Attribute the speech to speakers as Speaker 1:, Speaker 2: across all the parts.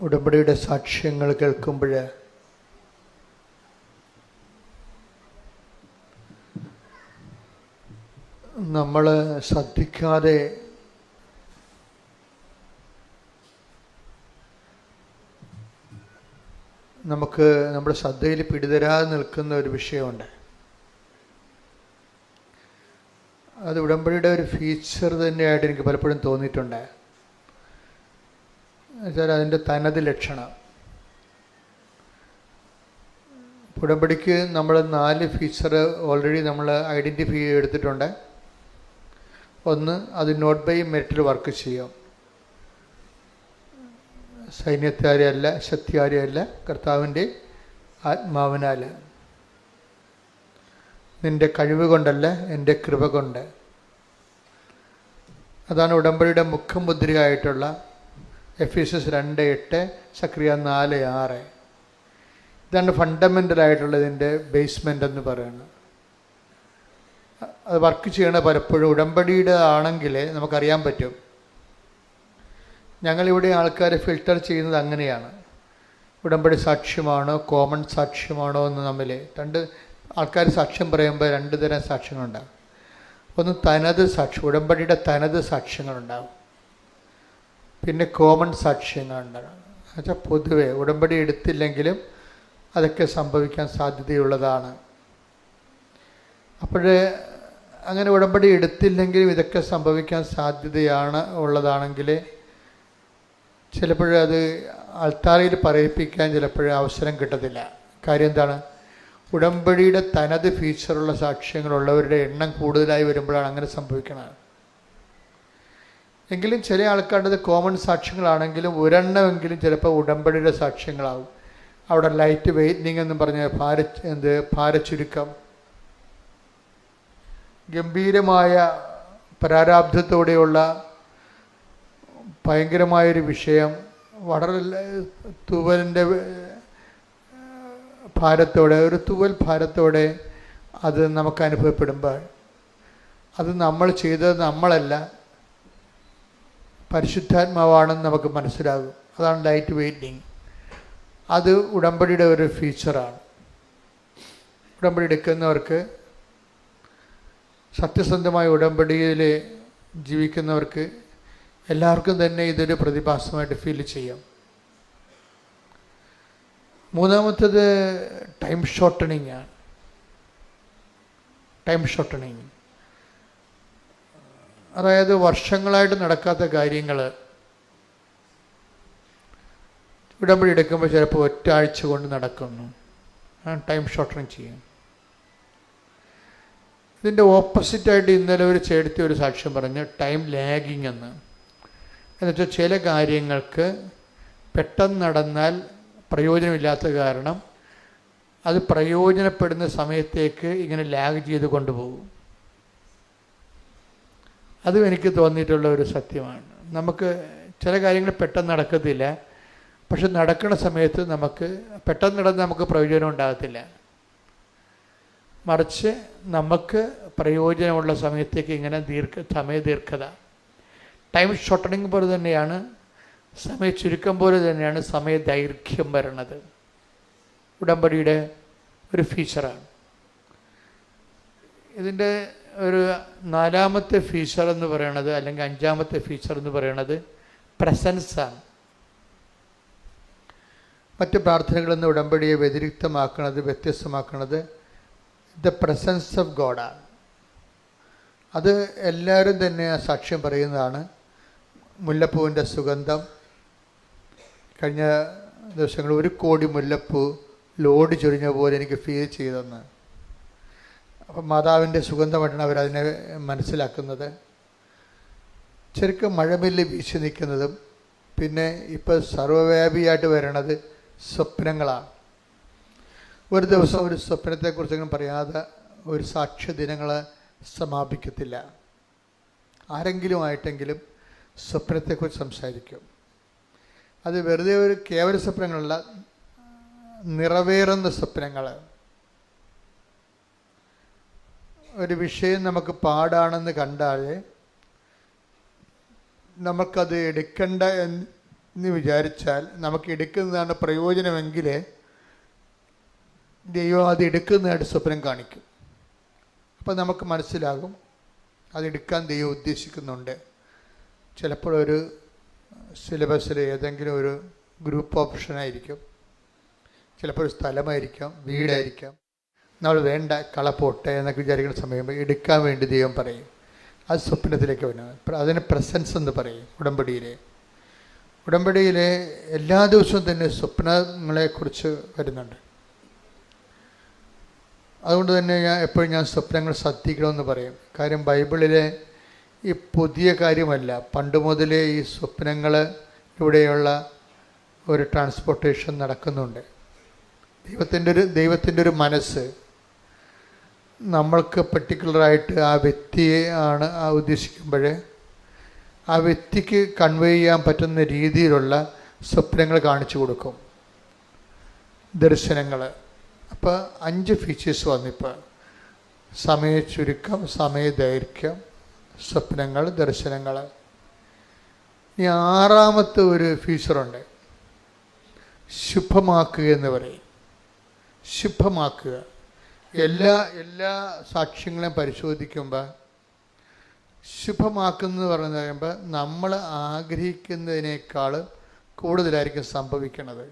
Speaker 1: ഉടമ്പടിയുടെ സാക്ഷ്യങ്ങൾ കേൾക്കുമ്പോൾ നമ്മൾ ശ്രദ്ധിക്കാതെ നമുക്ക് നമ്മുടെ ശ്രദ്ധയിൽ പിടിതരാതെ നിൽക്കുന്ന ഒരു വിഷയമുണ്ട്. അത് ഉടമ്പടിയുടെ ഒരു ഫീച്ചർ തന്നെയായിട്ട് എനിക്ക് പലപ്പോഴും തോന്നിയിട്ടുണ്ട്. എന്നുവെച്ചാൽ അതിൻ്റെ തനത് ലക്ഷണം. ഉടമ്പടിക്ക് നമ്മൾ 4 ഫീച്ചർ ഓൾറെഡി നമ്മൾ ഐഡൻറ്റിഫൈ ചെയ്തെടുത്തിട്ടുണ്ട്. ഒന്ന്, അത് നോട്ട് ബൈ മെറിറ്റിൽ വർക്ക് ചെയ്യും. സൈന്യത്താരെയല്ല, ശക്തിയാരെയല്ല, കർത്താവിൻ്റെ ആത്മാവിനാൽ. നിൻ്റെ കഴിവ് കൊണ്ടല്ല, എൻ്റെ കൃപ കൊണ്ട്. അതാണ് ഉടമ്പടിയുടെ മുഖമുദ്രയായിട്ടുള്ള എഫീസസ് 2:8, സക്രിയ 4:6. ഇതാണ് ഫണ്ടമെൻ്റലായിട്ടുള്ള ഇതിൻ്റെ ബേസ്മെൻ്റ് എന്ന് പറയുന്നത്. അത് വർക്ക് ചെയ്യണ പലപ്പോഴും ഉടമ്പടിയുടെ ആണെങ്കിൽ നമുക്കറിയാൻ പറ്റും. ഞങ്ങളിവിടെ ആൾക്കാരെ ഫിൽട്ടർ ചെയ്യുന്നത് അങ്ങനെയാണ്. ഉടമ്പടി സാക്ഷ്യമാണോ കോമൺ സാക്ഷ്യമാണോ എന്ന് തമ്മിൽ ആൾക്കാർ സാക്ഷ്യം പറയുമ്പോൾ 2 തരം സാക്ഷ്യങ്ങളുണ്ടാകും. ഒന്ന് തനത് സാക്ഷ്യം, ഉടമ്പടിയുടെ തനത് സാക്ഷ്യങ്ങളുണ്ടാകും. പിന്നെ കോമൺ സാക്ഷ്യങ്ങളുണ്ടാകും. എന്നുവെച്ചാൽ പൊതുവെ ഉടമ്പടി എടുത്തില്ലെങ്കിലും അതൊക്കെ സംഭവിക്കാൻ സാധ്യതയുള്ളതാണ്. അപ്പോൾ അങ്ങനെ ഉടമ്പടി എടുത്തില്ലെങ്കിലും ഇതൊക്കെ സംഭവിക്കാൻ സാധ്യതയാണ് ഉള്ളതാണെങ്കിൽ ചിലപ്പോഴത് അൾത്താരയിൽ പറയിപ്പിക്കാൻ ചിലപ്പോഴും അവസരം കിട്ടത്തില്ല. കാര്യം എന്താണ്? ഉടമ്പടിയുടെ തനത് ഫീച്ചറുള്ള സാക്ഷ്യങ്ങളുള്ളവരുടെ എണ്ണം കൂടുതലായി വരുമ്പോഴാണ് അങ്ങനെ സംഭവിക്കുന്നത്. എങ്കിലും ചില ആൾക്കാരുടേത് കോമൺ സാക്ഷ്യങ്ങളാണെങ്കിലും ഒരെണ്ണമെങ്കിലും ചിലപ്പോൾ ഉടമ്പടിയുടെ സാക്ഷ്യങ്ങളാവും. അവിടെ ലൈറ്റ് വെയ്റ്റനിങ് എന്ന് പറഞ്ഞ ഭാരച്ചുരുക്കം, ഗംഭീരമായ പ്രാരാബ്ധത്തോടെയുള്ള ഭയങ്കരമായൊരു വിഷയം, വളരെ തൂവലിൻ്റെ ഭാരത്തോടെ, ഒരു തൂവൽ ഭാരത്തോടെ അത് നമുക്ക് അനുഭവപ്പെടുമ്പോൾ അത് നമ്മൾ ചെയ്തത് നമ്മളല്ല, പരിശുദ്ധാത്മാവാണെന്ന് നമുക്ക് മനസ്സിലാകും. അതാണ് ലൈറ്റ് വെയ്റ്റിങ്. അത് ഉടമ്പടിയുടെ ഒരു ഫീച്ചറാണ്. ഉടമ്പടി എടുക്കുന്നവർക്ക്, സത്യസന്ധമായ ഉടമ്പടിയിൽ ജീവിക്കുന്നവർക്ക് എല്ലാവർക്കും തന്നെ ഇതൊരു പ്രതിഭാസമായിട്ട് ഫീൽ ചെയ്യാം. മൂന്നാമത്തേത് ടൈം ഷോർട്ടണിങ് ആണ്. ടൈം ഷോർട്ടണിങ് അതായത് വർഷങ്ങളായിട്ട് നടക്കാത്ത കാര്യങ്ങൾ ഉടമ്പടി എടുക്കുമ്പോൾ ചിലപ്പോൾ 1 ആഴ്ച കൊണ്ട് നടക്കുന്നു. ടൈം ഷോർട്ടണിങ് ചെയ്യും. ഇതിൻ്റെ ഓപ്പോസിറ്റായിട്ട് ഇന്നലെ ഒരു ചേട്ടത്തി ഒരു സാക്ഷ്യം പറഞ്ഞ് ടൈം ലാഗിങ് എന്നുവെച്ചാൽ ചില കാര്യങ്ങൾക്ക് പെട്ടെന്ന് നടന്നാൽ പ്രയോജനമില്ലാത്ത കാരണം അത് പ്രയോജനപ്പെടുന്ന സമയത്തേക്ക് ഇങ്ങനെ ലാഗ് ചെയ്ത് കൊണ്ടുപോകും. അതും എനിക്ക് തോന്നിയിട്ടുള്ള ഒരു സത്യമാണ്. നമുക്ക് ചില കാര്യങ്ങൾ പെട്ടെന്ന് നടക്കത്തില്ല, പക്ഷെ നടക്കുന്ന സമയത്ത് പെട്ടെന്ന് നടന്ന് നമുക്ക് പ്രയോജനം ഉണ്ടാകത്തില്ല. മറിച്ച് നമുക്ക് പ്രയോജനമുള്ള സമയത്തേക്ക് ഇങ്ങനെ സമയദീർഘത, ടൈം ഷോർട്ടണിങ് പോലെ തന്നെയാണ്, സമയ ചുരുക്കം പോലെ തന്നെയാണ് സമയദൈർഘ്യം വരണത്. ഉടമ്പടിയുടെ ഒരു ഫീച്ചറാണ്. ഇതിൻ്റെ ഒരു 4ാമത്തെ ഫീച്ചർ എന്ന് പറയണത്, അല്ലെങ്കിൽ 5ാമത്തെ ഫീച്ചർ എന്ന് പറയണത് പ്രസൻസാണ്. മറ്റ് പ്രാർത്ഥനകളിൽ നിന്ന് ഉടമ്പടിയെ വ്യത്യസ്തമാക്കുന്നത് ദ പ്രസൻസ് ഓഫ് ഗോഡാണ്. അത് എല്ലാവരും തന്നെ സാക്ഷ്യം പറയുന്നതാണ്. മുല്ലപ്പൂവിൻ്റെ സുഗന്ധം, കഴിഞ്ഞ ദിവസങ്ങൾ 1 കോടി മുല്ലപ്പൂ ലോഡ് ചൊരിഞ്ഞ പോലെ എനിക്ക് ഫീൽ ചെയ്തെന്ന്. അപ്പം മാതാവിൻ്റെ സുഗന്ധമായിട്ടാണ് അവരതിനെ മനസ്സിലാക്കുന്നത്. ശരിക്കും മഴമില്ല് വീശി നിൽക്കുന്നതും പിന്നെ ഇപ്പോൾ സർവ്വവ്യാപിയായിട്ട് വരണത് സ്വപ്നങ്ങളാണ്. ഒരു ദിവസം ഒരു സ്വപ്നത്തെക്കുറിച്ചൊന്നും പറയാതെ ഒരു സാക്ഷ്യ ദിനങ്ങൾ സമാപിക്കത്തില്ല. ആരെങ്കിലും ആയിട്ടെങ്കിലും സ്വപ്നത്തെക്കുറിച്ച് സംസാരിക്കും. അത് വെറുതെ ഒരു കേവല സ്വപ്നങ്ങളല്ല, നിറവേറുന്ന സ്വപ്നങ്ങൾ. ഒരു വിഷയം നമുക്ക് പാടാണെന്ന് കണ്ടാൽ നമുക്കത് എടുക്കണ്ട എന്ന് വിചാരിച്ചാൽ നമുക്ക് എടുക്കുന്നതാണ് പ്രയോജനമെങ്കിൽ ദൈവം അത് എടുക്കുന്നതായിട്ട് സ്വപ്നം കാണിക്കും. അപ്പം നമുക്ക് മനസ്സിലാകും അതെടുക്കാൻ ദൈവം ഉദ്ദേശിക്കുന്നുണ്ട്. ചിലപ്പോൾ ഒരു സിലബസിൽ ഏതെങ്കിലും ഒരു ഗ്രൂപ്പ് ഓപ്ഷനായിരിക്കും, ചിലപ്പോൾ ഒരു സ്ഥലമായിരിക്കാം, വീടായിരിക്കാം. നമ്മൾ വേണ്ട കളപ്പോട്ടെ എന്നൊക്കെ വിചാരിക്കുന്ന സമയം എടുക്കാൻ വേണ്ടി ദൈവം പറയും. അത് സ്വപ്നത്തിലേക്ക് വരുന്നത്. അതിന് പ്രസൻസ് എന്ന് പറയും. ഉടമ്പടിയിൽ എല്ലാ ദിവസവും തന്നെ സ്വപ്നങ്ങളെക്കുറിച്ച് വരുന്നുണ്ട്. അതുകൊണ്ട് തന്നെ ഞാൻ സ്വപ്നങ്ങൾ ശ്രദ്ധിക്കണമെന്ന് പറയും. കാര്യം ബൈബിളിലെ ഈ പുതിയ കാര്യമല്ല, പണ്ട് മുതലേ ഈ സ്വപ്നങ്ങളിലൂടെയുള്ള ഒരു ട്രാൻസ്പോർട്ടേഷൻ നടക്കുന്നുണ്ട്. ദൈവത്തിൻ്റെ ഒരു മനസ്സ് നമ്മൾക്ക് പർട്ടിക്കുലറായിട്ട് ആ വ്യക്തിയെ ആണ് ഉദ്ദേശിക്കുമ്പോൾ ആ വ്യക്തിക്ക് കൺവേ ചെയ്യാൻ പറ്റുന്ന രീതിയിലുള്ള സ്വപ്നങ്ങൾ കാണിച്ചു കൊടുക്കും, ദർശനങ്ങൾ. അപ്പോൾ 5 ഫീച്ചേഴ്സ് വന്നിപ്പോൾ: സമയ ചുരുക്കം, സമയ ദൈർഘ്യം, സ്വപ്നങ്ങൾ, ദർശനങ്ങൾ. ഇനി 6ാമത്തെ ഒരു ഫീച്ചറുണ്ട്, ശുഭമാക്കുക എന്ന് പറയും. ശുഭമാക്കുക. എല്ലാ സാക്ഷ്യങ്ങളെയും പരിശോധിക്കുമ്പോൾ ശുഭമാക്കുന്നത് പറഞ്ഞു കഴിയുമ്പോൾ നമ്മൾ ആഗ്രഹിക്കുന്നതിനേക്കാൾ കൂടുതലായിരിക്കും സംഭവിക്കുന്നത്.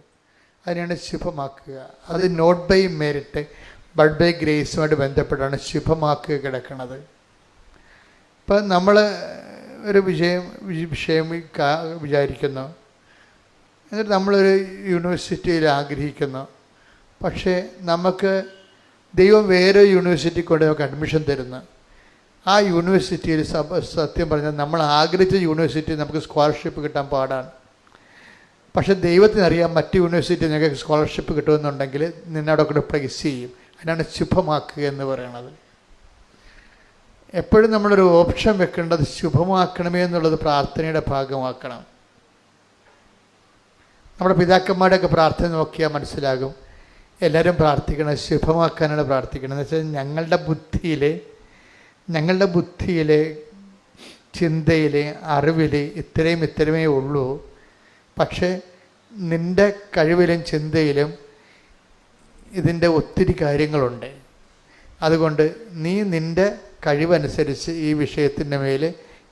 Speaker 1: അതിനാണ് ശുഭമാക്കുക. അത് not by merit but by ഗ്രേസുമായിട്ട് ബന്ധപ്പെട്ടാണ് ശുഭമാക്കുക കിടക്കുന്നത്. ഇപ്പം നമ്മൾ ഒരു വിഷയം വിചാരിക്കുന്നു, എന്നിട്ട് നമ്മളൊരു യൂണിവേഴ്സിറ്റിയിൽ ആഗ്രഹിക്കുന്നു. പക്ഷേ നമുക്ക് ദൈവം വേറെ യൂണിവേഴ്സിറ്റി കൊണ്ട് നമുക്ക് അഡ്മിഷൻ തരുന്നു. ആ യൂണിവേഴ്സിറ്റിയിൽ സത്യം പറഞ്ഞാൽ നമ്മൾ ആഗ്രഹിച്ച യൂണിവേഴ്സിറ്റി നമുക്ക് സ്കോളർഷിപ്പ് കിട്ടാൻ പാടാണ്. പക്ഷേ ദൈവത്തിനറിയാം മറ്റ് യൂണിവേഴ്സിറ്റി നിങ്ങൾക്ക് സ്കോളർഷിപ്പ് കിട്ടുമെന്നുണ്ടെങ്കിൽ നിന്നവിടെ കൂടെ പ്ലേസ് ചെയ്യും. അതിനാണ് ശുഭമാക്കുക എന്ന് പറയുന്നത്. എപ്പോഴും നമ്മളൊരു ഓപ്ഷൻ വെക്കേണ്ടത് ശുഭമാക്കണമേ എന്നുള്ളത് പ്രാർത്ഥനയുടെ ഭാഗമാക്കണം. നമ്മുടെ പിതാക്കന്മാരുടെയൊക്കെ പ്രാർത്ഥന നോക്കിയാൽ മനസ്സിലാകും. എല്ലാവരും പ്രാർത്ഥിക്കണം, ശുഭമാക്കാനാണ് പ്രാർത്ഥിക്കണം. എന്ന് വെച്ചാൽ ഞങ്ങളുടെ ബുദ്ധിയിൽ ചിന്തയിൽ അറിവിൽ ഇത്രയുമേ ഉള്ളൂ. പക്ഷേ നിൻ്റെ കഴിവിലും ചിന്തയിലും ഇതിൻ്റെ ഒത്തിരി കാര്യങ്ങളുണ്ട്. അതുകൊണ്ട് നീ നിൻ്റെ കഴിവനുസരിച്ച് ഈ വിഷയത്തിൻ്റെ മേൽ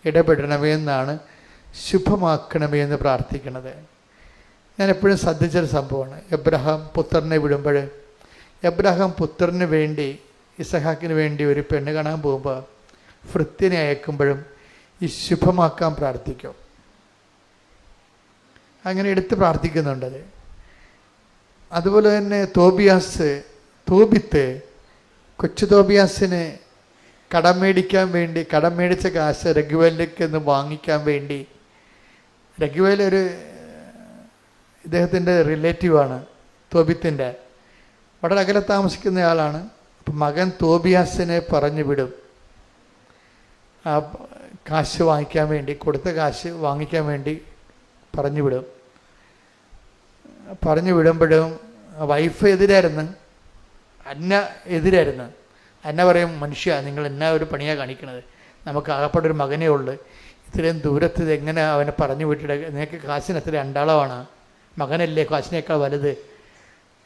Speaker 1: ഇടപെടണമേ എന്നാണ് ശുഭമാക്കണമേ എന്ന് പ്രാർത്ഥിക്കുന്നത്. ഞാൻ എപ്പോഴും ശ്രദ്ധിച്ചൊരു സംഭവമാണ്. എബ്രഹാം പുത്രനെ വിടുമ്പോൾ, എബ്രഹാം പുത്രന് വേണ്ടി ഇസഹാക്കിന് വേണ്ടി ഒരു പെണ്ണ് കാണാൻ പോകുമ്പോൾ ഭൃത്യനെ അയക്കുമ്പോഴും ഈ ശുഭമാക്കാൻ പ്രാർത്ഥിക്കും. അങ്ങനെ എടുത്ത് പ്രാർത്ഥിക്കുന്നുണ്ടത്. അതുപോലെ തന്നെ തോബിത്ത് കൊച്ചു തോബിയാസിന് കടം മേടിച്ച കാശ് രഘുവേലിലേക്ക് നിന്ന് വാങ്ങിക്കാൻ വേണ്ടി, രഘുവേൽ ഒരു ഇദ്ദേഹത്തിൻ്റെ റിലേറ്റീവാണ്, തോബിത്തിൻ്റെ വളരെ അകലെ താമസിക്കുന്നയാളാണ്. അപ്പം മകൻ തോബിയാസിനെ പറഞ്ഞു വിടും ആ കാശ് വാങ്ങിക്കാൻ വേണ്ടി, കൊടുത്ത കാശ് വാങ്ങിക്കാൻ വേണ്ടി പറഞ്ഞു വിടുമ്പോഴും വൈഫ് എതിരായിരുന്നു, എതിരായിരുന്നു. അന്ന പറയും, മനുഷ്യ നിങ്ങൾ എന്നാ ഒരു പണിയാണ് കാണിക്കണത്, നമുക്ക് ആകപ്പെട്ടൊരു മകനേ ഉള്ളു, ഇത്രയും ദൂരത്ത് എങ്ങനെ അവനെ പറഞ്ഞു വിട്ടിട്ട് നിനക്ക് കാശിന് എത്ര രണ്ടാളമാണ്, മകനല്ലേ കാശിനേക്കാൾ വലുത്.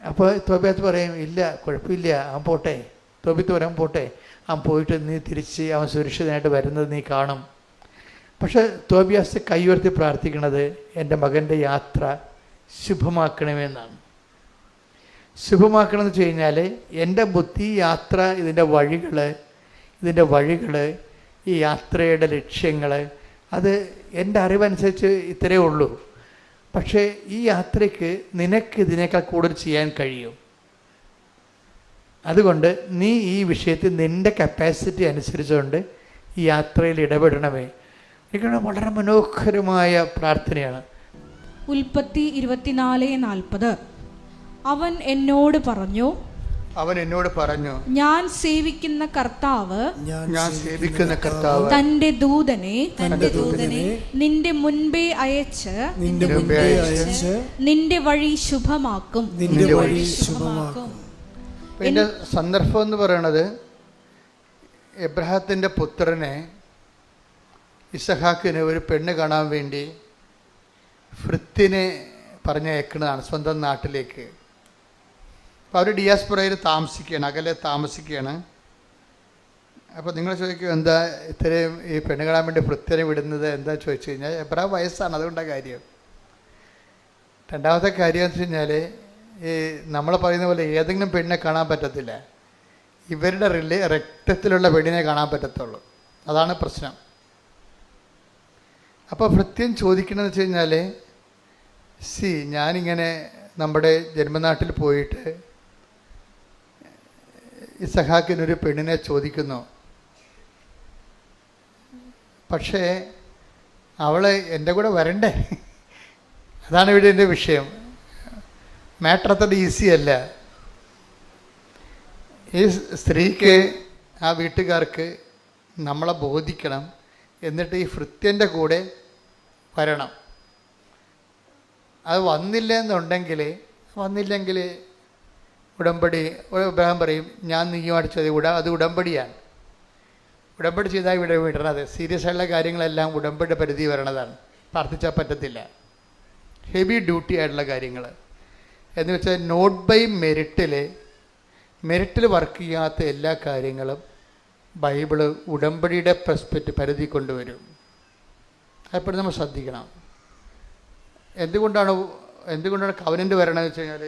Speaker 1: അപ്പോൾ തോബിയാസ് പറയും, ഇല്ല കുഴപ്പമില്ല, അവൻ പോട്ടെ. തോബിത്ത് പറയാൻ പോട്ടെ, അവൻ പോയിട്ട് നീ തിരിച്ച് അവൻ സുരക്ഷിതനായിട്ട് വരുന്നത് നീ കാണും. പക്ഷെ തോബിയാസ് കൈയുയർത്തി പ്രാർത്ഥിക്കുന്നത് എൻ്റെ മകൻ്റെ യാത്ര ശുഭമാക്കണമെന്നാണ്. ശുഭമാക്കണമെന്ന് വെച്ച് കഴിഞ്ഞാൽ എൻ്റെ ബുദ്ധി യാത്ര, ഇതിൻ്റെ വഴികൾ, ഈ യാത്രയുടെ ലക്ഷ്യങ്ങൾ, അത് എൻ്റെ അറിവനുസരിച്ച് ഇത്രയേ ഉള്ളൂ. പക്ഷേ ഈ യാത്രയ്ക്ക് നിനക്ക് ഇതിനേക്കാൾ കൂടുതൽ ചെയ്യാൻ കഴിയും. അതുകൊണ്ട് നീ ഈ വിഷയത്തിൽ നിൻ്റെ കപ്പാസിറ്റി അനുസരിച്ചുകൊണ്ട് ഈ യാത്രയിൽ ഇടപെടണമേ. എനിക്ക് വളരെ മനോഹരമായ പ്രാർത്ഥനയാണ്.
Speaker 2: ഉൽപ്പത്തി 24:40. അവൻ എന്നോട് പറഞ്ഞു, ഞാൻ സേവിക്കുന്ന കർത്താവ് തന്റെ ദൂതനെ നിന്റെ മുൻപേ അയച്ച് നിന്റെ വഴി ശുഭമാക്കും.
Speaker 1: പിന്നെ സന്ദർഭം എന്ന് പറയണത്, എബ്രഹാത്തിന്റെ പുത്രനെ ഇസഹാക്കിന് ഒരു പെണ്ണ് കാണാൻ വേണ്ടി ഭൃത്യനെ പറഞ്ഞയക്കുന്നതാണ് സ്വന്തം നാട്ടിലേക്ക്. അപ്പോൾ അവർ ഡിയാസ്പൊറയിൽ താമസിക്കുകയാണ്, അകലെ താമസിക്കുകയാണ്. അപ്പോൾ നിങ്ങൾ ചോദിക്കും, എന്താ ഇത്രയും ഈ പെണ്ണ് കാണാൻ വേണ്ടി ഭൃത്യനെ വിടുന്നത് എന്താ ചോദിച്ചു കഴിഞ്ഞാൽ, എബ്രാ വയസ്സാണ്, അതുകൊണ്ടാണ് കാര്യം. രണ്ടാമത്തെ കാര്യം എന്ന് വെച്ച് കഴിഞ്ഞാൽ, ഈ നമ്മൾ പറയുന്ന പോലെ ഏതെങ്കിലും പെണ്ണിനെ കാണാൻ പറ്റത്തില്ല, ഇവരുടെ രക്തത്തിലുള്ള പെണ്ണിനെ കാണാൻ പറ്റത്തുള്ളൂ. അതാണ് പ്രശ്നം. അപ്പോൾ ഭൃത്യൻ ചോദിക്കണമെന്ന് വെച്ച് കഴിഞ്ഞാൽ, ഞാനിങ്ങനെ നമ്മുടെ ജന്മനാട്ടിൽ പോയിട്ട് ഇസഹാക്കിനൊരു പെണ്ണിനെ ചോദിക്കുന്നു, പക്ഷേ അവൾ എൻ്റെ കൂടെ വരണ്ടേ? അതാണ് ഇവിടെ എൻ്റെ വിഷയം. മാറ്റർ അത്ര ഈസി അല്ല. ഈ സ്ത്രീക്ക്, ആ വീട്ടുകാർക്ക് നമ്മളെ ബോധിക്കണം, എന്നിട്ട് ഈ ഭൃത്യൻ്റെ കൂടെ വരണം. അത് വന്നില്ലെങ്കിൽ ഉടമ്പടി, ഇബ്രാഹിം പറയും, ഞാൻ നീയുമായിട്ട് ചെയ്ത് അത് ഉടമ്പടിയാണ്. ഉടമ്പടി ചെയ്താൽ ഇവിടെ വിടണത്. സീരിയസ് ആയിട്ടുള്ള കാര്യങ്ങളെല്ലാം ഉടമ്പടി പരിധി വരണതാണ്. പ്രാർത്ഥിച്ചാൽ പറ്റത്തില്ല. ഹെവി ഡ്യൂട്ടി ആയിട്ടുള്ള കാര്യങ്ങൾ എന്ന് വെച്ചാൽ നോട്ട് ബൈ മെറിറ്റിൽ വർക്ക് ചെയ്യാത്ത എല്ലാ കാര്യങ്ങളും ബൈബിള് ഉടമ്പടിയുടെ പരിധി കൊണ്ടുവരും. അതെപ്പോഴും നമ്മൾ ശ്രദ്ധിക്കണം. എന്തുകൊണ്ടാണ് കവനൻ്റ് വരണമെന്ന് വെച്ച് കഴിഞ്ഞാൽ,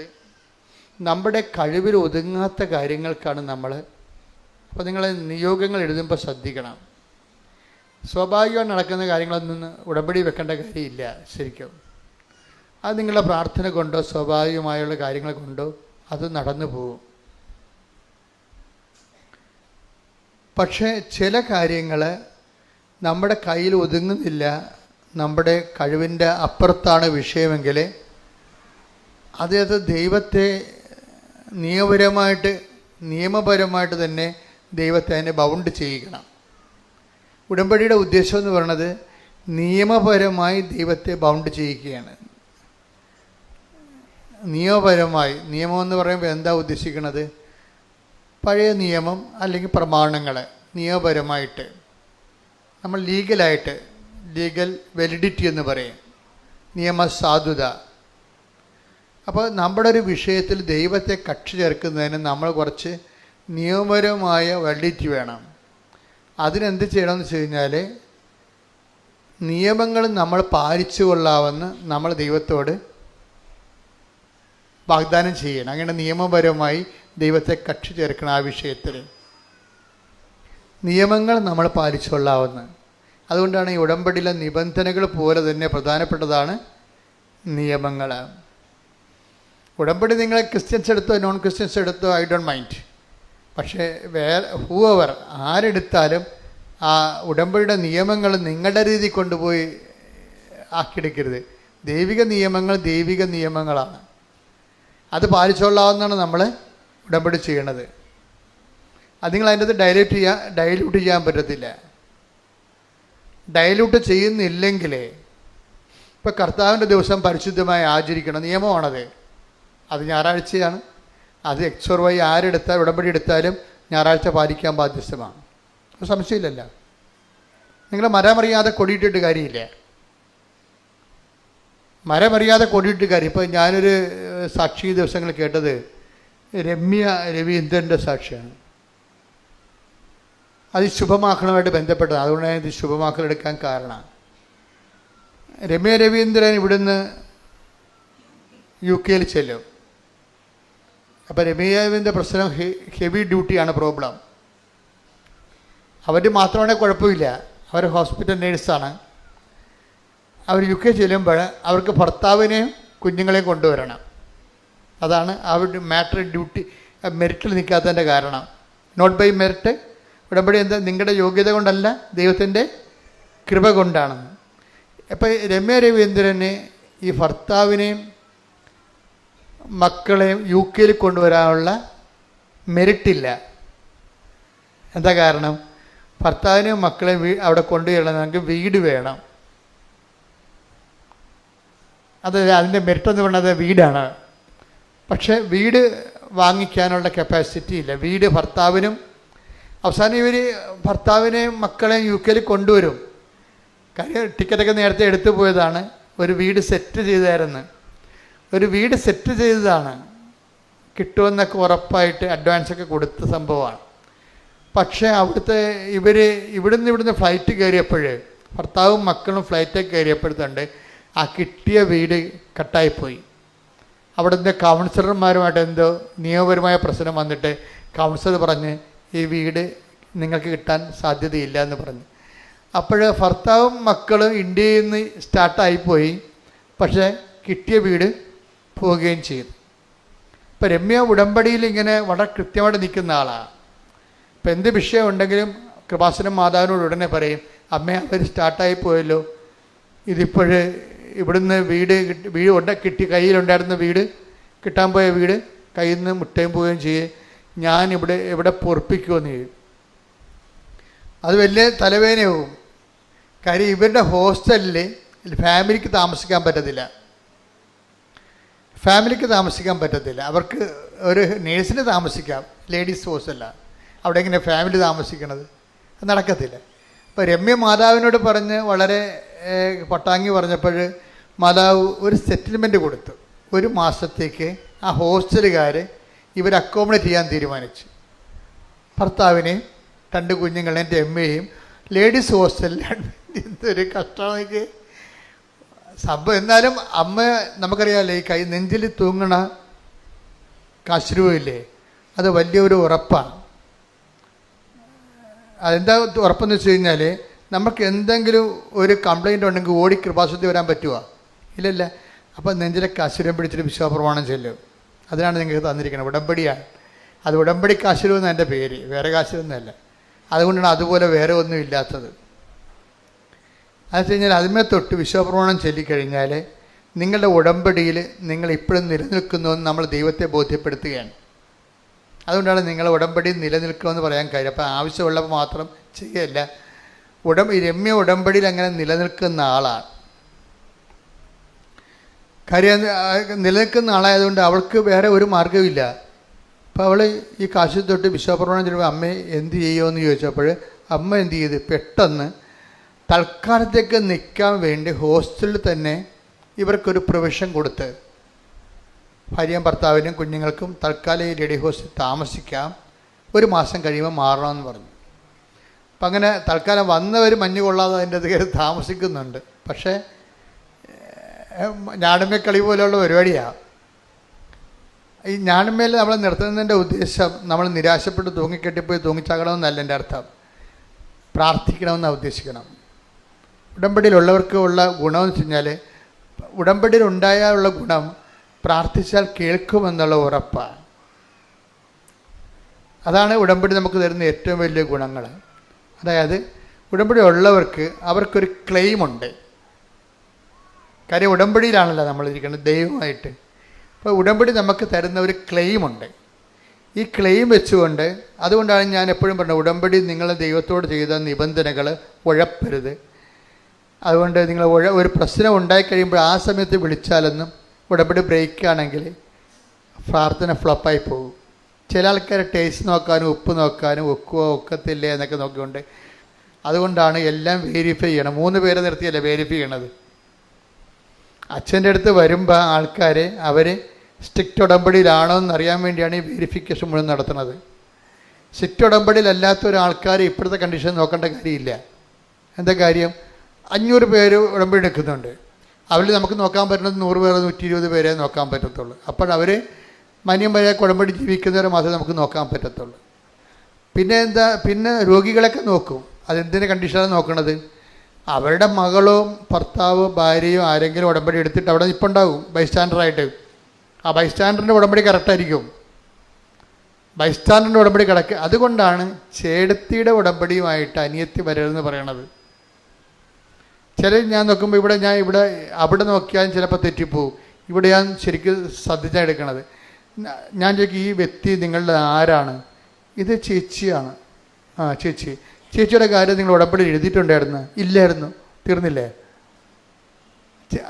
Speaker 1: നമ്മുടെ കഴിവിൽ ഒതുങ്ങാത്ത കാര്യങ്ങൾക്കാണ് നമ്മൾ. അപ്പോൾ നിങ്ങൾ നിയോഗങ്ങൾ എഴുതുമ്പോൾ ശ്രദ്ധിക്കണം. സ്വാഭാവികമായി നടക്കുന്ന കാര്യങ്ങളൊന്നും ഉടമ്പടി വെക്കേണ്ട കാര്യമില്ല ശരിക്കും. അത് നിങ്ങളുടെ പ്രാർത്ഥന കൊണ്ടോ സ്വാഭാവികമായുള്ള കാര്യങ്ങൾ കൊണ്ടോ അത് നടന്നു പോകും. പക്ഷേ ചില കാര്യങ്ങൾ നമ്മുടെ കയ്യിൽ ഒതുങ്ങുന്നില്ല, നമ്മുടെ കഴിവിൻ്റെ അപ്പുറത്താണ് വിഷയമെങ്കിൽ അത് ദൈവത്തെ നിയമപരമായിട്ട് തന്നെ ദൈവത്തെ അതിനെ ബൗണ്ട് ചെയ്യിക്കണം. ഉടമ്പടിയുടെ ഉദ്ദേശം എന്ന് പറയുന്നത് നിയമപരമായി ദൈവത്തെ ബൗണ്ട് ചെയ്യിക്കുകയാണ്. നിയമം എന്ന് പറയുമ്പോൾ എന്താ ഉദ്ദേശിക്കുന്നത്? പഴയ നിയമം അല്ലെങ്കിൽ പ്രമാണങ്ങൾ നിയമപരമായിട്ട് നമ്മൾ ലീഗൽ വെലിഡിറ്റി എന്ന് പറയും, നിയമസാധുത. അപ്പോൾ നമ്മുടെ ഒരു വിഷയത്തിൽ ദൈവത്തെ കക്ഷി ചേർക്കുന്നതിന് നമ്മൾ കുറച്ച് നിയമപരമായ വാലിഡിറ്റി വേണം. അതിനെന്ത് ചെയ്യണമെന്ന് വെച്ച് കഴിഞ്ഞാൽ, നിയമങ്ങൾ നമ്മൾ പാലിച്ചു കൊള്ളാമെന്ന് നമ്മൾ ദൈവത്തോട് വാഗ്ദാനം ചെയ്യണം. അങ്ങനെ നിയമപരമായി ദൈവത്തെ കക്ഷി ചേർക്കണം. ആ വിഷയത്തിൽ നിയമങ്ങൾ നമ്മൾ പാലിച്ചു കൊള്ളാവുന്ന. അതുകൊണ്ടാണ് ഈ ഉടമ്പടിയിലെ നിബന്ധനകൾ പോലെ തന്നെ പ്രധാനപ്പെട്ടതാണ് നിയമങ്ങൾ. ഉടമ്പടി നിങ്ങൾ ക്രിസ്ത്യൻസ് എടുത്തോ നോൺ ക്രിസ്ത്യൻസ് എടുത്തോ ഐ ഡോണ്ട് മൈൻഡ്. പക്ഷേ ഹൂവർ ആരെടുത്താലും ആ ഉടമ്പടിയുടെ നിയമങ്ങൾ നിങ്ങളുടെ രീതി കൊണ്ടുപോയി ആക്കിയെടുക്കരുത്. ദൈവിക നിയമങ്ങളാണ്. അത് പാലിച്ചോളാവുന്നതാണ് നമ്മൾ ഉടമ്പടി ചെയ്യണത്. അത് നിങ്ങൾ അതിൻ്റെ അത് ഡൈല്യൂട്ട് ചെയ്യാൻ പറ്റത്തില്ല. ഡൈല്യൂട്ട് ചെയ്യുന്നില്ലെങ്കിൽ, ഇപ്പോൾ കർത്താവിൻ്റെ ദിവസം പരിശുദ്ധമായി ആചരിക്കണം, നിയമമാണത്. അത് ഞായറാഴ്ചയാണ്. അത് എക്സോർവായി ഉടമ്പടി എടുത്താലും ഞായറാഴ്ച പാലിക്കാൻ ബാധ്യസ്ഥമാണ്. സംശയമില്ലല്ലോ. നിങ്ങൾ മരമറിയാതെ കൊടിയിട്ടിട്ട് കാര്യമില്ല. ഇപ്പോൾ ഞാനൊരു സാക്ഷി ദിവസങ്ങൾ കേട്ടത് രമ്യ രവീന്ദ്രൻ്റെ സാക്ഷിയാണ്. അത് ശുഭമാക്കണമായിട്ട് ബന്ധപ്പെട്ടത്. അതുകൊണ്ടാണ് ഇത് ശുഭമാക്കലെടുക്കാൻ കാരണം. രമ്യ രവീന്ദ്രൻ ഇവിടുന്ന് UK ചെല്ലും. അപ്പോൾ രമ്യാവിൻ്റെ പ്രശ്നം ഹെവി ഡ്യൂട്ടിയാണ് പ്രോബ്ലം. അവർ മാത്രമാണെങ്കിൽ കുഴപ്പമില്ല, അവർ ഹോസ്പിറ്റൽ നേഴ്സാണ്. അവർ UK ചെല്ലുമ്പോൾ അവർക്ക് ഭർത്താവിനെയും കുഞ്ഞുങ്ങളെയും കൊണ്ടുവരണം. അതാണ് അവരുടെ മെറിറ്റിൽ നിൽക്കാത്തതിൻ്റെ കാരണം. Not by merit. ഉടമ്പടി എന്താ? നിങ്ങളുടെ യോഗ്യത കൊണ്ടല്ല, ദൈവത്തിൻ്റെ കൃപ കൊണ്ടാണ്. അപ്പോൾ രമ്യ രവീന്ദ്രന് ഈ ഭർത്താവിനെയും മക്കളെയും UK കൊണ്ടുവരാനുള്ള മെറിറ്റില്ല. എന്താ കാരണം? ഭർത്താവിനെയും മക്കളെയും അവിടെ കൊണ്ടുവരണമെങ്കിൽ വീട് വേണം. അതിൻ്റെ മെറിറ്റ് എന്ന് പറയുന്നത് വീടാണ്. പക്ഷേ വീട് വാങ്ങിക്കാനുള്ള കപ്പാസിറ്റി ഇല്ല. വീട് ഭർത്താവിനും, അവസാനം ഇവർ ഭർത്താവിനെയും മക്കളെയും UK കൊണ്ടുവരും. കാര്യം ടിക്കറ്റൊക്കെ നേരത്തെ എടുത്തു പോയതാണ്. ഒരു വീട് സെറ്റ് ചെയ്തായിരുന്നു. ഒരു വീട് സെറ്റ് ചെയ്തതാണ്, കിട്ടുമെന്നൊക്കെ ഉറപ്പായിട്ട് അഡ്വാൻസൊക്കെ കൊടുത്ത സംഭവമാണ്. പക്ഷേ അവിടുത്തെ ഇവിടുന്ന് ഫ്ലൈറ്റ് കയറിയപ്പോൾ, ഭർത്താവും മക്കളും ഫ്ലൈറ്റൊക്കെ കയറിയപ്പോഴത്തുണ്ട് ആ കിട്ടിയ വീട് കട്ടായിപ്പോയി. അവിടുത്തെ കൗൺസിലർമാരുമായിട്ട് എന്തോ നിയമപരമായ പ്രശ്നം വന്നിട്ട് കൗൺസിലർ പറഞ്ഞ് ഈ വീട് നിങ്ങൾക്ക് കിട്ടാൻ സാധ്യതയില്ല എന്ന് പറഞ്ഞു. അപ്പോൾ ഭർത്താവും മക്കളും ഇന്ത്യയിൽ നിന്ന് സ്റ്റാർട്ടായിപ്പോയി, പക്ഷേ കിട്ടിയ വീട് പോവുകയും ചെയ്തു. ഇപ്പം രമ്യ ഉടമ്പടിയിൽ ഇങ്ങനെ വളരെ കൃത്യമായിട്ട് നിൽക്കുന്ന ആളാണ്. ഇപ്പം എന്ത് വിഷയം ഉണ്ടെങ്കിലും കൃപാസനം മാതാവിനോട് ഉടനെ പറയും, അമ്മ അവർ സ്റ്റാർട്ടായി പോയല്ലോ, ഇതിപ്പോൾ ഇവിടുന്ന് വീട് കിട്ടി കയ്യിലുണ്ടായിരുന്ന വീട് കിട്ടാൻ പോയ വീട് കയ്യിൽ നിന്ന് മുട്ടയും പോവുകയും ചെയ്യും, ഞാൻ ഇവിടെ പൊറപ്പിക്കുമെന്ന് ചെയ്യും. അത് വലിയ തലവേദനയാവും. കാര്യം ഇവരുടെ ഹോസ്റ്റലിൽ ഫാമിലിക്ക് താമസിക്കാൻ പറ്റത്തില്ല. അവർക്ക് ഒരു നേഴ്സിന് താമസിക്കാം, ലേഡീസ് ഹോസ്റ്റലാണ്. അവിടെ എങ്ങനെ ഫാമിലി താമസിക്കണത്? അത് നടക്കത്തില്ല. അപ്പോൾ രമ്യ മാതാവിനോട് പറഞ്ഞ് വളരെ പട്ടാങ്ങി പറഞ്ഞപ്പോൾ മാതാവ് ഒരു സെറ്റിൽമെൻറ്റ് കൊടുത്തു. 1 മാസത്തേക്ക് ആ ഹോസ്റ്റലുകാർ ഇവർ അക്കോമഡേറ്റ് ചെയ്യാൻ തീരുമാനിച്ചു. ഭർത്താവിനെയും 2 കുഞ്ഞുങ്ങളെയും രമ്യയും ലേഡീസ് ഹോസ്റ്റലിൽ എന്തൊരു കഷ്ടമാക്കി സംഭവം. എന്നാലും അമ്മ നമുക്കറിയാമല്ലോ, ഈ നെഞ്ചിൽ തൂങ്ങണ കശ്രൂവില്ലേ, അത് വലിയൊരു ഉറപ്പാണ്. അതെന്താ ഉറപ്പെന്ന് വെച്ച് കഴിഞ്ഞാൽ, നമുക്ക് എന്തെങ്കിലും ഒരു കംപ്ലൈൻറ്റ് ഉണ്ടെങ്കിൽ ഓടി കൃപാസനത്തിൽ വരാൻ പറ്റുമോ? ഇല്ലല്ല. അപ്പോൾ നെഞ്ചിലെ കശ്രൂരം പിടിച്ചിട്ട് വിശ്വാസപ്രമാണം ചെല്ലും. അതിനാണ് നിങ്ങൾക്ക് തന്നിരിക്കുന്നത്, ഉടമ്പടിയാണ്. അത് ഉടമ്പടി കാശുരു എന്ന് എൻ്റെ പേര്, വേറെ കാശുരൊന്നുമല്ല. അതുകൊണ്ടാണ് അതുപോലെ വേറെ ഒന്നും ഇല്ലാത്തത്. അത് വെച്ച് കഴിഞ്ഞാൽ അതിന്മേ തൊട്ട് വിശ്വാസപ്രമാണം ചൊല്ലിക്കഴിഞ്ഞാൽ നിങ്ങളുടെ ഉടമ്പടിയിൽ നിങ്ങൾ ഇപ്പോഴും നിലനിൽക്കുന്നുവെന്ന് നമ്മൾ ദൈവത്തെ ബോധ്യപ്പെടുത്തുകയാണ്. അതുകൊണ്ടാണ് നിങ്ങൾ ഉടമ്പടി നിലനിൽക്കുമെന്ന് പറയാൻ കാര്യം. അപ്പോൾ ആവശ്യമുള്ളപ്പോൾ മാത്രം ചെയ്യല്ല. ഈ രമ്യ ഉടമ്പടിയിൽ അങ്ങനെ നിലനിൽക്കുന്ന ആളാണ്. കാര്യം നിലനിൽക്കുന്ന ആളായതുകൊണ്ട് അവൾക്ക് വേറെ ഒരു മാർഗ്ഗമില്ല. അപ്പോൾ അവൾ ഈ കാശിൽ തൊട്ട് വിശ്വാസപ്രമാണം ചെല്ലുമ്പോൾ അമ്മ എന്ത് ചെയ്യുമെന്ന് ചോദിച്ചപ്പോൾ അമ്മ എന്ത് ചെയ്ത്, പെട്ടെന്ന് തൽക്കാലത്തേക്ക് നിൽക്കാൻ വേണ്ടി ഹോസ്റ്റലിൽ തന്നെ ഇവർക്കൊരു പ്രൊവിഷൻ കൊടുത്ത്, ഭാര്യയും ഭർത്താവിനും കുഞ്ഞുങ്ങൾക്കും തൽക്കാലം ഈ ലേഡി ഹോസ്റ്റലിൽ താമസിക്കാം, 1 മാസം കഴിയുമ്പോൾ മാറണമെന്ന് പറഞ്ഞു. അപ്പം അങ്ങനെ തൽക്കാലം വന്നവർ മഞ്ഞ് കൊള്ളാതെ അതിൻ്റെ അത് കയറി താമസിക്കുന്നുണ്ട്. പക്ഷേ ഞാണമ്മക്കളി പോലെയുള്ള പരിപാടിയാണ്. ഈ ഞാണമ്മയിൽ നമ്മൾ നിർത്തുന്നതിൻ്റെ ഉദ്ദേശം നമ്മൾ നിരാശപ്പെട്ട് തൂങ്ങിക്കെട്ടിപ്പോയി തൂങ്ങിച്ചാകണമെന്നല്ല എൻ്റെ അർത്ഥം, പ്രാർത്ഥിക്കണമെന്നാണ് ഉദ്ദേശിക്കണം. ഉടമ്പടിയിലുള്ളവർക്ക് ഉള്ള ഗുണമെന്ന് വെച്ച് കഴിഞ്ഞാൽ, ഉടമ്പടിയിൽ ഉണ്ടായാലുള്ള ഗുണം പ്രാർത്ഥിച്ചാൽ കേൾക്കുമെന്നുള്ള ഉറപ്പാണ്. അതാണ് ഉടമ്പടി നമുക്ക് തരുന്ന ഏറ്റവും വലിയ ഗുണങ്ങൾ. അതായത് ഉടമ്പടി ഉള്ളവർക്ക് അവർക്കൊരു ക്ലെയിമുണ്ട്. കാര്യം ഉടമ്പടിയിലാണല്ലോ നമ്മളിരിക്കുന്നത് ദൈവമായിട്ട്. അപ്പോൾ ഉടമ്പടി നമുക്ക് തരുന്ന ഒരു ക്ലെയിമുണ്ട്. ഈ ക്ലെയിം വെച്ചുകൊണ്ട്, അതുകൊണ്ടാണ് ഞാൻ എപ്പോഴും പറഞ്ഞത്, ഉടമ്പടി നിങ്ങൾ ദൈവത്തോട് ചെയ്ത നിബന്ധനകൾ ഉഴപ്പരുത്. അതുകൊണ്ട് നിങ്ങൾ ഒരു പ്രശ്നം ഉണ്ടായിക്കഴിയുമ്പോൾ ആ സമയത്ത് വിളിച്ചാലൊന്നും ഉടമ്പടി ബ്രേക്കാണെങ്കിൽ പ്രാർത്ഥന ഫ്ലോപ്പായി പോകും. ചില ആൾക്കാർ ടേസ്റ്റ് നോക്കാനും ഉപ്പ് നോക്കാനും ഒക്കുവോ ഒക്കത്തില്ലേ എന്നൊക്കെ നോക്കിക്കൊണ്ട്, അതുകൊണ്ടാണ് എല്ലാം വെരിഫൈ ചെയ്യണം. 3 പേരെ നിർത്തിയല്ലേ വെരിഫൈ ചെയ്യണത്. അച്ഛൻ്റെ അടുത്ത് വരുമ്പോൾ ആൾക്കാർ അവർ സ്ട്രിക്റ്റ് ഉടമ്പടിയിലാണോ എന്നറിയാൻ വേണ്ടിയാണ് ഈ വെരിഫിക്കേഷൻ മുഴുവൻ നടത്തുന്നത്. സ്ട്രിക്റ്റ് ഉടമ്പടിയിലല്ലാത്ത ഒരാൾക്കാർ ഇപ്പോഴത്തെ കണ്ടീഷൻ നോക്കേണ്ട കാര്യമില്ല. എന്താ കാര്യം? 500 പേര് ഉടമ്പടി എടുക്കുന്നുണ്ട്. അവരിൽ നമുക്ക് നോക്കാൻ പറ്റുന്നത് 100 പേരെ 120 പേരെ നോക്കാൻ പറ്റത്തുള്ളൂ. അപ്പോൾ അവർ മാന്യം വരെ ഉടമ്പടി ജീവിക്കുന്നവരെ മാത്രമേ നമുക്ക് നോക്കാൻ പറ്റത്തുള്ളൂ. പിന്നെ രോഗികളൊക്കെ നോക്കും. അതെന്തിൻ്റെ കണ്ടീഷനാണ് നോക്കണത്? അവരുടെ മകളോ ഭർത്താവോ ഭാര്യയോ ആരെങ്കിലും ഉടമ്പടി എടുത്തിട്ട് അവിടെ ഇപ്പം ഉണ്ടാവും ബൈസ്റ്റാൻഡറായിട്ട്. ആ ബൈസ്റ്റാൻഡറിൻ്റെ ഉടമ്പടി കറക്റ്റായിരിക്കും. ബൈസ്റ്റാൻഡറിൻ്റെ ഉടമ്പടി കിടക്കുക. അതുകൊണ്ടാണ് ചേടത്തിയുടെ ഉടമ്പടിയുമായിട്ട് അനിയത്തി വരരുതെന്ന് പറയണത്. ഞാൻ നോക്കുമ്പോൾ അവിടെ നോക്കിയാൽ ചിലപ്പോൾ തെറ്റിപ്പോവും. ഇവിടെ ഞാൻ ശരിക്കും ശ്രദ്ധിച്ചാണ് എടുക്കണത്. ഞാൻ ചോദിക്കും, ഈ വ്യക്തി നിങ്ങളുടെ ആരാണ്? ഇത് ചേച്ചിയാണ്. ചേച്ചിയുടെ കാര്യം നിങ്ങൾ ഉടമ്പടി എഴുതിയിട്ടുണ്ടായിരുന്നു? ഇല്ലായിരുന്നു. തീർന്നില്ലേ?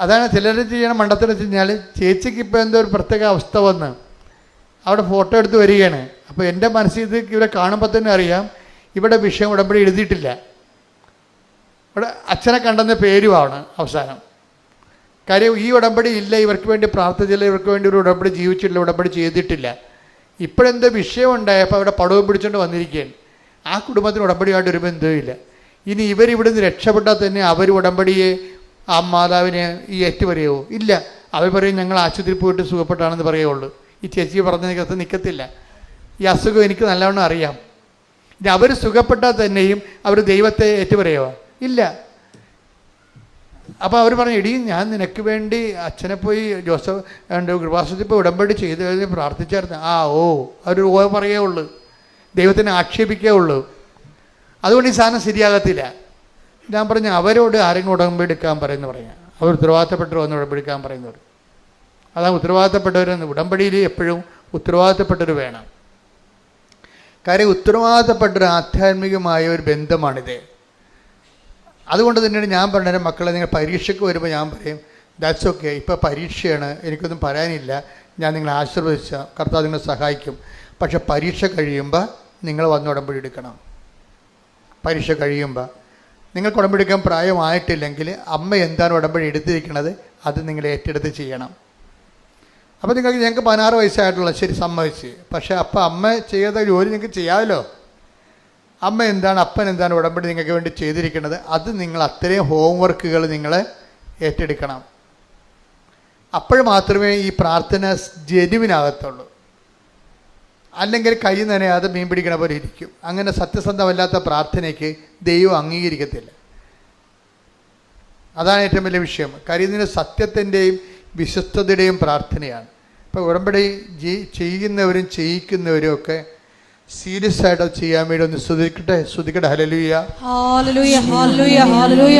Speaker 1: അതാണ് ചിലർ ചെയ്യണ മണ്ടത്തിൽ വെച്ച് കഴിഞ്ഞാൽ, ചേച്ചിക്ക് ഇപ്പോൾ എന്തോ ഒരു പ്രത്യേക അവസ്ഥ വന്ന് അവിടെ ഫോട്ടോ എടുത്ത് വരികയാണ്. അപ്പോൾ എൻ്റെ മനസ്സിൽ ഇത് ഇവരെ കാണുമ്പോൾ തന്നെ അറിയാം ഇവിടെ വിഷയം ഉടമ്പടി എഴുതിയിട്ടില്ല. ഇവിടെ അച്ഛനെ കണ്ടെന്ന പേരുമാണ് അവസാനം. കാര്യം ഈ ഉടമ്പടി ഇല്ല, ഇവർക്ക് വേണ്ടി പ്രാർത്ഥിച്ചില്ല, ഇവർക്ക് വേണ്ടി ഒരു ഉടമ്പടി ജീവിച്ചിട്ടില്ല, ഉടമ്പടി ചെയ്തിട്ടില്ല. ഇപ്പോഴെന്തോ വിഷയം ഉണ്ടായപ്പോൾ അവിടെ പടവും പിടിച്ചുകൊണ്ട് വന്നിരിക്കുകയാണ്. ആ കുടുംബത്തിന് ഉടമ്പടിയായിട്ട് ഒരു ബന്ധവുമില്ല. ഇനി ഇവരിവിടുന്ന് രക്ഷപ്പെട്ടാൽ തന്നെ അവർ ഉടമ്പടിയെ ആ മാതാവിനെ ഈ ഏറ്റുപറയുമോ? ഇല്ല. അവർ പറയും ഞങ്ങൾ ആശുപത്രിയിൽ പോയിട്ട് സുഖപ്പെട്ടാണെന്ന് പറയുള്ളൂ. ഈ ചേച്ചി പറഞ്ഞതിനകത്ത് നിൽക്കത്തില്ല. ഈ അസുഖം എനിക്ക് നല്ലവണ്ണം അറിയാം. ഇനി അവർ സുഖപ്പെട്ടാൽ തന്നെയും അവർ ദൈവത്തെ ഏറ്റുപറയുമോ? ഇല്ല. അപ്പോൾ അവർ പറഞ്ഞു, എടീ ഞാൻ നിനക്ക് വേണ്ടി അച്ഛനെ പോയി ജോസഫ് കൃപാസനത്തിൽ പോയി ഉടമ്പടി ചെയ്ത് കഴിഞ്ഞ് പ്രാർത്ഥിച്ചായിരുന്നു. അവരൊരു പറയേ ഉള്ളൂ, ദൈവത്തിനെ ആക്ഷേപിക്കേ ഉള്ളൂ. അതുകൊണ്ട് ഈ സാധനം ശരിയാകത്തില്ല. ഞാൻ പറഞ്ഞു, അവരോട് ആരെങ്കിലും ഉടമ്പടി എടുക്കാൻ പറയുന്നു പറയാം. അവർ ഉത്തരവാദിത്തപ്പെട്ടവർ വന്ന് ഉടമ്പടി എടുക്കാൻ പറയുന്നവർ. അതാണ് ഉത്തരവാദിത്തപ്പെട്ടവരെന്ന്. ഉടമ്പടിയിൽ എപ്പോഴും ഉത്തരവാദിത്തപ്പെട്ടവർ വേണം. കാര്യം ഉത്തരവാദിത്തപ്പെട്ടൊരു ആധ്യാത്മികമായ ഒരു ബന്ധമാണിത്. അതുകൊണ്ട് തന്നെയാണ് ഞാൻ പറഞ്ഞത്, മക്കളെ നിങ്ങൾ പരീക്ഷയ്ക്ക് വരുമ്പോൾ ഞാൻ പറയും, ദാറ്റ്സ് ഓക്കെ, ഇപ്പോൾ പരീക്ഷയാണ്, എനിക്കൊന്നും പറയാനില്ല, ഞാൻ നിങ്ങളെ ആശീർവദിച്ച കർത്താവ് നിങ്ങളെ സഹായിക്കും. പക്ഷെ പരീക്ഷ കഴിയുമ്പോൾ നിങ്ങൾ വന്ന് ഉടമ്പടി എടുക്കണം. പരീക്ഷ കഴിയുമ്പോൾ നിങ്ങൾക്ക് ഉടമ്പടി എടുക്കാൻ പ്രായമായിട്ടില്ലെങ്കിൽ അമ്മ എന്താണ് ഉടമ്പടി എടുത്തിരിക്കുന്നത് അത് നിങ്ങൾ ഏറ്റെടുത്ത് ചെയ്യണം. അപ്പോൾ ഞങ്ങൾക്ക് 16 വയസ്സായിട്ടുള്ള, ശരി സമ്മതിച്ച്. പക്ഷേ അപ്പം അമ്മ ചെയ്ത ജോലി നിങ്ങൾക്ക് ചെയ്യാമല്ലോ. അമ്മ എന്താണ്, അപ്പൻ എന്താണ് ഉടമ്പടി നിങ്ങൾക്ക് വേണ്ടി ചെയ്തിരിക്കുന്നത്, അത് നിങ്ങൾ അത്രയും ഹോംവർക്കുകൾ നിങ്ങൾ ഏറ്റെടുക്കണം. അപ്പോൾ മാത്രമേ ഈ പ്രാർത്ഥന ജനുവിനാകത്തുള്ളൂ. അല്ലെങ്കിൽ കൈ നനയാതെ മീൻ പിടിക്കണ പോലെ ഇരിക്കും. അങ്ങനെ സത്യസന്ധമല്ലാത്ത പ്രാർത്ഥനയ്ക്ക് ദൈവം അംഗീകരിക്കത്തില്ല. അതാണ് ഏറ്റവും വലിയ വിഷയം. കാര്യം ഇതിന് സത്യത്തിൻ്റെയും വിശ്വസ്തതയുടെയും പ്രാർത്ഥനയാണ്. ഇപ്പോൾ ഉടമ്പടി ചെയ്യുന്നവരും ചെയ്യിക്കുന്നവരും ഒക്കെ സീരിയസ് ആയിട്ട് അത് ചെയ്യാൻ വേണ്ടി ഒന്ന് ശ്രദ്ധിക്കട്ടെ. Hallelujah,
Speaker 2: hallelujah, hallelujah, hallelujah.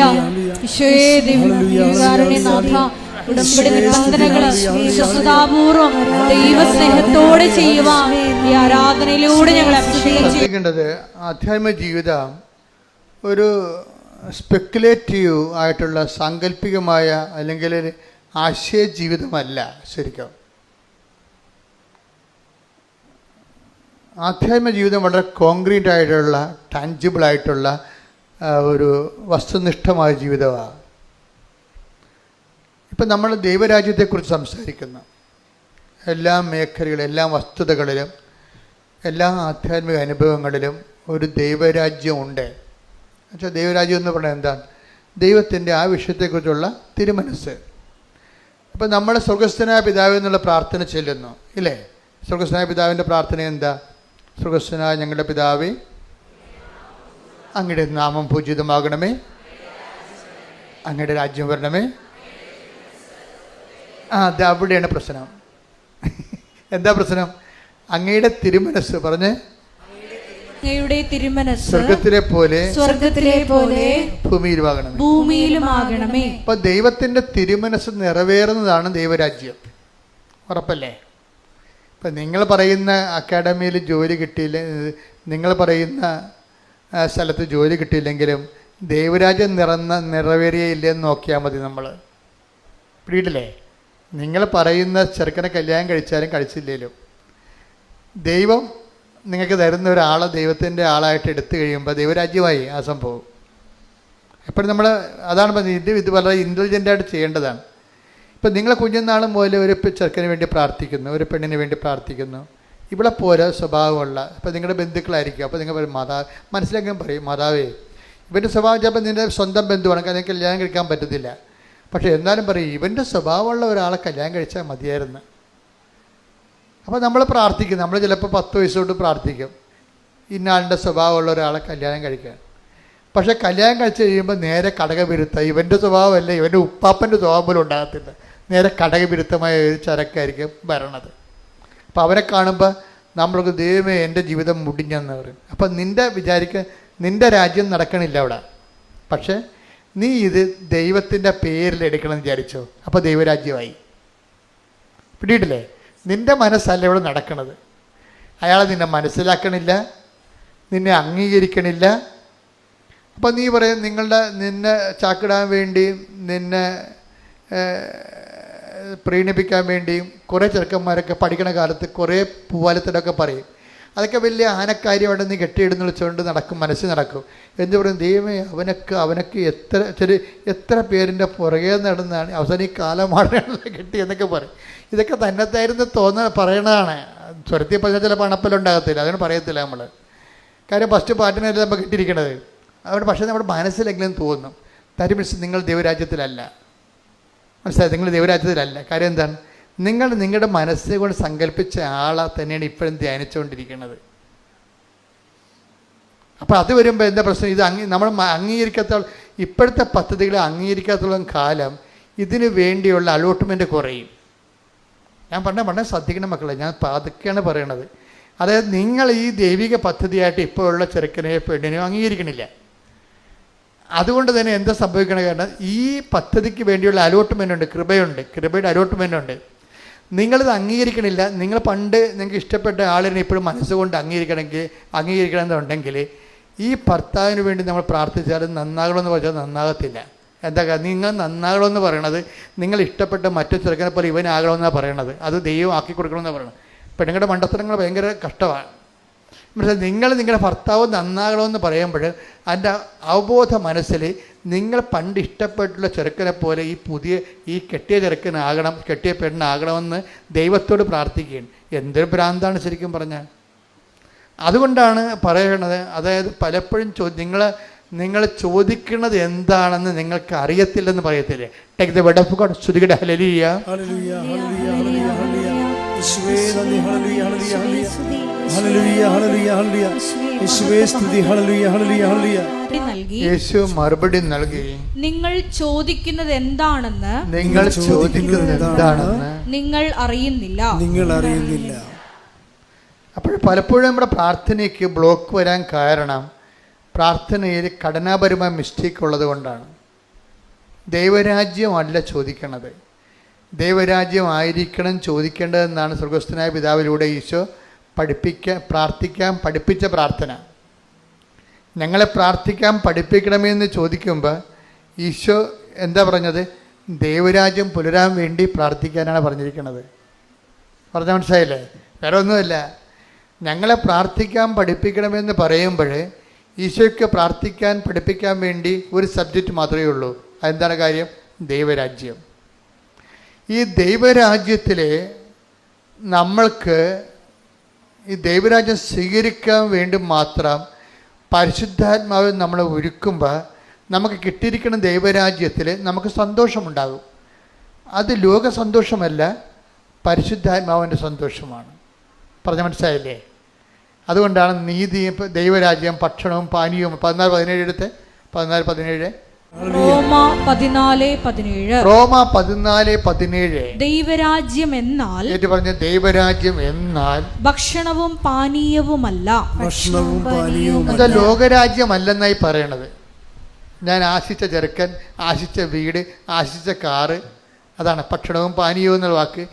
Speaker 2: ഈശോയേ ദൈവകാരുണ്യനാഥ, ഉടമ്പടി നിബന്ധനകള് വിശ്വസ്തതാപൂർവം ദൈവസ്നേഹത്തോടെ ചെയ്യുവാൻ ഈ ആരാധനയിലൂടെ ഞങ്ങൾ
Speaker 1: ശ്രദ്ധിക്കേണ്ടത്. ആധ്യാത്മിക ജീവിതം ഒരു സ്പെക്കുലേറ്റീവ് ആയിട്ടുള്ള സാങ്കല്പികമായ അല്ലെങ്കിൽ ആശയ ജീവിതമല്ല. ശരിക്കും ആധ്യാത്മിക ജീവിതം വളരെ കോൺക്രീറ്റ് ആയിട്ടുള്ള, ടാഞ്ചിബിൾ ആയിട്ടുള്ള ഒരു വസ്തുനിഷ്ഠമായ ജീവിതമാണ്. ഇപ്പം നമ്മൾ ദൈവരാജ്യത്തെക്കുറിച്ച് സംസാരിക്കുന്നു. എല്ലാ മേഖലകളിലും, എല്ലാ വസ്തുതകളിലും, എല്ലാ ആധ്യാത്മിക അനുഭവങ്ങളിലും ഒരു ദൈവരാജ്യമുണ്ട്. എന്നുവെച്ചാൽ ദൈവരാജ്യം എന്ന് പറഞ്ഞാൽ എന്താണ്? ദൈവത്തിൻ്റെ ആ വിഷയത്തെക്കുറിച്ചുള്ള തിരുമനസ്സ്. ഇപ്പം നമ്മൾ സ്വർഗസ്ഥനായ പിതാവ് എന്നുള്ള പ്രാർത്ഥന ചെല്ലുന്നു, ഇല്ലേ? സ്വർഗസ്ഥനായ പിതാവിൻ്റെ പ്രാർത്ഥന എന്താ? സ്വർഗസ്ഥനായ ഞങ്ങളുടെ പിതാവേ, അങ്ങയുടെ നാമം പൂജിതമാകണമേ, അങ്ങയുടെ രാജ്യം വരണമേ. അത് അവിടെയാണ് പ്രശ്നം. എന്താ പ്രശ്നം? അങ്ങയുടെ തിരുമനസ് പറഞ്ഞ്,
Speaker 2: അങ്ങയുടെ തിരുമനസ്
Speaker 1: സ്വർഗത്തിലെ പോലെ
Speaker 2: ഭൂമിയിലുമാകണമേ.
Speaker 1: അപ്പൊ ദൈവത്തിന്റെ തിരുമനസ് നിറവേറുന്നതാണ് ദൈവരാജ്യം. ഉറപ്പല്ലേ? ഇപ്പം നിങ്ങൾ പറയുന്ന അക്കാഡമിയിൽ ജോലി കിട്ടിയില്ല, നിങ്ങൾ പറയുന്ന സ്ഥലത്ത് ജോലി കിട്ടിയില്ലെങ്കിലും ദൈവരാജ്യം നിറവേറിയില്ലെന്ന് നോക്കിയാൽ മതി. നമ്മൾ പിടിയിട്ടില്ലേ? നിങ്ങൾ പറയുന്ന ചെറുക്കനെ കല്യാണം കഴിച്ചാലും കഴിച്ചില്ലേലും ദൈവം നിങ്ങൾക്ക് തരുന്ന ഒരാളെ ദൈവത്തിൻ്റെ ആളായിട്ട് എടുത്തു കഴിയുമ്പോൾ ദൈവരാജ്യമായി ആ സംഭവം. എപ്പോഴും നമ്മൾ അതാണ് പറഞ്ഞത്, ഇത് വളരെ ഇൻ്റലിജൻ്റായിട്ട് ചെയ്യേണ്ടതാണ്. ഇപ്പം നിങ്ങൾ കുഞ്ഞുനാൾ മുതൽ ഒരു ചെറുക്കന് വേണ്ടി പ്രാർത്ഥിക്കുന്നു, ഒരു പെണ്ണിന് വേണ്ടി പ്രാർത്ഥിക്കുന്നു. ഇവിടെ പോലെ സ്വഭാവമുള്ള, ഇപ്പം നിങ്ങളുടെ ബന്ധുക്കളായിരിക്കും. അപ്പോൾ നിങ്ങൾ പറയും, മനസ്സിലാക്കാൻ പറയും, മാതാവേ ഇവൻ്റെ സ്വഭാവം ചിലപ്പോൾ നിൻ്റെ സ്വന്തം ബന്ധുവാണ്, കാരണം കല്യാണം കഴിക്കാൻ പറ്റത്തില്ല. പക്ഷേ എന്നാലും പറയും, ഇവൻ്റെ സ്വഭാവമുള്ള ഒരാളെ കല്യാണം കഴിച്ചാൽ മതിയായിരുന്നു. അപ്പോൾ നമ്മൾ പ്രാർത്ഥിക്കും. നമ്മൾ ചിലപ്പോൾ 10 വയസ്സ് തൊട്ട് പ്രാർത്ഥിക്കും, ഇന്നാളിൻ്റെ സ്വഭാവമുള്ള ഒരാളെ കല്യാണം കഴിക്കാൻ. പക്ഷേ കല്യാണം കഴിച്ച് കഴിയുമ്പോൾ നേരെ കടകവിരുദ്ധ, ഇവൻ്റെ സ്വഭാവമല്ല, ഇവൻ്റെ ഉപ്പാപ്പൻ്റെ സ്വഭാവം പോലും ഉണ്ടാകത്തില്ല. നേരെ കടകവിരുദ്ധമായ ഒരു ചരക്കായിരിക്കും വരണത്. അപ്പോൾ അവരെ കാണുമ്പോൾ നമ്മൾക്ക് ദൈവമേ എൻ്റെ ജീവിതം മുടിഞ്ഞെന്ന് പറയും. അപ്പം നിൻ്റെ രാജ്യം നടക്കണില്ല അവിടെ. പക്ഷേ നീ ഇത് ദൈവത്തിൻ്റെ പേരിൽ എടുക്കണമെന്ന് വിചാരിച്ചോ, അപ്പോൾ ദൈവരാജ്യമായി. പിടിയിട്ടില്ലേ? നിൻ്റെ മനസ്സല്ല ഇവിടെ നടക്കണത്. അയാളെ നിന്നെ മനസ്സിലാക്കണില്ല, നിന്നെ അംഗീകരിക്കണില്ല. അപ്പം നീ പറയും, നിന്നെ ചാക്കിടാൻ വേണ്ടിയും നിന്നെ പ്രീണിപ്പിക്കാൻ വേണ്ടിയും കുറേ ചെറുക്കന്മാരൊക്കെ പഠിക്കണ കാലത്ത് കുറേ പൂവാലത്തിലൊക്കെ പറയും. അതൊക്കെ വലിയ ആനക്കാര്യമായിട്ട് നീ കെട്ടിയിടുന്ന വിളിച്ചുകൊണ്ട് നടക്കും, മനസ്സിൽ നടക്കും. എന്ത് പറയും, ദൈവമേ അവനൊക്കെ എത്ര പേരിൻ്റെ പുറകെ നടന്നാണ് അവസാനം ഈ കാലമാടാണല്ലോ കെട്ടി എന്നൊക്കെ പറയും. ഇതൊക്കെ തന്നെത്തായിരുന്നു പറയണതാണ്. സ്വരത്തിൽ പറഞ്ഞാൽ ചില പണപ്പലുണ്ടാകത്തില്ല, അതിന് പറയത്തില്ല നമ്മൾ. കാര്യം ഫസ്റ്റ് പാട്ടിനല്ലേ നമ്മൾ കിട്ടിയിരിക്കണത്. അതുകൊണ്ട് പക്ഷേ നമ്മുടെ മനസ്സിലെങ്കിലും തോന്നും തരുമിസ് നിങ്ങൾ ദൈവരാജ്യത്തിലല്ല. മനസ്സിലായി, നിങ്ങൾ ദൈവരാജ്യത്തിലല്ല. കാര്യം എന്താണ്, നിങ്ങൾ നിങ്ങളുടെ മനസ്സ് കൊണ്ട് സങ്കല്പിച്ച ആളെ തന്നെയാണ് ഇപ്പോഴും ധ്യാനിച്ചുകൊണ്ടിരിക്കുന്നത്. അപ്പോൾ അത് വരുമ്പോൾ എന്താ പ്രശ്നം, ഇത് നമ്മൾ അംഗീകരിക്കാത്ത ഇപ്പോഴത്തെ പദ്ധതികളെ അംഗീകരിക്കാത്തോളം കാലം ഇതിന് വേണ്ടിയുള്ള അലോട്ട്മെൻറ്റ് കുറയും. ഞാൻ പറഞ്ഞ ശ്രദ്ധിക്കണം മക്കളെ, ഞാൻ അതൊക്കെയാണ് പറയണത്. അതായത് നിങ്ങൾ ഈ ദൈവിക പദ്ധതിയായിട്ട് ഇപ്പോഴുള്ള ചെറുക്കനെയോ പെണ്ണിനെയോ അംഗീകരിക്കണില്ല. അതുകൊണ്ട് തന്നെ എന്താ സംഭവിക്കണ, കാരണം ഈ പദ്ധതിക്ക് വേണ്ടിയുള്ള അലോട്ട്മെൻ്റ് ഉണ്ട്, കൃപയുടെ അലോട്ട്മെൻ്റ് ഉണ്ട്. നിങ്ങളിത് അംഗീകരിക്കണില്ല. നിങ്ങൾ പണ്ട് നിങ്ങൾക്ക് ഇഷ്ടപ്പെട്ട ആളിനെ ഇപ്പോഴും മനസ്സുകൊണ്ട് അംഗീകരിക്കണമെന്നുണ്ടെങ്കിൽ ഈ ഭർത്താവിന് വേണ്ടി നമ്മൾ പ്രാർത്ഥിച്ചാലും നന്നാകണമെന്ന് പറഞ്ഞാൽ നന്നാകത്തില്ല. എന്താ നിങ്ങൾ നന്നാകണമെന്ന് പറയണത് നിങ്ങൾ ഇഷ്ടപ്പെട്ട മറ്റു ചെറുക്കനെ പോലെ ഇവനാകണമെന്നാണ് പറയണത്. അത് ദൈവം ആക്കി കൊടുക്കണമെന്നാണ് പറയണത്. പെണ്ണുങ്ങളുടെ മണ്ടത്തരങ്ങൾ ഭയങ്കര കഷ്ടമാണ്. നിങ്ങളുടെ ഭർത്താവ് നന്നാകണമെന്ന് പറയുമ്പോൾ അതിൻ്റെ അവബോധ മനസ്സിൽ നിങ്ങൾ പണ്ട് ഇഷ്ടപ്പെട്ടുള്ള ചെറുക്കനെ പോലെ ഈ കെട്ടിയ ചെറുക്കനാകണം, കെട്ടിയ പെണ്ണാകണമെന്ന് ദൈവത്തോട് പ്രാർത്ഥിക്കുകയാണ്. എന്തൊരു ഭ്രാന്താണ് ശരിക്കും പറഞ്ഞാൽ. അതുകൊണ്ടാണ് പറയണത്, അതായത് പലപ്പോഴും നിങ്ങൾ ചോദിക്കുന്നത് എന്താണെന്ന് നിങ്ങൾക്ക് അറിയത്തില്ലെന്ന് പറയത്തില്ലേ. Take the word of God. സ്തുതിക്കട്ടെ, ഹല്ലേലൂയ, ഹല്ലേലൂയ, ഹല്ലേലൂയ, ഹല്ലേലൂയ, യേശുവേ നന്ദി, hallelujah, hallelujah, hallelujah, hallelujah, hallelujah, യേശുവേ സ്തുതി, ഹല്ലേലൂയ, ഹല്ലേലൂയ, ഹല്ലേലൂയ. യേശു മറുപടി നൽകി, നിങ്ങൾ ചോദിക്കുന്നത് എന്താണെന്ന് നിങ്ങൾ അറിയുന്നില്ല. അപ്പോൾ പലപ്പോഴും നമ്മുടെ പ്രാർത്ഥനയ്ക്ക് ബ്ലോക്ക് വരാൻ കാരണം പ്രാർത്ഥനയിൽ ഘടനാപരമായ മിസ്റ്റേക്ക് ഉള്ളത് കൊണ്ടാണ്. ദൈവരാജ്യമല്ല ചോദിക്കണത്, ദൈവരാജ്യമായിരിക്കണം ചോദിക്കേണ്ടതെന്നാണ് സ്വർഗ്ഗസ്ഥനായ പിതാവിലൂടെ ഈശോ പ്രാർത്ഥിക്കാൻ പഠിപ്പിച്ച പ്രാർത്ഥന. ഞങ്ങളെ പ്രാർത്ഥിക്കാൻ പഠിപ്പിക്കണമെന്ന് ചോദിക്കുമ്പോൾ ഈശോ എന്താ പറഞ്ഞത്, ദൈവരാജ്യം പുലരാൻ വേണ്ടി പ്രാർത്ഥിക്കാനാണ് പറഞ്ഞിരിക്കുന്നത്. പറഞ്ഞാൽ മനസ്സിലായില്ലേ? വേറെ ഒന്നുമല്ല. ഞങ്ങളെ പ്രാർത്ഥിക്കാൻ പഠിപ്പിക്കണമെന്ന് പറയുമ്പോൾ ഈശോയ്ക്ക് പ്രാർത്ഥിക്കാൻ പഠിപ്പിക്കാൻ വേണ്ടി ഒരു സബ്ജക്റ്റ് മാത്രമേ ഉള്ളൂ. അതെന്താണ് കാര്യം? ദൈവരാജ്യം. ഈ ദൈവരാജ്യത്തിൽ നമ്മൾക്ക് ഈ ദൈവരാജ്യം സ്വീകരിക്കാൻ വേണ്ടി മാത്രം പരിശുദ്ധാത്മാവ് നമ്മളെ ഒരുക്കുമ്പോൾ നമുക്ക് കിട്ടിയിരിക്കുന്ന ദൈവരാജ്യത്തിൽ നമുക്ക് സന്തോഷമുണ്ടാകും. അത് ലോക സന്തോഷമല്ല, പരിശുദ്ധാത്മാവിൻ്റെ സന്തോഷമാണ്. പറഞ്ഞ മനസ്സിലായില്ലേ? അതുകൊണ്ടാണ് നീതിയും ദൈവരാജ്യം ഭക്ഷണവും പാനീയവും 14:17 എടുത്ത് 14:17
Speaker 2: റോമ 14:17 ദൈവരാജ്യം എന്നാൽ പറഞ്ഞ
Speaker 1: ദൈവരാജ്യം എന്നാൽ
Speaker 2: ഭക്ഷണവും പാനീയവുമല്ല.
Speaker 1: എന്താ ലോകരാജ്യമല്ലെന്നായി പറയണത്. ഞാൻ ആശിച്ച ചെറുക്കൻ, ആശിച്ച വീട്, ആശിച്ച കാറ്, അതാണ് ഭക്ഷണവും പാനീയവും എന്നുള്ള വാക്ക്.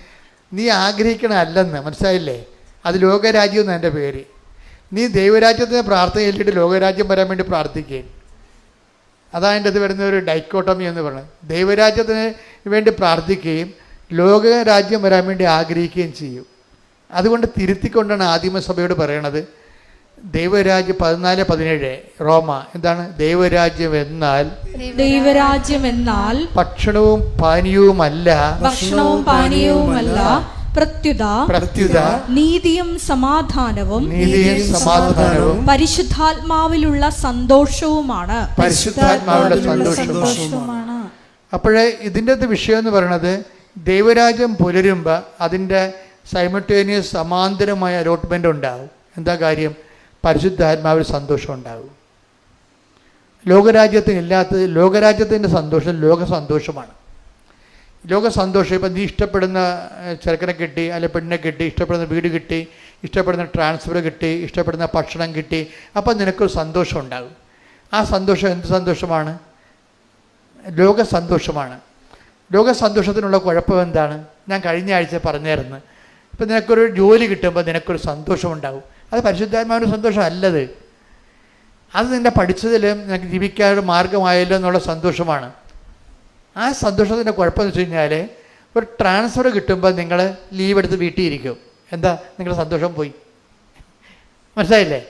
Speaker 1: നീ ആഗ്രഹിക്കണമല്ലെന്ന് മനസ്സിലായില്ലേ? അത് ലോകരാജ്യം എന്ന് എൻ്റെ പേര്. നീ ദൈവരാജ്യത്തിന് പ്രാർത്ഥന ചൊല്ലിയിട്ട് ലോകരാജ്യം വരാൻ വേണ്ടി പ്രാർത്ഥിക്കുകയും, അതായത് അത് വരുന്ന ഒരു ഡൈക്കോട്ടമി എന്ന് പറയുന്നത്. ദൈവരാജ്യത്തിന് വേണ്ടി പ്രാർത്ഥിക്കുകയും ലോകരാജ്യം വരാൻ വേണ്ടി ആഗ്രഹിക്കുകയും ചെയ്യും. അതുകൊണ്ട് തിരുത്തിക്കൊണ്ടാണ് ആദിമസഭയോട് പറയണത് ദൈവരാജ്യം 14:17 റോമ എന്താണ്? ദൈവരാജ്യം എന്നാൽ ഭക്ഷണവും പാനീയവുമല്ല
Speaker 2: പ്രത്യുത നീതിയും സമാധാനവും പരിശുദ്ധാത്മാവിലുള്ള സന്തോഷവുമാണ്.
Speaker 1: അപ്പോഴേ ഇതിൻ്റെ വിഷയം എന്ന് പറയുന്നത് ദൈവരാജ്യം പുലരുമ്പോൾ അതിൻ്റെ സൈമൾട്ടേനിയസ് സമാന്തരമായ അലോട്ട്മെൻ്റ് ഉണ്ടാകും. എന്താ കാര്യം? പരിശുദ്ധാത്മാവിൽ സന്തോഷം ഉണ്ടാകും. ലോകരാജ്യത്തിൻ്റെ സന്തോഷം ലോക സന്തോഷമാണ്. ലോക സന്തോഷം ഇപ്പം നീ ഇഷ്ടപ്പെടുന്ന ചെറുക്കനെ കിട്ടി, അല്ലെ പെണ്ണിനെ കിട്ടി, ഇഷ്ടപ്പെടുന്ന വീട് കിട്ടി, ഇഷ്ടപ്പെടുന്ന ട്രാൻസ്ഫർ കിട്ടി, ഇഷ്ടപ്പെടുന്ന ഭക്ഷണം കിട്ടി, അപ്പം നിനക്കൊരു സന്തോഷം ഉണ്ടാകും. ആ സന്തോഷം എന്ത് സന്തോഷമാണ്? ലോക സന്തോഷമാണ്. ലോക സന്തോഷത്തിനുള്ള കുഴപ്പം എന്താണ്? ഞാൻ കഴിഞ്ഞ ആഴ്ച പറഞ്ഞായിരുന്നു. ഇപ്പം നിനക്കൊരു ജോലി കിട്ടുമ്പോൾ നിനക്കൊരു സന്തോഷം ഉണ്ടാകും. അത് പരിശുദ്ധാത്മാവിൻ്റെ സന്തോഷം അല്ലത്. അത് നിന്നെ പഠിച്ചതിലും നിനക്ക് ജീവിക്കാനൊരു മാർഗമായല്ലോ എന്നുള്ള സന്തോഷമാണ്. ആ സന്തോഷത്തിൻ്റെ കുഴപ്പമെന്ന് വെച്ച് കഴിഞ്ഞാൽ ഒരു ട്രാൻസ്ഫർ കിട്ടുമ്പോൾ നിങ്ങൾ ലീവ് എടുത്ത് വീട്ടിൽ ഇരിക്കും. എന്താ? നിങ്ങളുടെ സന്തോഷം പോയി.
Speaker 3: മനസ്സിലായില്ലേ?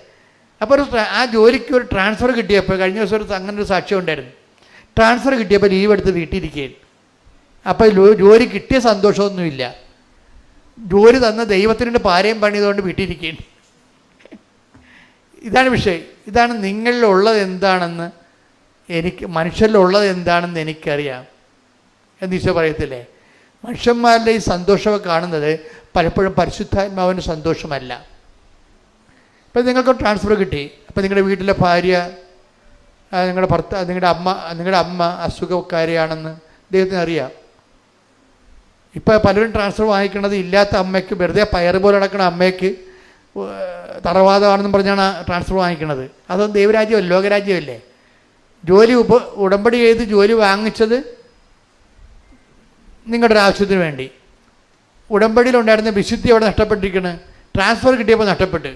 Speaker 3: അപ്പോൾ ആ ജോലിക്ക് ഒരു ട്രാൻസ്ഫർ കിട്ടിയപ്പോൾ, കഴിഞ്ഞ ദിവസം അങ്ങനെ ഒരു സാക്ഷ്യം ഉണ്ടായിരുന്നു. ട്രാൻസ്ഫർ കിട്ടിയപ്പോൾ ലീവ് എടുത്ത് വീട്ടിലിരിക്കുകയാണ്. അപ്പോൾ ജോലി കിട്ടിയ സന്തോഷമൊന്നുമില്ല, ജോലി തന്ന ദൈവത്തിൻ്റെ പാരയും പണിയതുകൊണ്ട് വീട്ടിലിരിക്കുകയാണ്. ഇതാണ് വിഷയം. ഇതാണ് നിങ്ങളിലുള്ളത് എന്താണെന്ന് മനുഷ്യരിലുള്ളത് എന്താണെന്ന് എനിക്കറിയാം എന്ന് ഈശോ പറയത്തില്ലേ? മനുഷ്യന്മാരുടെ ഈ സന്തോഷമൊക്കെ കാണുന്നത് പലപ്പോഴും പരിശുദ്ധാത്മാവിൻ്റെ സന്തോഷമല്ല. ഇപ്പം നിങ്ങൾക്ക് ട്രാൻസ്ഫർ കിട്ടി, അപ്പം നിങ്ങളുടെ വീട്ടിലെ ഭാര്യ, നിങ്ങളുടെ അമ്മ അസുഖക്കാരിയാണെന്ന് ദൈവത്തിന് അറിയാം. ഇപ്പം പലരും ട്രാൻസ്ഫർ വാങ്ങിക്കണത് ഇല്ലാത്ത അമ്മയ്ക്ക്, വെറുതെ പയറ് പോലെ നടക്കുന്ന അമ്മയ്ക്ക് തറവാദമാണെന്നും പറഞ്ഞാണ് ട്രാൻസ്ഫർ വാങ്ങിക്കണത്. അതൊന്നും ദൈവരാജ്യമല്ല, ലോകരാജ്യമല്ലേ. ജോലി ഉടമ്പടി ചെയ്ത് ജോലി വാങ്ങിച്ചത് നിങ്ങളുടെ ഒരു ആവശ്യത്തിന് വേണ്ടി. ഉടമ്പടിയിലുണ്ടായിരുന്ന വിശുദ്ധി അവിടെ നഷ്ടപ്പെട്ടിരിക്കുന്നത്. ട്രാൻസ്ഫർ കിട്ടിയപ്പോൾ നഷ്ടപ്പെട്ട്.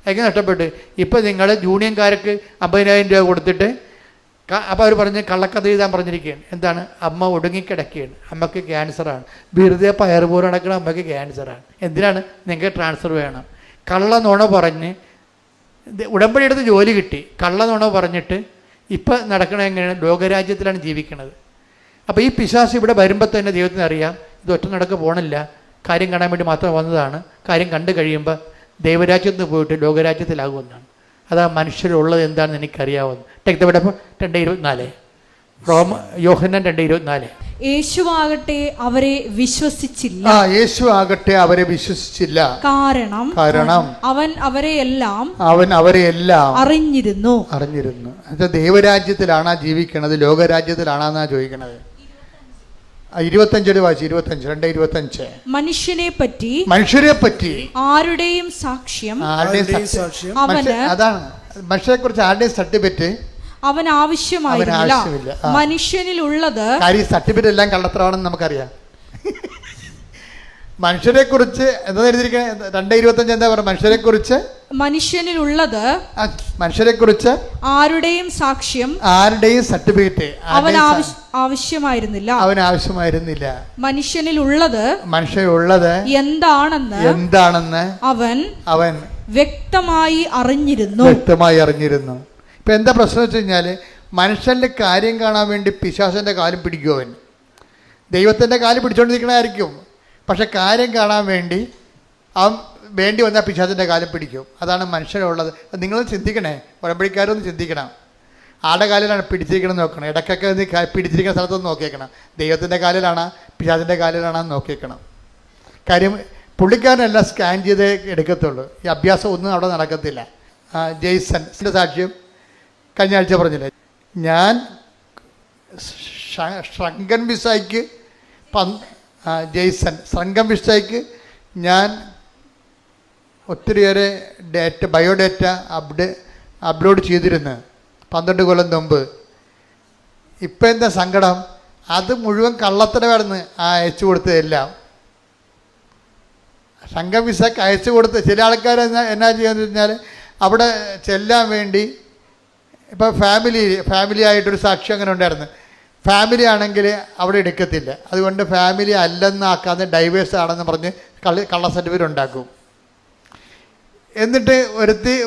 Speaker 3: എങ്ങനെ നഷ്ടപ്പെട്ട്? ഇപ്പം നിങ്ങൾ യൂണിയൻകാർക്ക് 50,000 രൂപ കൊടുത്തിട്ട്, അപ്പോൾ അവർ പറഞ്ഞ് കള്ളക്കഥ എഴുതാൻ പറഞ്ഞിരിക്കുകയാണ്. എന്താണ്? അമ്മ ഒടുങ്ങിക്കിടക്കുകയാണ്, അമ്മയ്ക്ക് ക്യാൻസറാണ്. വെറുതെ പയറ് പോലെ നടക്കുന്ന അമ്മയ്ക്ക് ക്യാൻസറാണ്. എന്തിനാണ്? നിങ്ങൾക്ക് ട്രാൻസ്ഫർ വേണം. കള്ള നുണ പറഞ്ഞ് ഉടമ്പടി എടുത്ത് ജോലി കിട്ടി, കള്ള നുണ പറഞ്ഞിട്ട് ഇപ്പം നടക്കണ എങ്ങനെയാണ്? ലോകരാജ്യത്തിലാണ് ജീവിക്കുന്നത്. അപ്പോൾ ഈ പിശാച് ഇവിടെ വരുമ്പോൾ തന്നെ ദൈവത്തിന് അറിയാം ഇത് ഒറ്റ നടക്ക് പോകണില്ല, കാര്യം കാണാൻ വേണ്ടി മാത്രം വന്നതാണ്. കാര്യം കണ്ടു കഴിയുമ്പോൾ ദൈവരാജ്യത്ത് നിന്ന് പോയിട്ട് ലോകരാജ്യത്തിലാകുമെന്നാണ്. അതാ മനുഷ്യരുള്ളത് എന്താണെന്ന് എനിക്കറിയാവുന്നു. ടേക്ക് ദ ബൈബിൾ 2:24, യോഹന്നാൻ 2:24.
Speaker 2: യേശുവാകട്ടെ അവരെ വിശ്വസിച്ചില്ല.
Speaker 1: യേശുവാകട്ടെ അവരെ വിശ്വസിച്ചില്ല.
Speaker 2: കാരണം അവൻ അവരെയെല്ലാം അറിഞ്ഞിരുന്നു.
Speaker 1: ദൈവരാജ്യത്തിലാണാ ജീവിക്കണത്, ലോകരാജ്യത്തിലാണെന്നാ ചോദിക്കണത്. 25 വായിച്ചു. 2:25. മനുഷ്യരെ പറ്റി
Speaker 2: ആരുടെയും സാക്ഷ്യം
Speaker 1: അതാണ്. മനുഷ്യരെ കുറിച്ച് ആരുടെയും സർട്ടിഫിക്കറ്റ്
Speaker 2: അവൻ ആവശ്യമായിരുന്നില്ല. മനുഷ്യനിലുള്ളത്
Speaker 1: സർട്ടിഫിക്കറ്റ് എല്ലാം കള്ളത്തരമാണെന്ന് നമുക്കറിയാം. മനുഷ്യരെ കുറിച്ച് എന്താ എഴുതിയിരിക്കുന്നത്? 2:25 എന്താ പറയുക? മനുഷ്യരെ കുറിച്ച് ആരുടെയും സാക്ഷ്യം, ആരുടെയും സർട്ടിഫിക്കറ്റ് അവൻ ആവശ്യമായിരുന്നില്ല. മനുഷ്യനിലുള്ളത് എന്താണെന്ന് അവൻ വ്യക്തമായി അറിഞ്ഞിരുന്നു. ഇപ്പം എന്താ പ്രശ്നം വെച്ച് കഴിഞ്ഞാൽ, മനുഷ്യൻ്റെ കാര്യം കാണാൻ വേണ്ടി പിശാചിൻ്റെ കാലും പിടിക്കും. അവൻ ദൈവത്തിൻ്റെ കാല് പിടിച്ചുകൊണ്ടിരിക്കണമായിരിക്കും, പക്ഷെ കാര്യം കാണാൻ വേണ്ടി അവൻ വേണ്ടി വന്നാൽ പിശാചിൻ്റെ കാലം പിടിക്കും. അതാണ് മനുഷ്യരുള്ളത്. നിങ്ങൾ ചിന്തിക്കണേ, ഉടമ്പടിക്കാരൊന്ന് ചിന്തിക്കണം. ആടെ കാലിലാണ് പിടിച്ചിരിക്കണം നോക്കണം. ഇടയ്ക്കൊക്കെ പിടിച്ചിരിക്കുന്ന സ്ഥലത്തൊന്ന് നോക്കിയേക്കണം. ദൈവത്തിൻ്റെ കാലിലാണോ പിശാചിൻ്റെ കാലിലാണോ നോക്കിയേക്കണം. കാര്യം പുള്ളിക്കാരനെല്ലാം സ്കാൻ ചെയ്തേ എടുക്കത്തുള്ളൂ. ഈ അഭ്യാസം ഒന്നും അവിടെ നടക്കത്തില്ല. ജെയ്സൻ്റെ സാക്ഷ്യം കഴിഞ്ഞ ആഴ്ച പറഞ്ഞില്ലേ, ഞാൻ ശ്രങ്കൻ വിസായ്ക്ക് ശ്രങ്കം വിസായ്ക്ക് ഞാൻ ഒത്തിരിയേറെ ബയോഡേറ്റ അപ്ലോഡ് ചെയ്തിരുന്നു 12 കൊല്ലം മുമ്പ്. ഇപ്പം എന്താ സങ്കടം? അത് മുഴുവൻ കള്ളത്തരമായിരുന്നു അയച്ചു കൊടുത്തതെല്ലാം. സംഘം വിസക്ക് അയച്ചു കൊടുത്ത് ചില ആൾക്കാർ എന്നാ ചെയ്യാന്ന് വെച്ചാൽ, അവിടെ ചെല്ലാൻ വേണ്ടി ഇപ്പോൾ ഫാമിലി ആയിട്ടൊരു സാക്ഷി അങ്ങനെ ഉണ്ടായിരുന്നു. ഫാമിലി ആണെങ്കിൽ അവിടെ എടുക്കത്തില്ല, അതുകൊണ്ട് ഫാമിലി അല്ലെന്നാക്കാതെ ഡൈവേഴ്സ് ആണെന്ന് പറഞ്ഞ് കള്ള സർട്ടിഫിക്കറ്റ് ഉണ്ടാക്കും. എന്നിട്ട്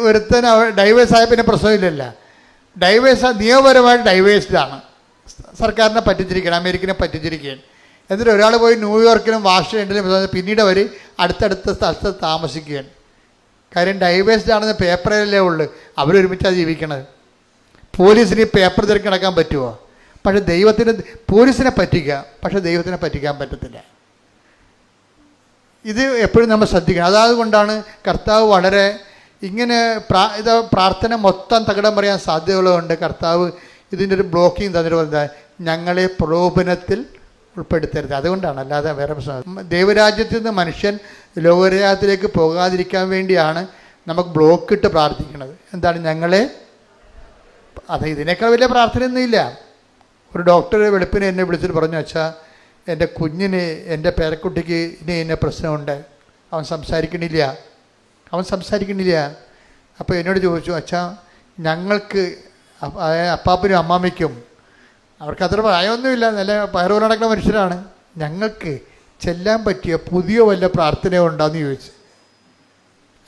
Speaker 1: ഒരുത്തൻ ഡൈവേഴ്സ് ആയ പിന്നെ പ്രശ്നമില്ലല്ല. ഡൈവേഴ്സ് നിയമപരമായിട്ട് ഡൈവേഴ്സ്ഡാണ്. സർക്കാരിനെ പറ്റിച്ചിരിക്കുകയാണ്, അമേരിക്കനെ പറ്റിച്ചിരിക്കുകയാണ്. എന്നിട്ട് ഒരാൾ പോയി ന്യൂയോർക്കിലും വാഷിംഗ്ടണിലും പിന്നീട് അവർ അടുത്തടുത്ത സ്ഥലത്ത് താമസിക്കുകയാണ്. കാര്യം ഡൈവേഴ്സ്ഡ് ആണെന്ന് പേപ്പറിലല്ലേ ഉള്ളു, അവരൊരുമിച്ചാണ് ജീവിക്കണത്. പോലീസിന് ഈ പേപ്പർ തിരക്കി നടക്കാൻ പറ്റുമോ? പക്ഷെ പോലീസിനെ പറ്റിക്കാം, പക്ഷെ ദൈവത്തിനെ പറ്റിക്കാൻ പറ്റത്തില്ല. ഇത് എപ്പോഴും നമ്മൾ ശ്രദ്ധിക്കണം. അതുകൊണ്ടാണ് കർത്താവ് വളരെ ഇങ്ങനെ പ്രാർത്ഥന മൊത്തം തകിടം പറയാൻ സാധ്യതയുള്ളതുകൊണ്ട് കർത്താവ് ഇതിൻ്റെ ഒരു ബ്ലോക്കിങ് തന്നിട്ട് പറഞ്ഞാൽ ഞങ്ങളെ പ്രലോഭനത്തിൽ ഉൾപ്പെടുത്തരുത്. അതുകൊണ്ടാണ്, അല്ലാതെ വേറെ പ്രശ്നം. ദൈവരാജ്യത്തിൽ നിന്ന് മനുഷ്യൻ ലോകരാജ്യത്തിലേക്ക് പോകാതിരിക്കാൻ വേണ്ടിയാണ് നമുക്ക് ബ്ലോക്കിട്ട് പ്രാർത്ഥിക്കുന്നത്. എന്താണ്? ഞങ്ങളെ ഇതിനേക്കാൾ വലിയ പ്രാർത്ഥനയൊന്നുമില്ല. ഒരു ഡോക്ടർ വെളുപ്പിനെ എന്നെ വിളിച്ചിട്ട് പറഞ്ഞു, അച്ഛാ എൻ്റെ കുഞ്ഞിന്, എൻ്റെ പേരക്കുട്ടിക്ക് ഇന്ന പ്രശ്നമുണ്ട്, അവൻ സംസാരിക്കണില്ല. അപ്പോൾ എന്നോട് ചോദിച്ചു, അച്ഛാ ഞങ്ങൾക്ക് അപ്പാപ്പനും അമ്മാമ്മയ്ക്കും അവർക്ക് അത്ര പ്രായമൊന്നുമില്ല, നല്ല പയറുപോലെ നടക്കുന്ന മനുഷ്യരാണ്, ഞങ്ങൾക്ക് ചെല്ലാൻ പറ്റിയ പുതിയ വല്ല പ്രാർത്ഥന ഉണ്ടോയെന്ന് ചോദിച്ചു.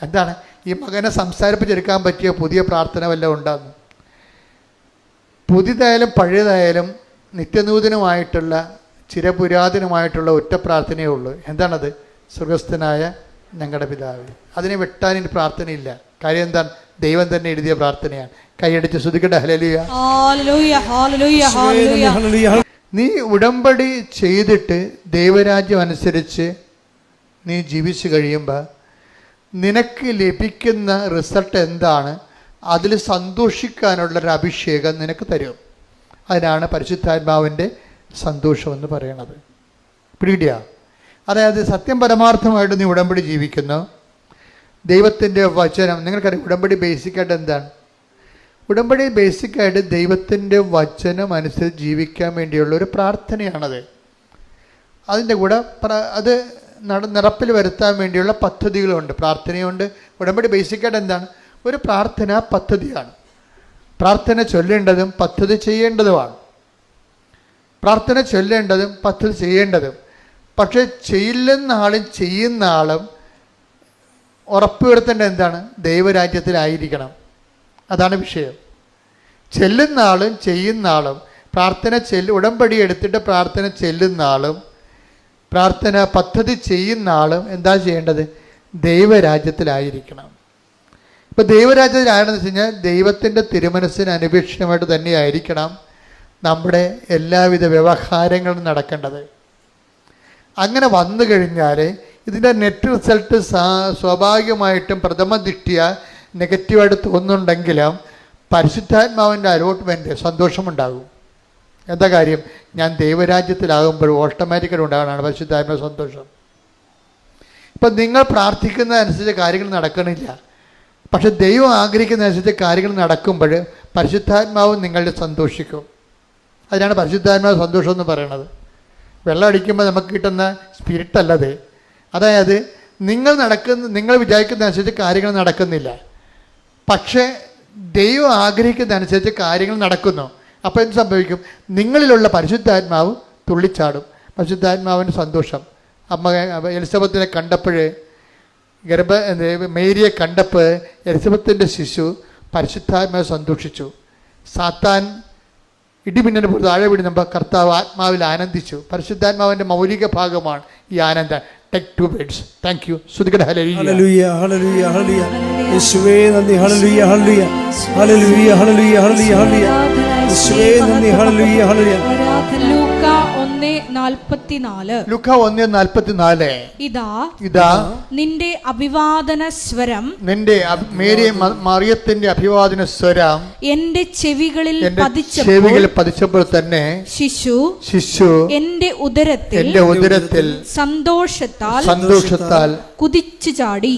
Speaker 1: എന്താണ്? ഈ മകനെ സംസാരിപ്പിച്ചെടുക്കാൻ പറ്റിയ പുതിയ പ്രാർത്ഥന വല്ലതും ഉണ്ടാകുന്നു. പുതിയതായാലും പഴയതായാലും നിത്യനൂതനമായിട്ടുള്ള ചിരപുരാതനമായിട്ടുള്ള ഒറ്റ പ്രാർത്ഥനയേ ഉള്ളൂ. എന്താണത്? സ്വർഗസ്ഥനായ ഞങ്ങളുടെ പിതാവേ. അതിനെ വെട്ടാൻ ഇനി പ്രാർത്ഥനയില്ല. കാര്യം എന്താണ്? ദൈവം തന്നെ എഴുതിയ പ്രാർത്ഥനയാണ്. കൈയടിച്ച് ശ്രുതിക്കട്ടെ ഹല്ലേലൂയ. നീ ഉടമ്പടി ചെയ്തിട്ട് ദൈവരാജ്യം അനുസരിച്ച് നീ ജീവിച്ചു കഴിയുമ്പോൾ നിനക്ക് ലഭിക്കുന്ന റിസൾട്ട് എന്താണ്? അതിൽ സന്തോഷിക്കാനുള്ളൊരു അഭിഷേകം നിനക്ക് തരും. അതിനാണ് പരിശുദ്ധാത്മാവിൻ്റെ സന്തോഷമെന്ന് പറയണത്. പിടികിട്ടിയ? അതായത് സത്യം പരമാർത്ഥമായിട്ട് നീ ഉടമ്പടി ജീവിക്കുന്നു. ദൈവത്തിൻ്റെ വചനം, നിങ്ങൾക്കറിയാം ഉടമ്പടി ബേസിക്കായിട്ട് എന്താണ്? ഉടമ്പടി ബേസിക്കായിട്ട് ദൈവത്തിൻ്റെ വചനം അനുസരിച്ച് ജീവിക്കാൻ വേണ്ടിയുള്ള ഒരു പ്രാർത്ഥനയാണത്. അതിൻ്റെ കൂടെ അത് നടപ്പിൽ വരുത്താൻ വേണ്ടിയുള്ള പദ്ധതികളുണ്ട്, പ്രാർത്ഥനയുണ്ട്. ഉടമ്പടി ബേസിക്കായിട്ട് എന്താണ്? ഒരു പ്രാർത്ഥന പദ്ധതിയാണ്. പ്രാർത്ഥന ചൊല്ലേണ്ടതും പദ്ധതി ചെയ്യേണ്ടതുമാണ്. പ്രാർത്ഥന ചൊല്ലേണ്ടതും പദ്ധതി ചെയ്യേണ്ടതും. പക്ഷേ ചെല്ലുന്ന ആളും ചെയ്യുന്ന ആളും ഉറപ്പുവരുത്തേണ്ടത് എന്താണ്? ദൈവരാജ്യത്തിലായിരിക്കണം. അതാണ് വിഷയം. ചെല്ലുന്ന ആളും ചെയ്യുന്ന ആളും ഉടമ്പടി എടുത്തിട്ട് പ്രാർത്ഥന ചെല്ലുന്ന ആളും പ്രാർത്ഥന പദ്ധതി ചെയ്യുന്ന ആളും എന്താ ചെയ്യേണ്ടത്? ദൈവരാജ്യത്തിലായിരിക്കണം. ഇപ്പോൾ ദൈവരാജ്യത്തിലാണെന്ന് വെച്ച് കഴിഞ്ഞാൽ ദൈവത്തിൻ്റെ തിരുമനസ്സിന് അനുപേക്ഷിതമായിട്ട് തന്നെയായിരിക്കണം നമ്മുടെ എല്ലാവിധ വ്യവഹാരങ്ങളും നടക്കേണ്ടത്. അങ്ങനെ വന്നു കഴിഞ്ഞാൽ ഇതിൻ്റെ നെറ്റ് റിസൾട്ട് സ്വാഭാവികമായിട്ടും പ്രഥമ ദൃഷ്ട്യാ നെഗറ്റീവായിട്ട് തോന്നുന്നുണ്ടെങ്കിലും പരിശുദ്ധാത്മാവിൻ്റെ അലോട്ട്മെൻറ്റ് സന്തോഷമുണ്ടാകും. എന്താ കാര്യം? ഞാൻ ദൈവരാജ്യത്തിലാകുമ്പോൾ ഓട്ടോമാറ്റിക്കായിട്ട് ഉണ്ടാകണമാണ് പരിശുദ്ധാത്മാവ് സന്തോഷം. ഇപ്പം നിങ്ങൾ പ്രാർത്ഥിക്കുന്നതനുസരിച്ച് കാര്യങ്ങൾ നടക്കണില്ല, പക്ഷെ ദൈവം ആഗ്രഹിക്കുന്നതനുസരിച്ച് കാര്യങ്ങൾ നടക്കുമ്പോൾ പരിശുദ്ധാത്മാവ് നിങ്ങളുടെ സന്തോഷിക്കും. അതിനാണ് പരിശുദ്ധാത്മാവ് സന്തോഷം എന്ന് പറയുന്നത്. വെള്ളം അടിക്കുമ്പോൾ നമുക്ക് കിട്ടുന്ന സ്പിരിറ്റല്ലത്. അതായത് നിങ്ങൾ വിചാരിക്കുന്നതനുസരിച്ച് കാര്യങ്ങൾ നടക്കുന്നില്ല, പക്ഷേ ദൈവം ആഗ്രഹിക്കുന്നതനുസരിച്ച് കാര്യങ്ങൾ നടക്കുന്നു. അപ്പോൾ എന്ത് സംഭവിക്കും? നിങ്ങളിലുള്ള പരിശുദ്ധാത്മാവ് തുള്ളിച്ചാടും. പരിശുദ്ധാത്മാവിൻ്റെ സന്തോഷം. അമ്മ എലിസബത്തിനെ കണ്ടപ്പോൾ, മേരിയെ കണ്ടപ്പോൾ എലിസബത്തിൻ്റെ ശിശു പരിശുദ്ധാത്മാവ് സന്തോഷിച്ചു. സാത്താൻ ഇടിമിന്നൽ പോലെ താഴെ വീഴുമ്പോൾ കർത്താവ് ആത്മാവിൽ ആനന്ദിച്ചു. പരിശുദ്ധാത്മാവിൻ്റെ മൗലിക ഭാഗമാണ് ഈ ആനന്ദം. Take 2 beds. Thank you. ശ്രുതികട ഹല്ലേലൂയ ഹല്ലേലൂയ ഹല്ലേലൂയ. യേശുവേ നന്ദി. Hallelujah hallelujah hallelujah hallelujah hallelujah hallelujah. യേശുവേ നന്ദി. Hallelujah hallelujah.
Speaker 2: ലൂക്ക 1:44.
Speaker 1: ലൂക്ക 1:44. ഇതാ
Speaker 2: നിന്റെ അഭിവാദന സ്വരം,
Speaker 1: നിന്റെ മറിയത്തിന്റെ അഭിവാദന സ്വരം എന്റെ ചെവികളിൽ പതിച്ചപ്പോൾ തന്നെ ശിശു എന്റെ ഉദരത്തിൽ സന്തോഷത്താൽ കുതിച്ചു ചാടി.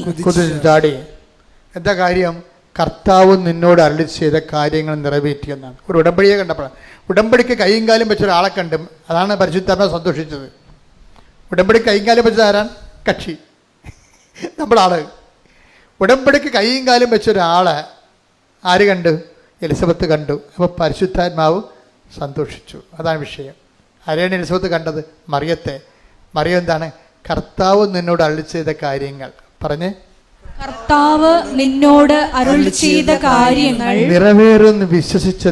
Speaker 1: എന്താ കാര്യം? കർത്താവ് നിന്നോട് അരുളി ചെയ്ത കാര്യങ്ങൾ നിറവേറ്റിയെന്നാണ്. ഒരു ഉടമ്പടിയെ കണ്ടപ്പോഴാണ്. ഉടമ്പടിക്ക് കൈയും കാലും വെച്ച ഒരാളെ കണ്ടും അതാണ് പരിശുദ്ധാത്മാവ് സന്തോഷിച്ചത്. ഉടമ്പടി കൈയും കാലും വെച്ചത് ആരാണ്? കക്ഷി, നമ്മളാള്. ഉടമ്പടിക്ക് കൈയും കാലും വെച്ച ഒരാളെ ആര് കണ്ടു? എലിസബത്ത് കണ്ടു. അപ്പോൾ പരിശുദ്ധാത്മാവ് സന്തോഷിച്ചു. അതാണ് വിഷയം. ആരെയാണ് എലിസബത്ത് കണ്ടത്? മറിയത്തെ. മറിയം എന്താണ്? കർത്താവ് നിന്നോട് അരുളി ചെയ്ത കാര്യങ്ങൾ പറഞ്ഞ്,
Speaker 2: കർത്താവ് നിന്നോട് അരുളി ചെയ്ത കാര്യങ്ങൾ
Speaker 1: നിറവേറുമെന്ന് വിശ്വസിച്ച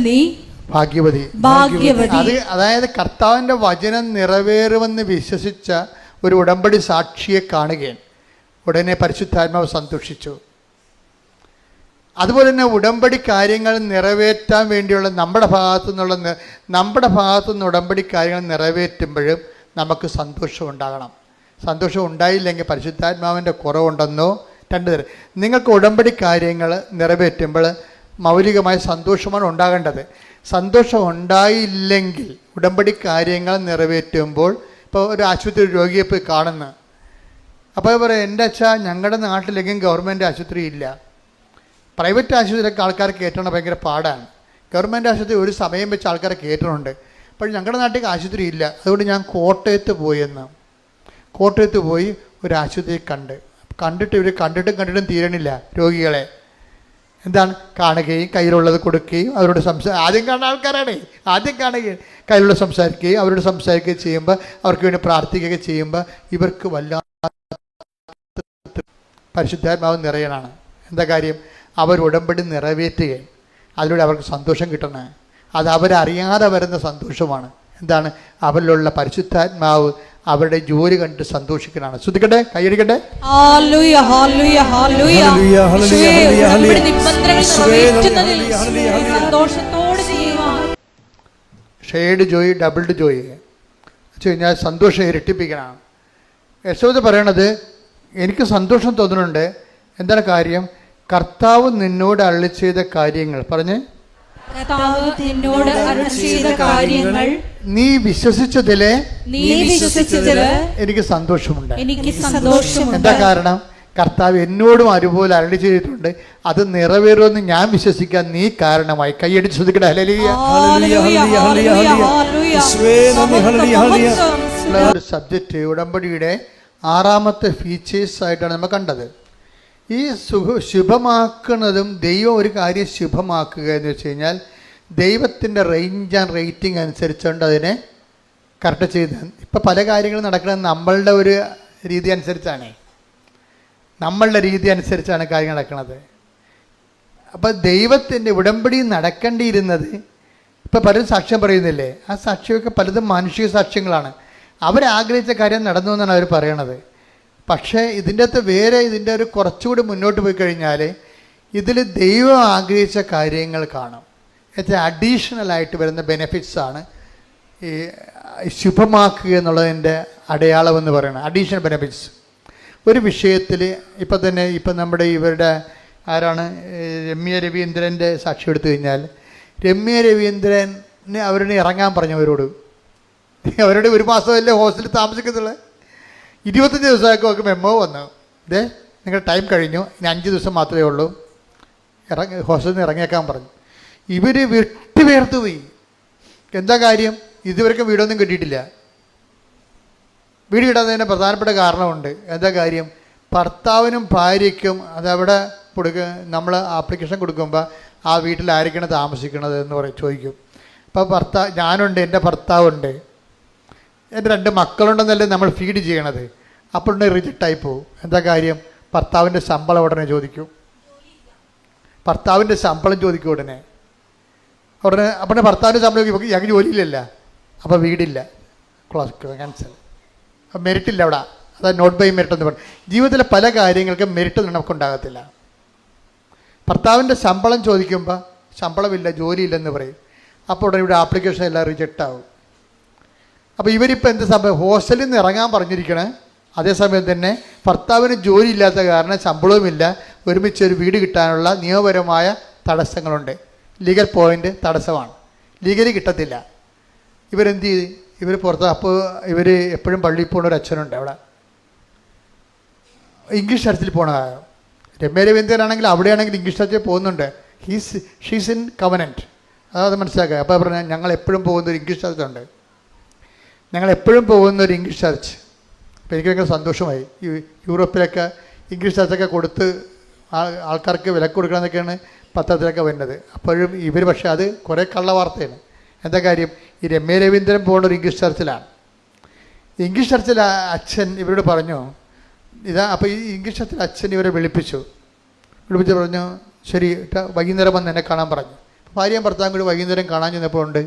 Speaker 1: നീ ഭാഗ്യവതി. അതായത് കർത്താവിൻ്റെ വചനം നിറവേറുമെന്ന് വിശ്വസിച്ച ഒരു ഉടമ്പടി സാക്ഷിയെ കാണുകയാണ്. ഉടനെ പരിശുദ്ധാത്മാവ് സന്തോഷിച്ചു. അതുപോലെ തന്നെ ഉടമ്പടി കാര്യങ്ങൾ നിറവേറ്റാൻ വേണ്ടിയുള്ള നമ്മുടെ ഭാഗത്തുനിന്ന് ഉടമ്പടി കാര്യങ്ങൾ നിറവേറ്റുമ്പോഴും നമുക്ക് സന്തോഷം ഉണ്ടാകണം. സന്തോഷം ഉണ്ടായില്ലെങ്കിൽ പരിശുദ്ധാത്മാവിൻ്റെ കുറവുണ്ടെന്നോ. 2 തരം. നിങ്ങൾക്ക് ഉടമ്പടി കാര്യങ്ങൾ നിറവേറ്റുമ്പോൾ മൗലികമായ സന്തോഷമാണ് ഉണ്ടാകേണ്ടത്. സന്തോഷം ഉണ്ടായില്ലെങ്കിൽ ഉടമ്പടി കാര്യങ്ങൾ നിറവേറ്റുമ്പോൾ, ഇപ്പോൾ ഒരു ആശുപത്രി രോഗിയെ പോയി കാണുന്നു. അപ്പോൾ പറയാം, എൻ്റെ അച്ഛാ ഞങ്ങളുടെ നാട്ടിലെങ്കിലും ഗവൺമെൻറ് ആശുപത്രി ഇല്ല. പ്രൈവറ്റ് ആശുപത്രിയിലൊക്കെ ആൾക്കാരെ കയറ്റണം ഭയങ്കര പാടാണ്. ഗവൺമെൻറ് ആശുപത്രി ഒരു സമയം വെച്ച് ആൾക്കാരെ കയറ്റുന്നുണ്ട്. അപ്പോൾ ഞങ്ങളുടെ നാട്ടിൽ ആശുപത്രി ഇല്ല. അതുകൊണ്ട് ഞാൻ കോട്ടയത്ത് പോയി ഒരു ആശുപത്രി കണ്ടിട്ട് ഇവർ കണ്ടിട്ടും തീരണില്ല രോഗികളെ. എന്താണ്? കാണുകയും കയ്യിലുള്ളത് കൊടുക്കുകയും അവരോട് ആദ്യം കാണുന്ന ആൾക്കാരാണ്. ആദ്യം കാണുകയും കയ്യിലുള്ള സംസാരിക്കുകയും അവരോട് സംസാരിക്കുകയും ചെയ്യുമ്പോൾ, അവർക്ക് വേണ്ടി പ്രാർത്ഥിക്കുകയൊക്കെ ചെയ്യുമ്പോൾ ഇവർക്ക് വല്ലാത്ത പരിശുദ്ധാത്മാവ് നിറയനാണ്. എന്താ കാര്യം? അവർ ഉടമ്പടി നിറവേറ്റുകയും അതിലൂടെ അവർക്ക് സന്തോഷം കിട്ടണേ. അത് അവരറിയാതെ വരുന്ന സന്തോഷമാണ്. എന്താണ്? അവരിലുള്ള പരിശുദ്ധാത്മാവ് അവരുടെ ജോലി കണ്ട് സന്തോഷിക്കലാണ്. ശ്രദ്ധിക്കട്ടെ, കൈയടിക്കട്ടെ. ഷെയ്ഡ് ജോയ്, ഡബിൾഡ് ജോയ് വെച്ച് കഴിഞ്ഞാൽ സന്തോഷം ഇരട്ടിപ്പിക്കണം. യശോദ പറയണത്, എനിക്ക് സന്തോഷം തോന്നുന്നുണ്ട്. എന്താണ് കാര്യം? കർത്താവ് നിന്നോട് അരുളി ചെയ്ത കാര്യങ്ങൾ പറഞ്ഞ് നീ വിശ്വസിച്ചതില് എനിക്ക് സന്തോഷമുണ്ട്. എന്താ കാരണം? കർത്താവ് എന്നോടും അതുപോലെ അരുളി ചെയ്തിട്ടുണ്ട്. അത് നിറവേറുമെന്ന് ഞാൻ വിശ്വസിക്കാൻ നീ കാരണമായി. കൈയടിച്ച് ശ്രദ്ധിക്കട്ടെ. ഒരു സബ്ജക്റ്റ് ഉടമ്പടിയുടെ 6ാമത്തെ ഫീച്ചേഴ്സ് ആയിട്ടാണ് നമ്മൾ കണ്ടത്. ഈ ശുഭമാക്കുന്നതും ദൈവം ഒരു കാര്യം ശുഭമാക്കുക എന്ന് വെച്ച് കഴിഞ്ഞാൽ ദൈവത്തിൻ്റെ റേഞ്ച് ആൻഡ് റേറ്റിംഗ് അനുസരിച്ചുകൊണ്ട് അതിനെ കറക്റ്റ് ചെയ്ത്. ഇപ്പം പല കാര്യങ്ങളും നടക്കുന്നത് നമ്മളുടെ ഒരു രീതി അനുസരിച്ചാണ്, നമ്മളുടെ രീതി അനുസരിച്ചാണ് കാര്യങ്ങൾ നടക്കുന്നത്. അപ്പം ദൈവത്തിൻ്റെ ഉടമ്പടി നടക്കേണ്ടിയിരുന്നത്, ഇപ്പം പലരും സാക്ഷ്യം പറയുന്നില്ലേ, ആ സാക്ഷ്യമൊക്കെ പലതും മാനുഷിക സാക്ഷ്യങ്ങളാണ്. അവരാഗ്രഹിച്ച കാര്യം നടന്നു എന്നാണ് അവർ പറയണത്. പക്ഷേ ഇതിൻ്റെ അകത്ത് വേറെ ഇതിൻ്റെ ഒരു കുറച്ചുകൂടി മുന്നോട്ട് പോയി കഴിഞ്ഞാൽ ഇതിൽ ദൈവം ആഗ്രഹിച്ച കാര്യങ്ങൾ കാണും. ഏറ്റവും അഡീഷണലായിട്ട് വരുന്ന ബെനിഫിറ്റ്സാണ് ഈ ശുഭമാക്കുക എന്നുള്ളതിൻ്റെ അടയാളമെന്ന് പറയുന്നത്. അഡീഷണൽ ബെനിഫിറ്റ്സ് ഒരു വിഷയത്തിൽ ഇപ്പം നമ്മുടെ ഇവരുടെ ആരാണ് രമ്യ രവീന്ദ്രൻ്റെ സാക്ഷി എടുത്തു കഴിഞ്ഞാൽ, രമ്യ രവീന്ദ്രന് അവരോട് ഇറങ്ങാൻ പറഞ്ഞു. അവരോട് 1 മാസമല്ലേ ഹോസ്റ്റലിൽ താമസിക്കുന്നുള്ളത്. 25 ദിവസമൊക്കെ മെമ്മോ വന്നു, ഇതേ നിങ്ങളുടെ ടൈം കഴിഞ്ഞു, ഇനി 5 ദിവസം മാത്രമേ ഉള്ളൂ, ഹോസ്റ്റലിൽ നിന്ന് ഇറങ്ങിയേക്കാൻ പറഞ്ഞു. ഇവർ വെട്ടിവേർത്ത് പോയി. എന്താ കാര്യം? ഇതുവരെക്കും വീടൊന്നും കിട്ടിയിട്ടില്ല. വീട് കിട്ടാത്തതിന് പ്രധാനപ്പെട്ട കാരണമുണ്ട്. എന്താ കാര്യം? ഭർത്താവിനും ഭാര്യയ്ക്കും അതവിടെ നമ്മൾ ആപ്ലിക്കേഷൻ കൊടുക്കുമ്പോൾ ആ വീട്ടിൽ ആയിരിക്കണം താമസിക്കണത് എന്ന് ചോദിക്കും. അപ്പോൾ ഞാനുണ്ട്, എൻ്റെ ഭർത്താവുണ്ട്, എൻ്റെ 2 മക്കളുണ്ടെന്നല്ലേ നമ്മൾ ഫീഡ് ചെയ്യണത്. അപ്പോൾ റിജക്റ്റായി പോകും. എന്താ കാര്യം? ഭർത്താവിൻ്റെ ശമ്പളം ഉടനെ ചോദിക്കും. ഭർത്താവിൻ്റെ ശമ്പളം ചോദിക്കും ഉടനെ. അപ്പോൾ ഭർത്താവിൻ്റെ ശമ്പളം ഞങ്ങൾക്ക് ജോലിയില്ലല്ല, അപ്പോൾ വീടില്ല, ക്യാൻസൽ, മെറിറ്റില്ല അവിടെ. അതായത് നോട്ട് ബൈ മെറിറ്റ് എന്ന് പറയും. ജീവിതത്തിലെ പല കാര്യങ്ങൾക്കും മെറിറ്റ് നമുക്കുണ്ടാകത്തില്ല. ഭർത്താവിൻ്റെ ശമ്പളം ചോദിക്കുമ്പോൾ ശമ്പളമില്ല, ജോലിയില്ലെന്ന് പറയും. അപ്പോൾ ഉടനെ ഇവിടെ ആപ്ലിക്കേഷൻ എല്ലാം റിജക്റ്റ് ആവും. അപ്പോൾ ഇവരിപ്പോൾ എന്ത് സംഭവം? ഹോസ്റ്റലിൽ നിന്ന് ഇറങ്ങാൻ പറഞ്ഞിരിക്കണേ. അതേസമയം തന്നെ ഭർത്താവിന് ജോലി ഇല്ലാത്ത കാരണം ശമ്പളവുമില്ല, ഒരുമിച്ച് ഒരു വീട് കിട്ടാനുള്ള നിയമപരമായ തടസ്സങ്ങളുണ്ട്. ലീഗൽ പോയിൻ്റ് തടസ്സമാണ്, ലീഗലി കിട്ടത്തില്ല. ഇവരെന്ത് ചെയ്ത്? ഇവർ പുറത്ത്. അപ്പോൾ ഇവർ എപ്പോഴും പള്ളിയിൽ പോകുന്ന ഒരു അച്ഛനുണ്ട് അവിടെ, ഇംഗ്ലീഷ് ചർച്ചിൽ പോകണ. രമ്യ രവീന്ദ്രനാണെങ്കിൽ അവിടെയാണെങ്കിൽ ഇംഗ്ലീഷ് ചർച്ചിൽ പോകുന്നുണ്ട്. ഷീസ് ഇൻ കവനൻറ്റ്, അതായത് മനസ്സിലാക്കുക. അപ്പോൾ പറഞ്ഞാൽ ഞങ്ങൾ എപ്പോഴും പോകുന്ന ഒരു ഇംഗ്ലീഷ് ചർച്ചുണ്ട്, ഞങ്ങളെപ്പോഴും പോകുന്ന ഒരു ഇംഗ്ലീഷ് ചർച്ച്. അപ്പോൾ എനിക്ക് ഭയങ്കര സന്തോഷമായി. ഈ യൂറോപ്പിലൊക്കെ ഇംഗ്ലീഷ് ചർച്ചൊക്കെ കൊടുത്ത് ആൾക്കാർക്ക് വിലക്ക് കൊടുക്കണമെന്നൊക്കെയാണ് പത്രത്തിലൊക്കെ വരുന്നത്. അപ്പോഴും ഇവർ പക്ഷേ അത് കുറേ കള്ള വാർത്തയാണ്. എന്താ കാര്യം? ഈ രമ്യ രവീന്ദ്രൻ പോകുന്ന ഒരു ഇംഗ്ലീഷ് ചർച്ചിലാണ്. ഇംഗ്ലീഷ് ചർച്ചിൽ അച്ഛൻ ഇവരോട് പറഞ്ഞു അപ്പോൾ ഈ ഇംഗ്ലീഷ് ചർച്ചിൽ അച്ഛൻ ഇവരെ വിളിപ്പിച്ച് പറഞ്ഞു, ശരി വൈകുന്നേരം വന്ന് എന്നെ കാണാൻ പറഞ്ഞു. ഭാര്യയും ഭർത്താവും കൂടി വൈകുന്നേരം കാണാൻ ചെന്നപ്പോൾ ഉണ്ട്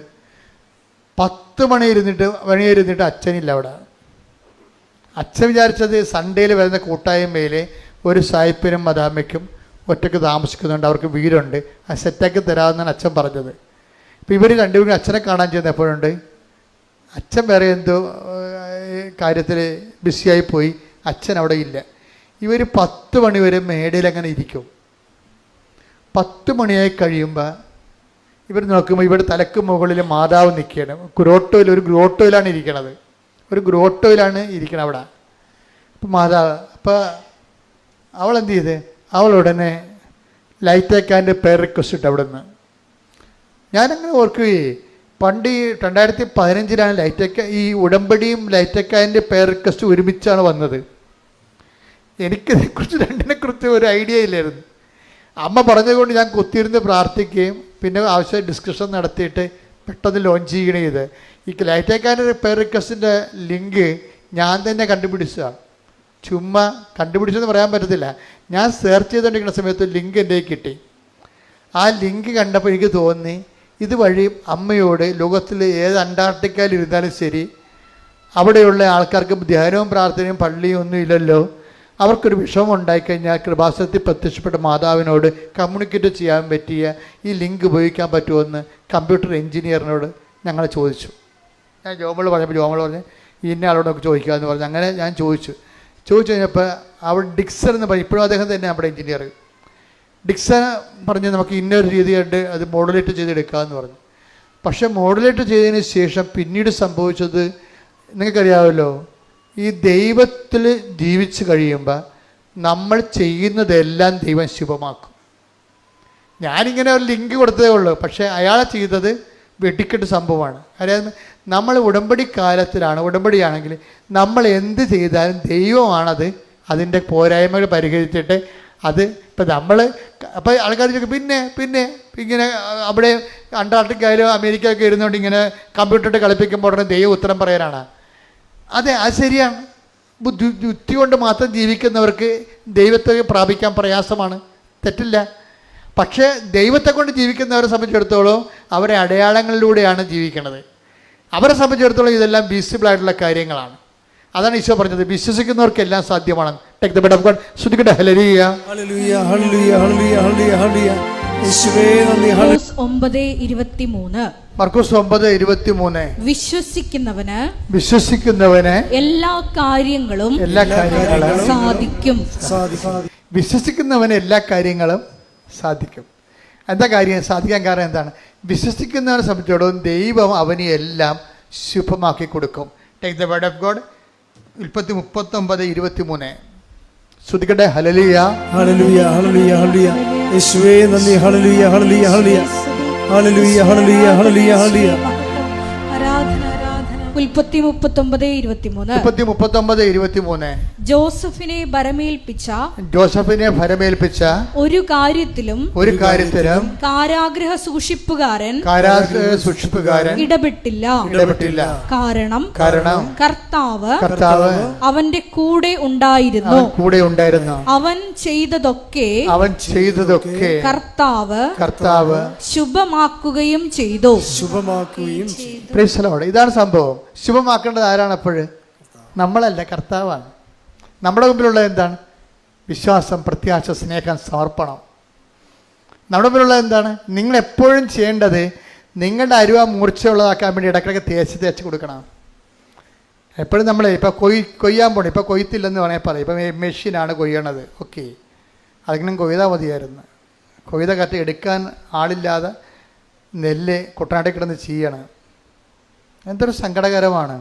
Speaker 1: 10 മണി ഇരുന്നിട്ട് അച്ഛനില്ല അവിടെ. അച്ഛൻ വിചാരിച്ചത് സൺഡേയിൽ വരുന്ന കൂട്ടായ്മയിൽ ഒരു സായിപ്പിനും മദാമയ്ക്കും ഒറ്റയ്ക്ക് താമസിക്കുന്നുണ്ട്, അവർക്ക് വീടുണ്ട്, അത് സെറ്റാക്കി തരാമെന്നാണ് അച്ഛൻ പറഞ്ഞത്. ഇപ്പോൾ ഇവർ രണ്ടുപേരും അച്ഛനെ കാണാൻ ചെന്നപ്പോഴുണ്ട് അച്ഛൻ വേറെ എന്തോ കാര്യത്തിൽ ബിസിയായി പോയി, അച്ഛൻ അവിടെ ഇല്ല. ഇവർ 10 മണി വരെ മേടയിൽ അങ്ങനെ ഇരിക്കും. 10 മണിയായി കഴിയുമ്പോൾ ഇവർ നോക്കുമ്പോൾ ഇവിടെ തലക്ക് മുകളിൽ മാതാവ് നിൽക്കുകയാണ്. ഒരു ഗ്രോട്ടോയിലാണ് ഇരിക്കണത്. അവിടെ. അപ്പോൾ മാതാവ്, അപ്പോൾ അവളെന്ത് ചെയ്ത്? അവളുടനെ ലൈറ്റേക്കാൻ്റെ പേർ റിക്വസ്റ്റ് ഇട്ട് അവിടെ നിന്ന്. ഞാനങ്ങനെ ഓർക്കുകയെ, പണ്ട് ഈ 2015 ഈ ഉടമ്പടിയും ലൈറ്റേക്കാൻ്റെ പേർ റിക്വസ്റ്റ് ഒരുമിച്ചാണ് വന്നത്. എനിക്കിതേക്കുറിച്ച് രണ്ടിനെക്കുറിച്ച് ഒരു ഐഡിയ ഇല്ലായിരുന്നു. അമ്മ പറഞ്ഞതുകൊണ്ട് ഞാൻ കുത്തിയിരുന്ന് പ്രാർത്ഥിക്കുകയും പിന്നെ ആവശ്യമായ ഡിസ്കഷൻ നടത്തിയിട്ട് പെട്ടെന്ന് ലോഞ്ച് ചെയ്യണേ ചെയ്ത്. ഈ ലൈറ്റേക്കാൻ്റെ പേർ റിക്വസ്റ്റിൻ്റെ ലിങ്ക് ഞാൻ തന്നെ കണ്ടുപിടിച്ചതാണ്. ചുമ്മാ കണ്ടുപിടിച്ചെന്ന് പറയാൻ പറ്റത്തില്ല. ഞാൻ സെർച്ച് ചെയ്തുകൊണ്ടിരിക്കുന്ന സമയത്ത് ലിങ്ക് എൻ്റെ കിട്ടി. ആ ലിങ്ക് കണ്ടപ്പോൾ എനിക്ക് തോന്നി ഇതുവഴി അമ്മയോട് ലോകത്തിൽ ഏത് അന്റാർട്ടിക്കയിൽ ഇരുന്നാലും ശരി, അവിടെയുള്ള ആൾക്കാർക്ക് ധ്യാനവും പ്രാർത്ഥനയും പള്ളിയും ഒന്നും ഇല്ലല്ലോ, അവർക്കൊരു വിഷമം ഉണ്ടായിക്കഴിഞ്ഞാൽ കൃപാസനത്തിൽ പ്രത്യക്ഷപ്പെട്ട മാതാവിനോട് കമ്മ്യൂണിക്കേറ്റ് ചെയ്യാൻ പറ്റിയ ഈ ലിങ്ക് ഉപയോഗിക്കാൻ പറ്റുമെന്ന് കമ്പ്യൂട്ടർ എഞ്ചിനീയറിനോട് ഞങ്ങൾ ചോദിച്ചു. ഞാൻ ജോമോൾ പറഞ്ഞപ്പോൾ ജോമോൾ പറഞ്ഞ് ഇന്ന ആളോടൊക്കെ ചോദിക്കാമെന്ന് പറഞ്ഞു. അങ്ങനെ ഞാൻ ചോദിച്ചു കഴിഞ്ഞപ്പോൾ അവിടെ ഡിക്സൺ എന്ന് പറയും, ഇപ്പോഴും അദ്ദേഹം തന്നെ നമ്മുടെ എഞ്ചിനീയർ. ഡിക്സൺ പറഞ്ഞ് നമുക്ക് ഇന്നൊരു രീതിയായിട്ട് അത് മോഡുലേറ്റ് ചെയ്തെടുക്കാമെന്ന് പറഞ്ഞു. പക്ഷേ മോഡുലേറ്റ് ചെയ്തതിന് ശേഷം പിന്നീട് സംഭവിച്ചത് നിങ്ങൾക്കറിയാമല്ലോ, ഈ ദൈവത്തിൽ ജീവിച്ച് കഴിയുമ്പോൾ നമ്മൾ ചെയ്യുന്നതെല്ലാം ദൈവം ശുഭമാക്കും. ഞാനിങ്ങനെ ഒരു ലിങ്ക് കൊടുത്തതേ ഉള്ളൂ, പക്ഷേ അയാൾ ചെയ്തത് വെടിക്കെട്ട് സംഭവമാണ്. അതായത് നമ്മൾ ഉടമ്പടി കാലത്തിലാണ്, ഉടമ്പടിയാണെങ്കിൽ നമ്മൾ എന്ത് ചെയ്താലും ദൈവമാണത് അതിൻ്റെ പോരായ്മകൾ പരിഹരിച്ചിട്ട് അത് ഇപ്പം നമ്മൾ അപ്പോൾ ആൾക്കാർ ചോദിക്കും പിന്നെ ഇങ്ങനെ അവിടെ അന്റാർട്ടിക്കയിലോ അമേരിക്കയിലൊക്കെ ഇരുന്നുകൊണ്ട് ഇങ്ങനെ കമ്പ്യൂട്ടറിട്ട് കളിപ്പിക്കുമ്പോൾ ഉടനെ ദൈവം ഉത്തരം പറയാനാണ്. അതെ, അത് ശരിയാണ്. ബുദ്ധി കൊണ്ട് മാത്രം ജീവിക്കുന്നവർക്ക് ദൈവത്തെ പ്രാപിക്കാൻ പ്രയാസമാണ്, തെറ്റില്ല. പക്ഷേ ദൈവത്തെ കൊണ്ട് ജീവിക്കുന്നവരെ സംബന്ധിച്ചിടത്തോളം അവരെ അടയാളങ്ങളിലൂടെയാണ് ജീവിക്കുന്നത്. അവരെ സംബന്ധിച്ചിടത്തോളം ഇതെല്ലാം വിസിബിളായിട്ടുള്ള കാര്യങ്ങളാണ്. അതാണ് ഈശോ പറഞ്ഞത്, വിശ്വസിക്കുന്നവർക്കെല്ലാം സാധ്യമാണ്. Take the word of God. ശ്രുതിക്കട്ടെ hallelujah
Speaker 4: hallelujah hallelujah hallelujah hallelujah hallelujah. യേശുവേ നന്ദി.
Speaker 2: മർക്കോസ് 9:23.
Speaker 1: മർക്കോസ് 9:23.
Speaker 2: വിശ്വസിക്കുന്നവന് എല്ലാ കാര്യങ്ങളും സാധിക്കും.
Speaker 1: വിശ്വസിക്കുന്നവന് എല്ലാ കാര്യങ്ങളും സാധിക്കും. എന്താ കാര്യം സാധിക്കാൻ കാരണം എന്താണ്? വിശ്വസിക്കുന്നവനെ സംബന്ധിച്ചിടത്തോളം ദൈവം അവന് എല്ലാം ശുഭമാക്കി കൊടുക്കും. Take the word of God. ഉൽപ്പത്തി 39:23. ശ്രുതിക്കട്ടെ ഹല്ലേലൂയ
Speaker 4: ഹല്ലേലൂയ ഹല്ലേലൂയ ഹല്ലേലൂയ. യേശുവേ നന്ദി. Hallelujah hallelujah hallelujah hallelujah hallelujah hallelujah hallelujah.
Speaker 2: ഉൽപ്പത്തി 39:23.
Speaker 1: ജോസഫിനെ ഭരമേൽപ്പിച്ച ഒരു കാര്യത്തിലും കാരാഗ്രഹ സൂക്ഷിപ്പുകാരൻ ഇടപെട്ടില്ല. കാരണം കർത്താവ് അവന്റെ കൂടെ ഉണ്ടായിരുന്നു. അവൻ ചെയ്തതൊക്കെ കർത്താവ് ശുഭമാക്കുകയും ചെയ്തു. ഇതാണ് സംഭവം. ശുഭമാക്കേണ്ടത് ആരാണ്? അപ്പോഴ് നമ്മളല്ല, കർത്താവാണ്. നമ്മുടെ മുമ്പിലുള്ള എന്താണ്? വിശ്വാസം, പ്രത്യാശ, സ്നേഹം, സമർപ്പണം. നമ്മുടെ മുമ്പിലുള്ള എന്താണ്? നിങ്ങളെപ്പോഴും ചെയ്യേണ്ടത് നിങ്ങളുടെ അരുവ മൂർച്ചയുള്ളതാക്കാൻ വേണ്ടി ഇടയ്ക്കിടയ്ക്ക് തേച്ച് കൊടുക്കണം. എപ്പോഴും നമ്മൾ ഇപ്പോൾ കൊയ്യാൻ പോകണം. ഇപ്പോൾ കൊയ്ത്തില്ലെന്ന് വേണമെങ്കിൽ പറയും. ഇപ്പം മെഷീനാണ് കൊയ്യണത്. ഓക്കെ, അതിങ്ങനെ കൊയ്താൽ മതിയായിരുന്നു. കൊയ്ത കറ്റ് എടുക്കാൻ ആളില്ലാതെ നെല്ല് കുട്ടനാട്ടിൽ കിടന്ന് ചെയ്യണം. എന്തൊരു സങ്കടകരമാണ്.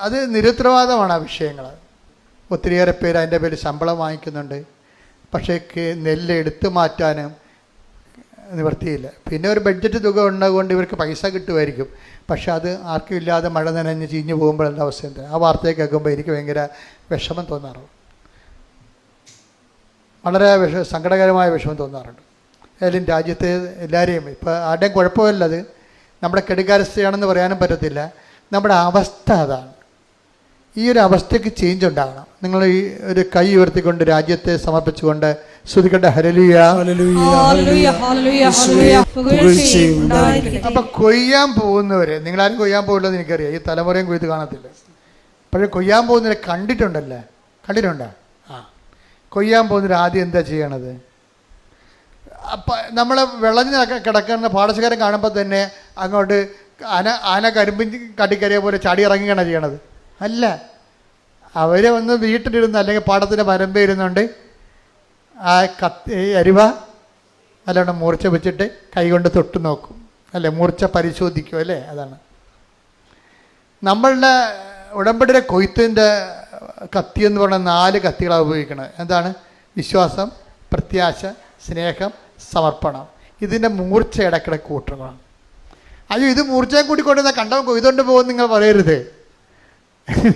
Speaker 1: അത് നിരുത്തരവാദമാണ് ആ വിഷയങ്ങൾ. ഒത്തിരിയേറെ പേര് അതിൻ്റെ പേര് ശമ്പളം വാങ്ങിക്കുന്നുണ്ട്. പക്ഷേ നെല്ല് എടുത്തു മാറ്റാനും നിവൃത്തിയില്ല. പിന്നെ ഒരു ബഡ്ജറ്റ് തുക ഉണ്ടാകൊണ്ട് ഇവർക്ക് പൈസ കിട്ടുമായിരിക്കും. പക്ഷെ അത് ആർക്കും ഇല്ലാതെ മഴ നനഞ്ഞ് ചീഞ്ഞു പോകുമ്പോൾ എന്താ അവസ്ഥ? എന്താ ആ വാർത്തയെ കേൾക്കുമ്പോൾ എനിക്ക് ഭയങ്കര വിഷമം തോന്നാറുണ്ട്. വളരെ സങ്കടകരമായ വിഷമം തോന്നാറുണ്ട്. ഏതായാലും രാജ്യത്തെ എല്ലാവരെയും ഇപ്പോൾ ആരുടെയും കുഴപ്പമില്ലത് നമ്മുടെ കെടുകാരസ്ഥയാണെന്ന് പറയാനും പറ്റത്തില്ല. നമ്മുടെ അവസ്ഥ അതാണ്. ഈ ഒരു അവസ്ഥയ്ക്ക് ചേഞ്ച് ഉണ്ടാകണം. നിങ്ങൾ ഈ ഒരു കൈ ഉയർത്തിക്കൊണ്ട് രാജ്യത്തെ സമർപ്പിച്ചുകൊണ്ട് ശ്രുതിക്കട്ടെ ഹല്ലേലൂയ. അപ്പം കൊയ്യാൻ പോകുന്നവർ, നിങ്ങളാരും കൊയ്യാൻ പോകില്ലെന്ന് എനിക്കറിയാം. ഈ തലമുറയും കൊയ്ത് കാണത്തില്ല. പക്ഷേ കൊയ്യാൻ പോകുന്നവരെ കണ്ടിട്ടുണ്ടോ? കൊയ്യാൻ പോകുന്നവർ ആദ്യം എന്താ ചെയ്യണത്? നമ്മൾ വിളഞ്ഞ് കിടക്കുന്ന പാടശേഖരം കാണുമ്പോൾ തന്നെ അങ്ങോട്ട് ആന കരിമ്പിൻ കാട്ടിക്കറിയ പോലെ ചാടി ഇറങ്ങുകയാണ് ചെയ്യണത്. അല്ല, അവരെ ഒന്ന് വീട്ടിലിരുന്ന് അല്ലെങ്കിൽ പാടത്തിൻ്റെ വരമ്പേ ഇരുന്നുകൊണ്ട് ആ അരിവ നല്ലോണം മൂർച്ച വെച്ചിട്ട് കൈകൊണ്ട് തൊട്ട് നോക്കും, അല്ലേ? മൂർച്ച പരിശോധിക്കും, അല്ലേ? അതാണ് നമ്മളുടെ ഉടമ്പടിയുടെ കൊയ്ത്തിൻ്റെ കത്തി എന്ന് പറഞ്ഞാൽ 4 കത്തികളാണ് ഉപയോഗിക്കുന്നത്. എന്താണ്? വിശ്വാസം, പ്രത്യാശ, സ്നേഹം, സമർപ്പണം. ഇതിൻ്റെ മൂർച്ച ഇടയ്ക്കിടയ്ക്ക് കൂട്ടണം. അയ്യോ, ഇത് മൂർച്ചയും കൂട്ടിക്കൊണ്ടിരുന്നാൽ കണ്ടവൻ കൊയ്തുകൊണ്ട് പോകുമെന്ന് നിങ്ങൾ പറയരുത്.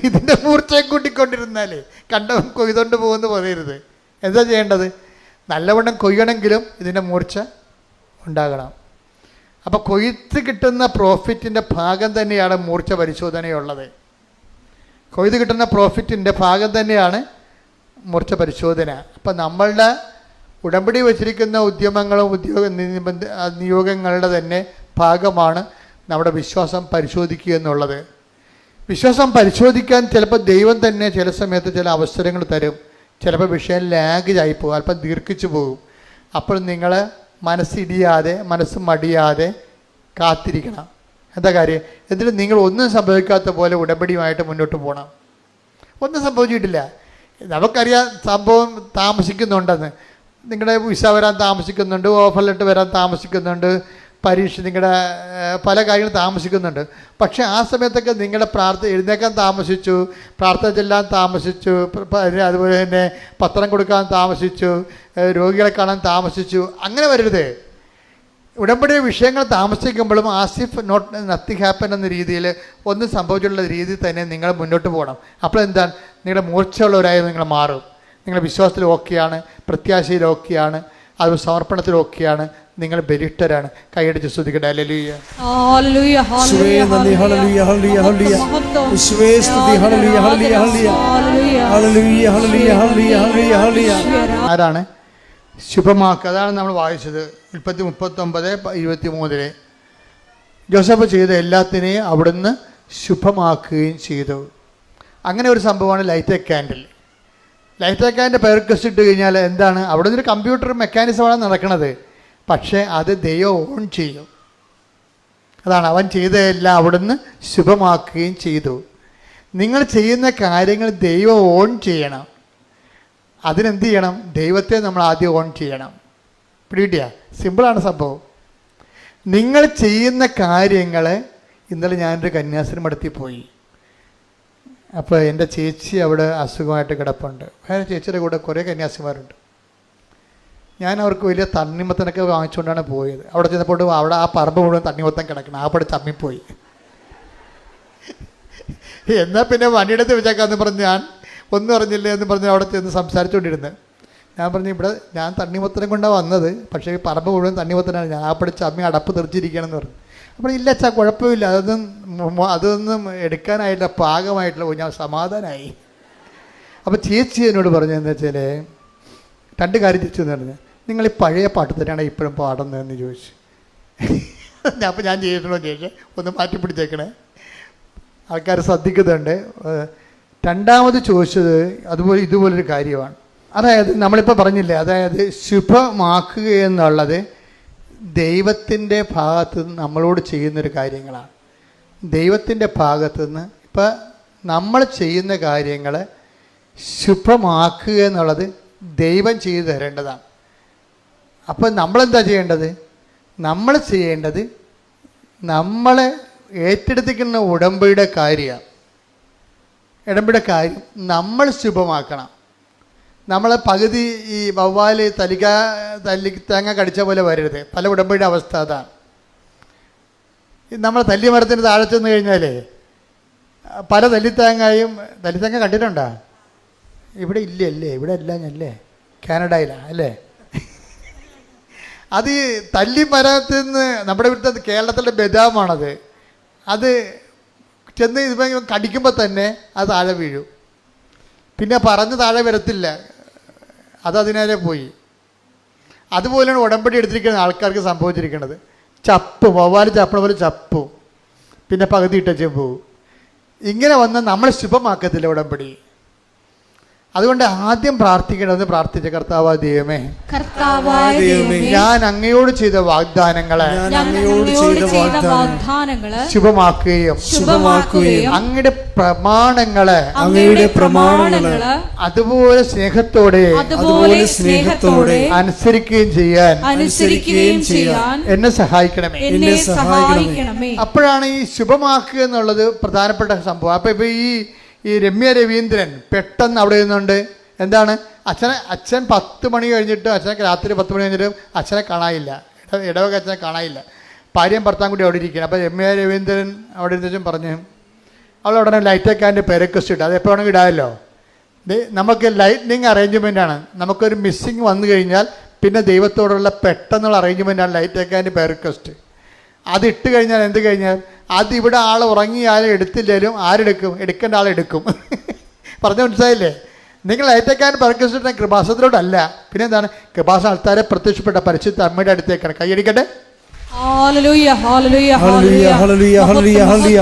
Speaker 1: ഇതിൻ്റെ മൂർച്ചയും കൂട്ടിക്കൊണ്ടിരുന്നാലേ കണ്ടവൻ കൊയ്തുകൊണ്ട് പോകുമെന്ന് പറയരുത്. എന്താ ചെയ്യേണ്ടത്? നല്ലവണ്ണം കൊയ്യണമെങ്കിലും ഇതിൻ്റെ മൂർച്ച ഉണ്ടാകണം. അപ്പോൾ കൊയ്ത്ത് കിട്ടുന്ന പ്രോഫിറ്റിൻ്റെ ഭാഗം തന്നെയാണ് മൂർച്ച പരിശോധനയുള്ളത്. കൊയ്ത് കിട്ടുന്ന പ്രോഫിറ്റിൻ്റെ ഭാഗം തന്നെയാണ് മൂർച്ച പരിശോധന. അപ്പം നമ്മളുടെ ഉടമ്പടി വച്ചിരിക്കുന്ന ഉദ്യമങ്ങളും നിയോഗങ്ങളുടെ തന്നെ ഭാഗമാണ് നമ്മുടെ വിശ്വാസം പരിശോധിക്കുക എന്നുള്ളത്. വിശ്വാസം പരിശോധിക്കാൻ ചിലപ്പോൾ ദൈവം തന്നെ ചില സമയത്ത് ചില അവസരങ്ങൾ തരും. ചിലപ്പോൾ വിഷയം ലാഗ് ആയിപ്പോകും, അല്പം ദീർഘിച്ചു പോകും. അപ്പോൾ നിങ്ങൾ മനസ്സിടിയാതെ, മനസ്സ് മടിയാതെ കാത്തിരിക്കണം. എന്താ കാര്യം? എന്നിട്ട് നിങ്ങൾ ഒന്നും സംഭവിക്കാത്ത പോലെ ഉടമ്പടിയുമായിട്ട് മുന്നോട്ട് പോകണം. ഒന്നും സംഭവിച്ചിട്ടില്ല, നമുക്കറിയാം സംഭവം താമസിക്കുന്നുണ്ടെന്ന്. നിങ്ങളുടെ വിസ വരാൻ താമസിക്കുന്നുണ്ട്, ഓഫർ ലെറ്റർ വരാൻ താമസിക്കുന്നുണ്ട്, പരീക്ഷ, നിങ്ങളുടെ പല കാര്യങ്ങളും താമസിക്കുന്നുണ്ട്. പക്ഷേ ആ സമയത്തൊക്കെ നിങ്ങളുടെ എഴുന്നേക്കാൻ താമസിച്ചു, പ്രാർത്ഥന ചെല്ലാൻ താമസിച്ചു, അതുപോലെ തന്നെ പത്രം കൊടുക്കാൻ താമസിച്ചു, രോഗികളെ കാണാൻ താമസിച്ചു. അങ്ങനെ വരരുത്. ഉടമ്പടി വിഷയങ്ങൾ താമസിക്കുമ്പോഴും ആസിഫ് നത്തിങ് ഹാപ്പൻ എന്ന രീതിയിൽ ഒന്നും സംഭവിച്ചിട്ടുള്ള രീതിയിൽ തന്നെ നിങ്ങൾ മുന്നോട്ട് പോകണം. അപ്പോൾ എന്താണ്, നിങ്ങളുടെ മൂർച്ചയുള്ളവരായി നിങ്ങൾ മാറും. നിങ്ങളുടെ വിശ്വാസത്തിൽ ഓക്കെയാണ്, പ്രത്യാശയിൽ ഓക്കെയാണ്, അത് സമർപ്പണത്തിൽ ഓക്കെയാണ്, നിങ്ങൾ ബലിഷ്ഠരാണ്. കൈയടിച്ച് സ്തുതിക്കട്ടെ. Hallelujah,
Speaker 2: hallelujah, hallelujah, hallelujah, hallelujah, യേശുവേ സ്തുതി. Hallelujah, hallelujah, hallelujah, hallelujah, hallelujah.
Speaker 1: ആരാണ് ശുഭമാക്കുക? അതാണ് നമ്മൾ വായിച്ചത്. 39:23 ജോസഫ് ചെയ്ത എല്ലാത്തിനെയും അവിടുന്ന് ശുഭമാക്കുകയും ചെയ്തു. അങ്ങനെ ഒരു സംഭവമാണ് light a candle. Light a candle പേർക്കസ് ഇട്ട് കഴിഞ്ഞാൽ എന്താണ്, അവിടെ നിന്നൊരു കമ്പ്യൂട്ടർ മെക്കാനിസമാണ് നടക്കുന്നത്. പക്ഷേ അത് ദൈവം ഓൺ ചെയ്യും. അതാണ് അവൻ ചെയ്തതെല്ലാം അവിടുന്ന് ശുഭമാക്കുകയും ചെയ്തു. നിങ്ങൾ ചെയ്യുന്ന കാര്യങ്ങൾ ദൈവം ഓൺ ചെയ്യണം. അതിനെന്ത് ചെയ്യണം? ദൈവത്തെ നമ്മൾ ആദ്യം ഓൺ ചെയ്യണം. പിടികിട്ടിയ? സിമ്പിളാണ് സംഭവം. നിങ്ങൾ ചെയ്യുന്ന കാര്യങ്ങൾ, ഇന്നലെ ഞാനൊരു കന്യാസ്ത്രീ മഠത്തിൽ പോയി. അപ്പോൾ എൻ്റെ ചേച്ചി അവിടെ അസുഖമായിട്ട് കിടപ്പുണ്ട്. വേറെ ചേച്ചിയുടെ കൂടെ കുറേ കന്യാസിമാരുണ്ട്. ഞാൻ അവർക്ക് വലിയ തണ്ണിമത്തനൊക്കെ വാങ്ങിച്ചുകൊണ്ടാണ് പോയത്. അവിടെ ചെന്നപ്പോൾ അവിടെ ആ പറമ്പ് മുഴുവൻ തണ്ണിമത്തൻ കിടക്കണം. ആ പടി തമ്മിപ്പോയി. എന്നാൽ പിന്നെ വണ്ടിയെടുത്ത് വെച്ചേക്കാന്ന് പറഞ്ഞ് ഞാൻ ഒന്നും അറിഞ്ഞില്ല എന്ന് പറഞ്ഞ് അവിടെ ചെന്ന് സംസാരിച്ചുകൊണ്ടിരുന്നത്. ഞാൻ പറഞ്ഞു, ഇവിടെ ഞാൻ തണ്ണിമത്തനം കൊണ്ടാണ് വന്നത്, പക്ഷേ ഈ പറമ്പ് മുഴുവൻ തണ്ണിമത്തനാണ്, ഞാൻ ആ പഠിച്ച അമ്മ അടപ്പ് തെറിച്ചിരിക്കുകയാണെന്ന് പറഞ്ഞു. അപ്പോൾ ഇല്ല അച്ഛാ, കുഴപ്പമില്ല, അതൊന്നും എടുക്കാനായിട്ടില്ല, പാകമായിട്ടില്ല. ഞാൻ സമാധാനമായി. അപ്പോൾ ചേച്ചി എന്നോട് പറഞ്ഞു എന്താ വെച്ചാൽ, 2 കാര്യം ചേച്ചി എന്ന് പറഞ്ഞു. നിങ്ങൾ ഈ പഴയ പാട്ട് തന്നെയാണ് ഇപ്പോഴും പാടുന്നതെന്ന് ചോദിച്ചു. അപ്പോൾ ഞാൻ ചെയ്തിട്ടുണ്ടോ ചോദിച്ചു, ഒന്ന് മാറ്റി പിടിച്ചേക്കണേ, ആൾക്കാർ ശ്രദ്ധിക്കുന്നുണ്ട്. 2ാമത് ചോദിച്ചത് ഇതുപോലൊരു കാര്യമാണ്. അതായത് നമ്മളിപ്പോൾ പറഞ്ഞില്ലേ, അതായത് ശുഭമാക്കുക എന്നുള്ളത് ദൈവത്തിൻ്റെ ഭാഗത്ത് നിന്ന് നമ്മളോട് ചെയ്യുന്നൊരു കാര്യങ്ങളാണ്. ദൈവത്തിൻ്റെ ഭാഗത്തു നിന്ന് ഇപ്പം നമ്മൾ ചെയ്യുന്ന കാര്യങ്ങൾ ശുഭമാക്കുക എന്നുള്ളത് ദൈവം ചെയ്തു തരേണ്ടതാണ്. അപ്പം നമ്മളെന്താ ചെയ്യേണ്ടത്? നമ്മൾ ചെയ്യേണ്ടത് നമ്മളെ ഏറ്റെടുത്തിരിക്കുന്ന ഉടമ്പടിയുടെ കാര്യം നമ്മൾ ശുഭമാക്കണം. നമ്മളെ പകുതി ഈ വവ്വാല് തേങ്ങ കടിച്ച പോലെ വരരുത്. പല ഉടമ്പടിയുടെ അവസ്ഥ അതാണ്. നമ്മൾ തല്ലിമരത്തിന് താഴെ ചെന്ന് കഴിഞ്ഞാലേ പല തല്ലിത്തേങ്ങ കണ്ടിട്ടുണ്ടോ? ഇവിടെ ഇല്ലല്ലേ, ഇവിടെ എല്ലാം അല്ലേ, കാനഡയിലാണ് അല്ലേ. അത് ഈ തല്ലിമരത്തിൽ നിന്ന് നമ്മുടെ ഇവിടുത്തെ കേരളത്തിലെ ബദാമാണത്. അത് ചെന്ന് ഇത് കടിക്കുമ്പോൾ തന്നെ അത് താഴെ വീഴും. പിന്നെ പറഞ്ഞ് താഴെ വരത്തില്ല, അതിനേരെ പോയി. അതുപോലെയാണ് ഉടമ്പടി എടുത്തിരിക്കുന്ന ആൾക്കാർക്ക് സംഭവിച്ചിരിക്കുന്നത്. വവ്വാല് ചപ്പണ പോലെ ചപ്പും, പിന്നെ പകുതി ഇട്ടച്ച് പോവും. ഇങ്ങനെ വന്നാൽ നമ്മൾ ശുഭമാക്കത്തില്ല ഉടമ്പടി. അതുകൊണ്ട് ആദ്യം പ്രാർത്ഥിക്കേണ്ടത്, പ്രാർത്ഥിച്ച കർത്താവായ ദൈവമേ, ഞാൻ അങ്ങയോട് ചെയ്ത വാഗ്ദാനങ്ങളെ ശുഭമാക്കുകയും അങ്ങയുടെ പ്രമാണങ്ങളെ അതുപോലെ സ്നേഹത്തോടെ അനുസരിക്കുകയും ചെയ്യാൻ എന്നെ സഹായിക്കണമേ. അപ്പോഴാണ് ഈ ശുഭമാക്കുക എന്നുള്ളത് പ്രധാനപ്പെട്ട സംഭവം. അപ്പൊ ഇപ്പൊ ഈ രമ്യ രവീന്ദ്രൻ പെട്ടെന്ന് അവിടെ നിന്നുണ്ട്. എന്താണ്, അച്ഛൻ 10 മണി കഴിഞ്ഞിട്ട്, അച്ഛനൊക്കെ രാത്രി 10 മണി കഴിഞ്ഞിട്ട് അച്ഛനെ കാണാനില്ല, ഇടവക അച്ഛനെ കാണാനില്ല. ഭാര്യയും ഭർത്താവും കൂടി അവിടെ ഇരിക്കുകയാണ്. അപ്പോൾ രമ്യ രവീന്ദ്രൻ അവിടെ ഇരുന്നും പറഞ്ഞു, അവൾ ഉടനെ ലൈറ്റൊക്കെ പെരക്വസ്റ്റ് ഇട്ട്, അത് എപ്പോൾ വേണമെങ്കിൽ ഇടാമല്ലോ. നമുക്ക് ലൈറ്റ്നിങ് അറേഞ്ച്മെൻറ്റാണ്. നമുക്കൊരു മിസ്സിങ് വന്നു കഴിഞ്ഞാൽ പിന്നെ ദൈവത്തോടുള്ള പെട്ടെന്നുള്ള അറേഞ്ച്മെൻറ്റാണ് ലൈറ്റൊക്കെ പെരക്വസ്റ്റ്. അത് ഇട്ട് കഴിഞ്ഞാൽ എന്ത് കഴിഞ്ഞാൽ അതിവിടെ ആൾ ഉറങ്ങിയാലും എടുത്തില്ലേലും ആരെടുക്കും? എടുക്കേണ്ട ആളെടുക്കും. പറഞ്ഞ മനസ്സിലായില്ലേ? നിങ്ങൾ ഏറ്റക്കാൻ പരിക്കസിട്ട കൃപാസനത്തിലോട്ടല്ല, പിന്നെ എന്താണ്? കൃപാസന ആൾക്കാരെ പ്രത്യക്ഷപ്പെട്ട പരിശുദ്ധ അമ്മയുടെ അടുത്തേക്കാണ്. കൈയടിക്കട്ടെ.
Speaker 2: Hallelujah hallelujah
Speaker 4: hallelujah hallelujah hallelujah hallelujah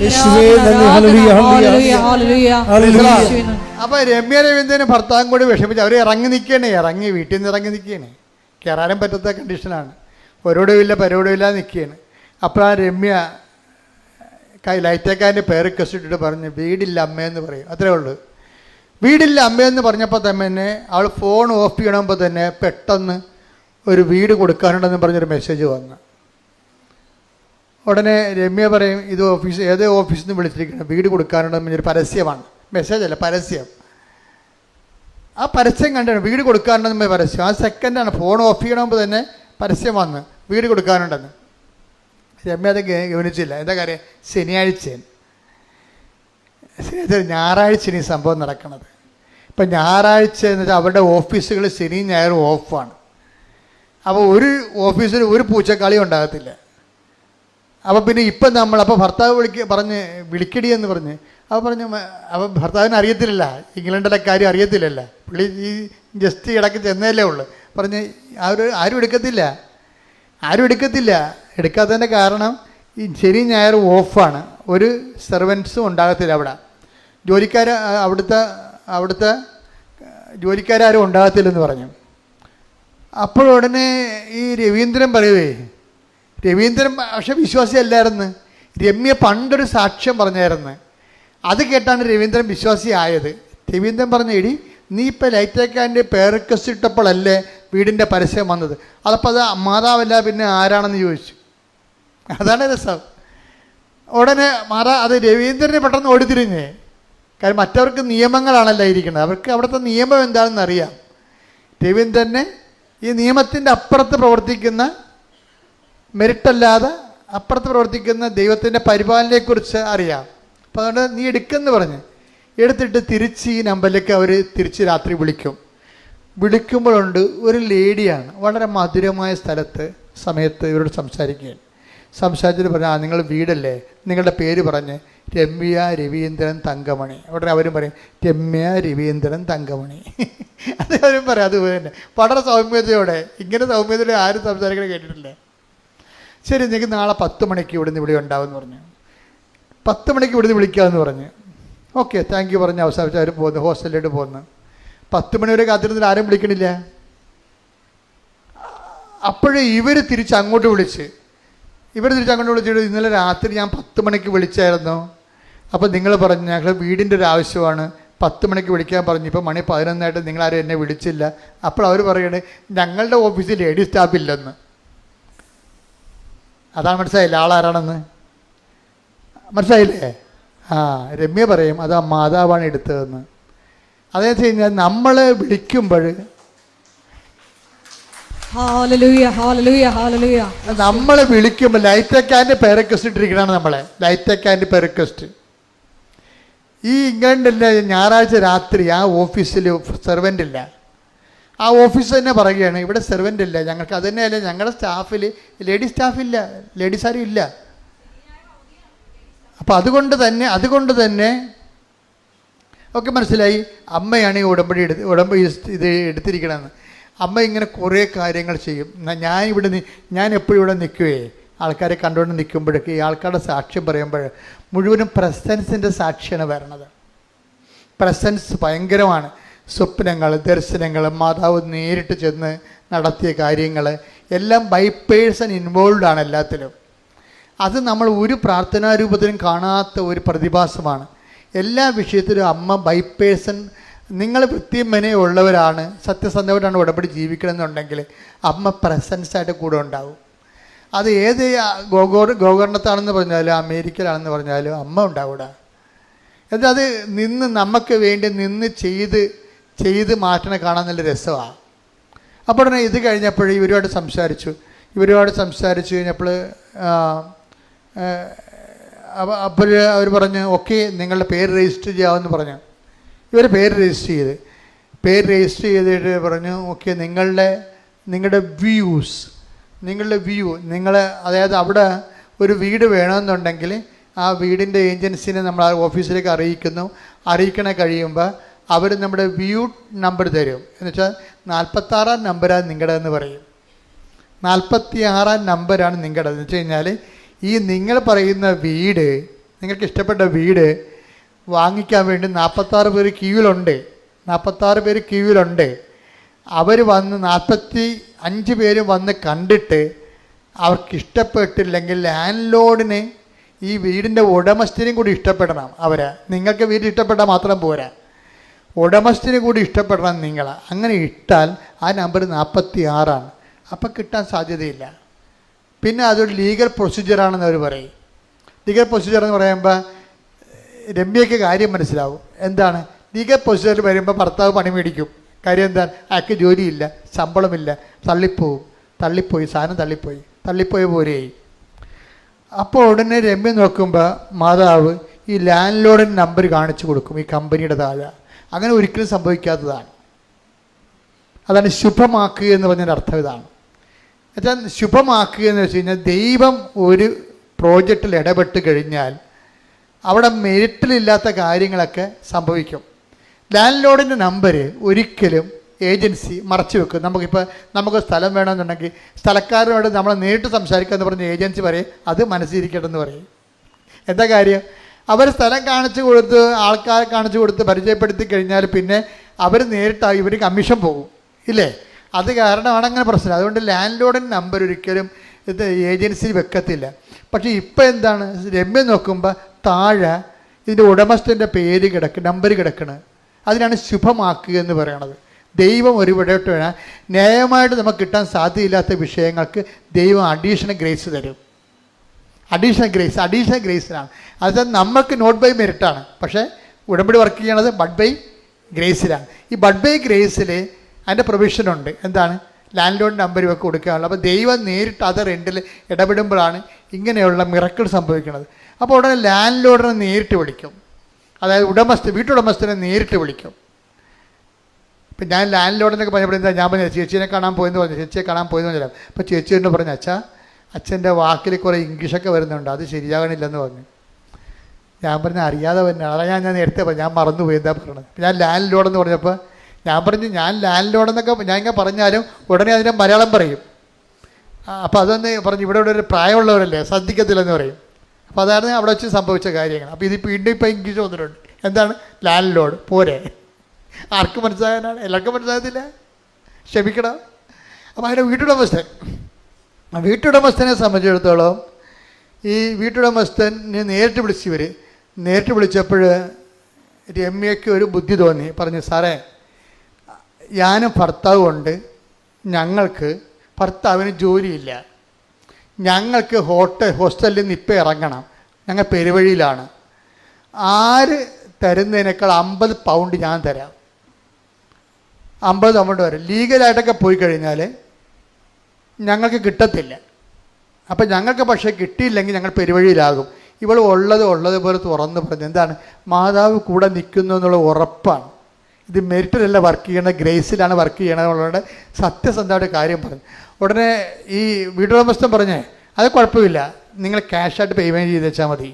Speaker 4: യേശുവേ നന്ദി. Hallelujah hallelujah
Speaker 2: hallelujah
Speaker 4: hallelujah.
Speaker 1: അപ്പോൾ രമ്യ രവീന്ദ്രനും ഭർത്താവും കൂടി വിഷമിച്ച് അവർ ഇറങ്ങി നിൽക്കുകയാണ്. വീട്ടിൽ നിന്ന് ഇറങ്ങി നിൽക്കുകയാണ്. കയറാനും പറ്റാത്ത കണ്ടീഷനാണ്. ഒരോടുമില്ല പരോടുമില്ല നിൽക്കുകയാണ്. അപ്പോൾ ആ രമ്യ ലൈറ്റേക്കാരൻ്റെ പേര് കസിട്ടിട്ട് പറഞ്ഞു, വീടില്ല അമ്മയെന്ന് പറയും. അത്രേ ഉള്ളൂ. വീടില്ല അമ്മയെന്ന് പറഞ്ഞപ്പോൾ തന്നെ അവൾ ഫോൺ ഓഫ് ചെയ്യണമ്പോൾ തന്നെ പെട്ടെന്ന് ഒരു വീട് കൊടുക്കാനുണ്ടെന്ന് പറഞ്ഞൊരു മെസ്സേജ് വന്നു. ഉടനെ രമ്യ പറയും, ഇത് ഏതോ ഓഫീസിൽ നിന്ന് വിളിച്ചിരിക്കണം, വീട് കൊടുക്കാനുണ്ടെന്ന് പറഞ്ഞൊരു പരസ്യമാണ്. മെസ്സേജല്ല, പരസ്യം. ആ പരസ്യം കണ്ടാണ് വീട് കൊടുക്കാനുണ്ടെന്ന് പരസ്യം. ആ സെക്കൻഡാണ് ഫോൺ ഓഫ് ചെയ്യണമെങ്കിൽ തന്നെ പരസ്യം വന്ന് വീട് കൊടുക്കാനുണ്ടെന്ന്. രമ്യ അത് ഗവനിച്ചില്ല. എന്താ കാര്യം? ശനിയാഴ്ചയാണ്, ഞായറാഴ്ചയാണ് ഈ സംഭവം നടക്കുന്നത്. ഇപ്പം ഞായറാഴ്ച എന്ന് വെച്ചാൽ അവരുടെ ഓഫീസുകൾ ശനിയും ഞായറും ഓഫാണ്. അപ്പോൾ ഒരു ഓഫീസിൽ ഒരു പൂച്ചക്കാളി ഉണ്ടാകത്തില്ല. അപ്പോൾ പിന്നെ ഇപ്പം അപ്പോൾ ഭർത്താവ് വിളിക്കടി എന്ന് പറഞ്ഞ് അപ്പോൾ ഭർത്താവിന് അറിയത്തില്ല, ഇംഗ്ലണ്ടിലെ കാര്യം അറിയത്തില്ലല്ലോ. പുള്ളി ഈ ജസ്റ്റ് ഇടയ്ക്ക് ചെന്നതല്ലേ ഉള്ളു. ആരും എടുക്കത്തില്ല. എടുക്കാത്തതിൻ്റെ കാരണം ഈ ശനി ഞായറും ഓഫാണ്. ഒരു സെർവൻസും ഉണ്ടാകത്തില്ല അവിടെ. അവിടുത്തെ ജോലിക്കാരും ഉണ്ടാകത്തില്ലെന്ന് പറഞ്ഞു. അപ്പോഴുടനെ ഈ രവീന്ദ്രൻ പറയുവേ, രവീന്ദ്രൻ പക്ഷെ വിശ്വാസിയല്ലായിരുന്നു. രമ്യ പണ്ടൊരു സാക്ഷ്യം പറഞ്ഞായിരുന്നു. അത് കേട്ടാണ് രവീന്ദ്രൻ വിശ്വാസിയായത്. രവീന്ദ്രൻ പറഞ്ഞു, എടി നീ ഇപ്പോൾ ലൈറ്റേക്കാൻ്റെ പേർക്കസ് ഇട്ടപ്പോഴല്ലേ വീടിൻ്റെ പരസ്യം വന്നത്? അതപ്പോൾ അത് മാതാവല്ല പിന്നെ ആരാണെന്ന് ചോദിച്ചു. അതാണ് രസം. ഉടനെ അത് രവീന്ദ്രനെ പെട്ടെന്ന് ഓടിത്തിരിഞ്ഞേ. കാര്യം മറ്റവർക്ക് നിയമങ്ങളാണല്ലോ ഇരിക്കുന്നത്, അവർക്ക് അവിടുത്തെ നിയമം എന്താണെന്ന് അറിയാം. രവീന്ദ്രനെ ഈ നിയമത്തിൻ്റെ അപ്പുറത്ത് പ്രവർത്തിക്കുന്ന, മെരിറ്റല്ലാതെ അപ്പുറത്ത് പ്രവർത്തിക്കുന്ന ദൈവത്തിൻ്റെ പരിപാലനയെക്കുറിച്ച് അറിയാം. അപ്പോൾ അതുകൊണ്ട് നീ എടുക്കുമെന്ന് പറഞ്ഞ് എടുത്തിട്ട് തിരിച്ച് ഈ നമ്പറിലേക്ക് അവർ തിരിച്ച് രാത്രി വിളിക്കുമ്പോഴുണ്ട് ഒരു ലേഡിയാണ് വളരെ മധുരമായ സമയത്ത് ഇവരോട് സംസാരിച്ചിട്ട് പറഞ്ഞു, നിങ്ങൾ വീടല്ലേ, നിങ്ങളുടെ പേര് പറഞ്ഞ് രമ്യ രവീന്ദ്രൻ തങ്കമണി. ഉടനെ അവരും പറയും രമ്യ രവീന്ദ്രൻ തങ്കമണി. അത് അവരും പറയും. അത് തന്നെ വളരെ സൗമ്യതയോടെ, ഇങ്ങനെ സൗമ്യതയോടെ ആരും സംസാരിക്കണ കേട്ടിട്ടില്ല. ശരി, നിങ്ങൾക്ക് നാളെ 10 മണിക്ക് ഇവിടുന്ന് ഇവിടെ ഉണ്ടാവുമെന്ന് പറഞ്ഞു. 10 മണിക്ക് ഇവിടുന്ന് വിളിക്കാമെന്ന് പറഞ്ഞു. ഓക്കെ താങ്ക് യു പറഞ്ഞ് അവസാനിച്ച് അവർ പോകുന്നു, ഹോസ്റ്റലിലോട്ട് പോകുന്നു. 10 മണി വരെ കാത്തിരുന്നിട്ട് ആരും വിളിക്കണില്ല. അപ്പോഴേ ഇവർ തിരിച്ചങ്ങോട്ട് വിളിച്ചിട്ട് ഇന്നലെ രാത്രി ഞാൻ 10 മണിക്ക് വിളിച്ചായിരുന്നു, അപ്പോൾ നിങ്ങൾ പറഞ്ഞു ഞങ്ങൾ വീടിൻ്റെ ഒരു ആവശ്യമാണ്, 10 മണിക്ക് വിളിക്കാൻ പറഞ്ഞു, ഇപ്പോൾ മണി 11 നിങ്ങളാരും എന്നെ വിളിച്ചില്ല. അപ്പോൾ അവർ പറയണേ ഞങ്ങളുടെ ഓഫീസിൽ ലേഡി സ്റ്റാഫ് ഇല്ലെന്ന്. അതാണ് മനസ്സിലായില്ല ആളാരാണെന്ന്? മനസ്സിലായില്ലേ? രമ്യ പറയും അത് ആ മാതാവാണ് എടുത്തതെന്ന്. അതെന്ന് വെച്ച് കഴിഞ്ഞാൽ നമ്മൾ വിളിക്കുമ്പോൾ നമ്മൾ വിളിക്കുമ്പോൾ ലൈറ്റേക്കാൻ്റെ പേരക്വസ്റ്റ് ഇട്ടിരിക്കണതാണ്. ലൈറ്റേക്കാൻ്റെ പേരക്വസ്റ്റ് ഈ ഇംഗ്ലണ്ടിലെ ഞായറാഴ്ച രാത്രി ആ ഓഫീസിൽ സെർവൻ്റ് ഇല്ല. ആ ഓഫീസ് തന്നെ പറയുകയാണ് ഇവിടെ സെർവൻ്റ് ഇല്ല, ഞങ്ങൾക്ക് അത് തന്നെയല്ല ഞങ്ങളുടെ സ്റ്റാഫിൽ ലേഡീസ് ആരും ഇല്ല. അപ്പോൾ അതുകൊണ്ട് തന്നെ ഒക്കെ മനസ്സിലായി അമ്മയാണ് ഈ ഉടമ്പടി ഇത് എടുത്തിരിക്കണമെന്ന്. അമ്മ ഇങ്ങനെ കുറേ കാര്യങ്ങൾ ചെയ്യും. ഞാൻ എപ്പോഴും ഇവിടെ നിൽക്കുകയെ ആൾക്കാരെ കണ്ടുകൊണ്ട് നിൽക്കുമ്പോഴേക്ക് ഈ ആൾക്കാരുടെ സാക്ഷ്യം പറയുമ്പോൾ മുഴുവനും പ്രസൻസിൻ്റെ സാക്ഷിയാണ് വരണത്. പ്രസൻസ് ഭയങ്കരമാണ്. സ്വപ്നങ്ങൾ, ദർശനങ്ങൾ, മാതാവ് നേരിട്ട് ചെന്ന് നടത്തിയ കാര്യങ്ങൾ എല്ലാം ബൈ പേഴ്സൺ ഇൻവോൾവ് ആണ് എല്ലാത്തിലും. അത് നമ്മൾ ഒരു പ്രാർത്ഥനാരൂപത്തിലും കാണാത്ത ഒരു പ്രതിഭാസമാണ്. എല്ലാ വിഷയത്തിലും അമ്മ ബൈ പേഴ്സൺ. നിങ്ങൾ വൃത്തിയും മെനയുള്ളവരാണ്, സത്യസന്ധമായിട്ടാണ് ഉടമ്പടി ജീവിക്കണമെന്നുണ്ടെങ്കിൽ അമ്മ പ്രസൻസായിട്ട് കൂടെ ഉണ്ടാവും. അത് ഏത് ഗോകർണത്താണെന്ന് പറഞ്ഞാലും അമേരിക്കയിലാണെന്ന് പറഞ്ഞാലും അമ്മ ഉണ്ടാവൂടാ. എന്നിട്ട് അത് നമുക്ക് വേണ്ടി നിന്ന് ചെയ്ത് മാറ്റണ കാണാൻ നല്ല രസമാണ്. അപ്പോൾ ഉടനെ ഇത് കഴിഞ്ഞപ്പോൾ ഇവരോട് സംസാരിച്ചു കഴിഞ്ഞപ്പോൾ അപ്പോൾ അവർ പറഞ്ഞു ഓക്കെ നിങ്ങളുടെ പേര് രജിസ്റ്റർ ചെയ്യാമെന്ന് പറഞ്ഞു. ഇവർ പേര് രജിസ്റ്റർ ചെയ്തിട്ട് പറഞ്ഞു ഓക്കെ നിങ്ങളുടെ വ്യൂ അതായത് അവിടെ ഒരു വീട് വേണമെന്നുണ്ടെങ്കിൽ ആ വീടിൻ്റെ ഏജൻസിനെ നമ്മൾ ആ ഓഫീസിലേക്ക് അറിയിക്കണ കഴിയുമ്പോൾ അവർ നമ്മുടെ വ്യൂ നമ്പർ തരും. എന്ന് വെച്ചാൽ 46-ാം നമ്പരാണ് നിങ്ങളുടെതെന്ന് പറയും. 46-ാം നമ്പരാണ് നിങ്ങളുടേത് എന്ന് വെച്ച് കഴിഞ്ഞാൽ ഈ നിങ്ങൾ പറയുന്ന വീട്, നിങ്ങൾക്ക് ഇഷ്ടപ്പെട്ട വീട് വാങ്ങിക്കാൻ വേണ്ടി 46 പേര് ക്യൂവിലുണ്ട്. 46 പേര് ക്യൂവിലുണ്ട്. അവർ വന്ന് 45 പേരും വന്ന് കണ്ടിട്ട് അവർക്ക് ഇഷ്ടപ്പെട്ടില്ലെങ്കിൽ ലാൻഡ് ലോഡിന് ഈ വീടിൻ്റെ ഉടമസ്ഥനും കൂടി ഇഷ്ടപ്പെടണം. നിങ്ങൾക്ക് വീട് ഇഷ്ടപ്പെട്ടാൽ മാത്രം പോരാ, ഉടമസ്ഥന് കൂടി ഇഷ്ടപ്പെടണം നിങ്ങൾ. അങ്ങനെ ഇട്ടാൽ ആ നമ്പർ 46ആണ്. അപ്പം കിട്ടാൻ സാധ്യതയില്ല. പിന്നെ അതൊരു ലീഗൽ പ്രൊസീജിയറാണെന്ന് അവർ പറയും. ലീഗൽ പ്രൊസീജിയർ എന്ന് പറയുമ്പോൾ രമ്യയ്ക്ക് കാര്യം മനസ്സിലാവും. എന്താണ് ലീഗൽ പ്രൊസീജിയർ വരുമ്പോൾ ഭർത്താവ് പണി മേടിക്കും. കാര്യം എന്താണ്? അയാൾക്ക് ജോലിയില്ല, ശമ്പളമില്ല, തള്ളിപ്പോയി സാധനം തള്ളിപ്പോയ പോലെയായി. അപ്പോൾ ഉടനെ രമ്യ നോക്കുമ്പോൾ മാതാവ് ഈ ലാൻഡ് ലോഡിൻ്റെ നമ്പർ കാണിച്ചു കൊടുക്കും ഈ കമ്പനിയുടെ താഴെ. അങ്ങനെ ഒരിക്കലും സംഭവിക്കാത്തതാണ്. അതാണ് ശുഭമാക്കുക എന്ന് പറഞ്ഞതിൻ്റെ അർത്ഥം ഇതാണ്. എന്നുവെച്ചാൽ ശുഭമാക്കുക എന്ന് വെച്ച് കഴിഞ്ഞാൽ ദൈവം ഒരു പ്രോജക്റ്റിൽ ഇടപെട്ട് കഴിഞ്ഞാൽ അവിടെ മെരിറ്റിലില്ലാത്ത കാര്യങ്ങളൊക്കെ സംഭവിക്കും. ലാൻഡ് ലോഡിൻ്റെ നമ്പർ ഒരിക്കലും ഏജൻസി മറച്ചു വെക്കും. നമുക്ക് സ്ഥലം വേണമെന്നുണ്ടെങ്കിൽ സ്ഥലക്കാരോട് നമ്മൾ നേരിട്ട് സംസാരിക്കുക എന്ന് പറഞ്ഞ് ഏജൻസി പറയും അത് മനസ്സിരിക്കട്ടെ എന്ന് പറയും. എന്താ കാര്യം? അവർ സ്ഥലം കാണിച്ചു കൊടുത്ത് ആൾക്കാരെ കാണിച്ചു കൊടുത്ത് പരിചയപ്പെടുത്തി കഴിഞ്ഞാൽ പിന്നെ അവർ നേരിട്ടായി ഇവർ കമ്മീഷൻ പോകും ഇല്ലേ? അത് കാരണമാണ് അങ്ങനെ പ്രശ്നം. അതുകൊണ്ട് ലാൻഡ് ലോഡിൻ്റെ നമ്പർ ഒരിക്കലും ഇത് ഏജൻസി വെക്കത്തില്ല. പക്ഷേ ഇപ്പം എന്താണ്, രമ്യ നോക്കുമ്പോൾ താഴെ ഇതിൻ്റെ ഉടമസ്ഥൻ്റെ പേര് നമ്പർ കിടക്കണത്. അതിനാണ് ശുഭമാക്കുക എന്ന് പറയണത്. ദൈവം ഒരുപാട് ന്യായമായിട്ട് നമുക്ക് കിട്ടാൻ സാധ്യതയില്ലാത്ത വിഷയങ്ങൾക്ക് ദൈവം അഡീഷണൽ ഗ്രേസ് തരും. അഡീഷണൽ ഗ്രേസിനാണ്. അത് നമ്മൾക്ക് നോട്ട് ബൈ മെറിറ്റാണ്. പക്ഷേ ഉടമ്പടി വർക്ക് ചെയ്യണത് ബഡ് ബൈ ഗ്രേസിലാണ്. ഈ ബഡ് ബൈ ഗ്രേസിൽ അതിൻ്റെ പ്രൊവിഷനുണ്ട്. എന്താണ്? ലാൻഡ് ലോഡ് നമ്പർ ഒക്കെ കൊടുക്കാനുള്ളത്. അപ്പോൾ ദൈവം നേരിട്ട് അത് റെൻറ്റിൽ ഇടപെടുമ്പോഴാണ് ഇങ്ങനെയുള്ള മിറക്കിൾ സംഭവിക്കുന്നത്. അപ്പോൾ ഉടനെ ലാൻഡ് ലോഡിനെ നേരിട്ട് വിളിക്കും. അതായത് വീട്ടുടമസ്ഥനെ നേരിട്ട് വിളിക്കും. ഇപ്പം ഞാൻ ലാൻഡ് ലോഡിനൊക്കെ പറഞ്ഞപ്പോൾ എന്താ ഞാൻ പറഞ്ഞത്, ചേച്ചീനെ കാണാൻ പോയെന്ന് പറഞ്ഞു, ചേച്ചിയെ കാണാൻ പോയെന്ന് പറഞ്ഞാൽ അപ്പോൾ ചേച്ചി എന്ന് പറഞ്ഞു, അച്ഛൻ്റെ വാക്കിൽ കുറേ ഇംഗ്ലീഷൊക്കെ വരുന്നുണ്ട്, അത് ശരിയാകണില്ലെന്ന് പറഞ്ഞു. ഞാൻ പറഞ്ഞ അറിയാതെ തന്നെ, അതാണ് ഞാൻ നേരത്തെ പറഞ്ഞു, ഞാൻ മറന്നുപോയി എന്താ പറയണത്. ഞാൻ ലാൻഡ് ലോഡെന്ന് പറഞ്ഞപ്പോൾ ഞാൻ പറഞ്ഞു ഞാൻ ലാൻഡ് ലോഡെന്നൊക്കെ ഞാൻ ഇങ്ങനെ പറഞ്ഞാലും ഉടനെ അതിൻ്റെ മലയാളം പറയും. അപ്പോൾ അതൊന്ന് പറഞ്ഞു, ഇവിടെ ഒരു പ്രായമുള്ളവരല്ലേ ശ്രദ്ധിക്കത്തില്ലെന്ന് പറയും. അപ്പോൾ അതാണ് അവിടെ വെച്ച് സംഭവിച്ച കാര്യങ്ങൾ. അപ്പോൾ ഇത് വീണ്ടും ഇപ്പോൾ ഇംഗ്ലീഷ് വന്നിട്ടുണ്ട്. എന്താണ്? ലാൻഡ് ലോഡ് പോരെ. ആർക്കും മനസ്സിലാകാനാണ്? എല്ലാവർക്കും മനസ്സിലാകത്തില്ല, ക്ഷമിക്കണം. അപ്പോൾ അതിൻ്റെ വീട്ടുടമസ്ഥനെ സംബന്ധിച്ചിടത്തോളം ഈ വീട്ടുടമസ്ഥനെ നേരിട്ട് വിളിച്ചപ്പോൾ രമ്യയ്ക്ക് ഒരു ബുദ്ധി തോന്നി. പറഞ്ഞു, സാറേ ഞാനും ഭർത്താവും ഉണ്ട്, ഭർത്താവിന് ജോലിയില്ല, ഞങ്ങൾക്ക് ഹോസ്റ്റലിൽ നിന്ന് ഇപ്പം ഇറങ്ങണം, ഞങ്ങൾ പെരുവഴിയിലാണ്, ആര് തരുന്നതിനേക്കാൾ 50 പൗണ്ട് ഞാൻ തരാം. 50 പൗണ്ട് വരെ ലീഗലായിട്ടൊക്കെ പോയി കഴിഞ്ഞാൽ ഞങ്ങൾക്ക് കിട്ടത്തില്ല. അപ്പം ഞങ്ങൾക്ക് പക്ഷേ കിട്ടിയില്ലെങ്കിൽ ഞങ്ങൾ പെരുവഴിയിലാകും. ഇവൾ ഉള്ളത് പോലെ തുറന്ന് പറഞ്ഞു. എന്താണ്? മാതാവ് കൂടെ നിൽക്കുന്നു എന്നുള്ള ഉറപ്പാണ്. ഇത് മെറിറ്റിലല്ല വർക്ക് ചെയ്യണത്, ഗ്രേസിലാണ് വർക്ക് ചെയ്യണമെന്നുള്ളത് സത്യസന്ധമായിട്ട് കാര്യം പറഞ്ഞു. ഉടനെ ഈ വീട്ടുടമസ്ഥൻ പറഞ്ഞേ അത് കുഴപ്പമില്ല, നിങ്ങൾ ക്യാഷായിട്ട് പേയ്മെൻറ്റ് ചെയ്ത് വെച്ചാൽ മതി.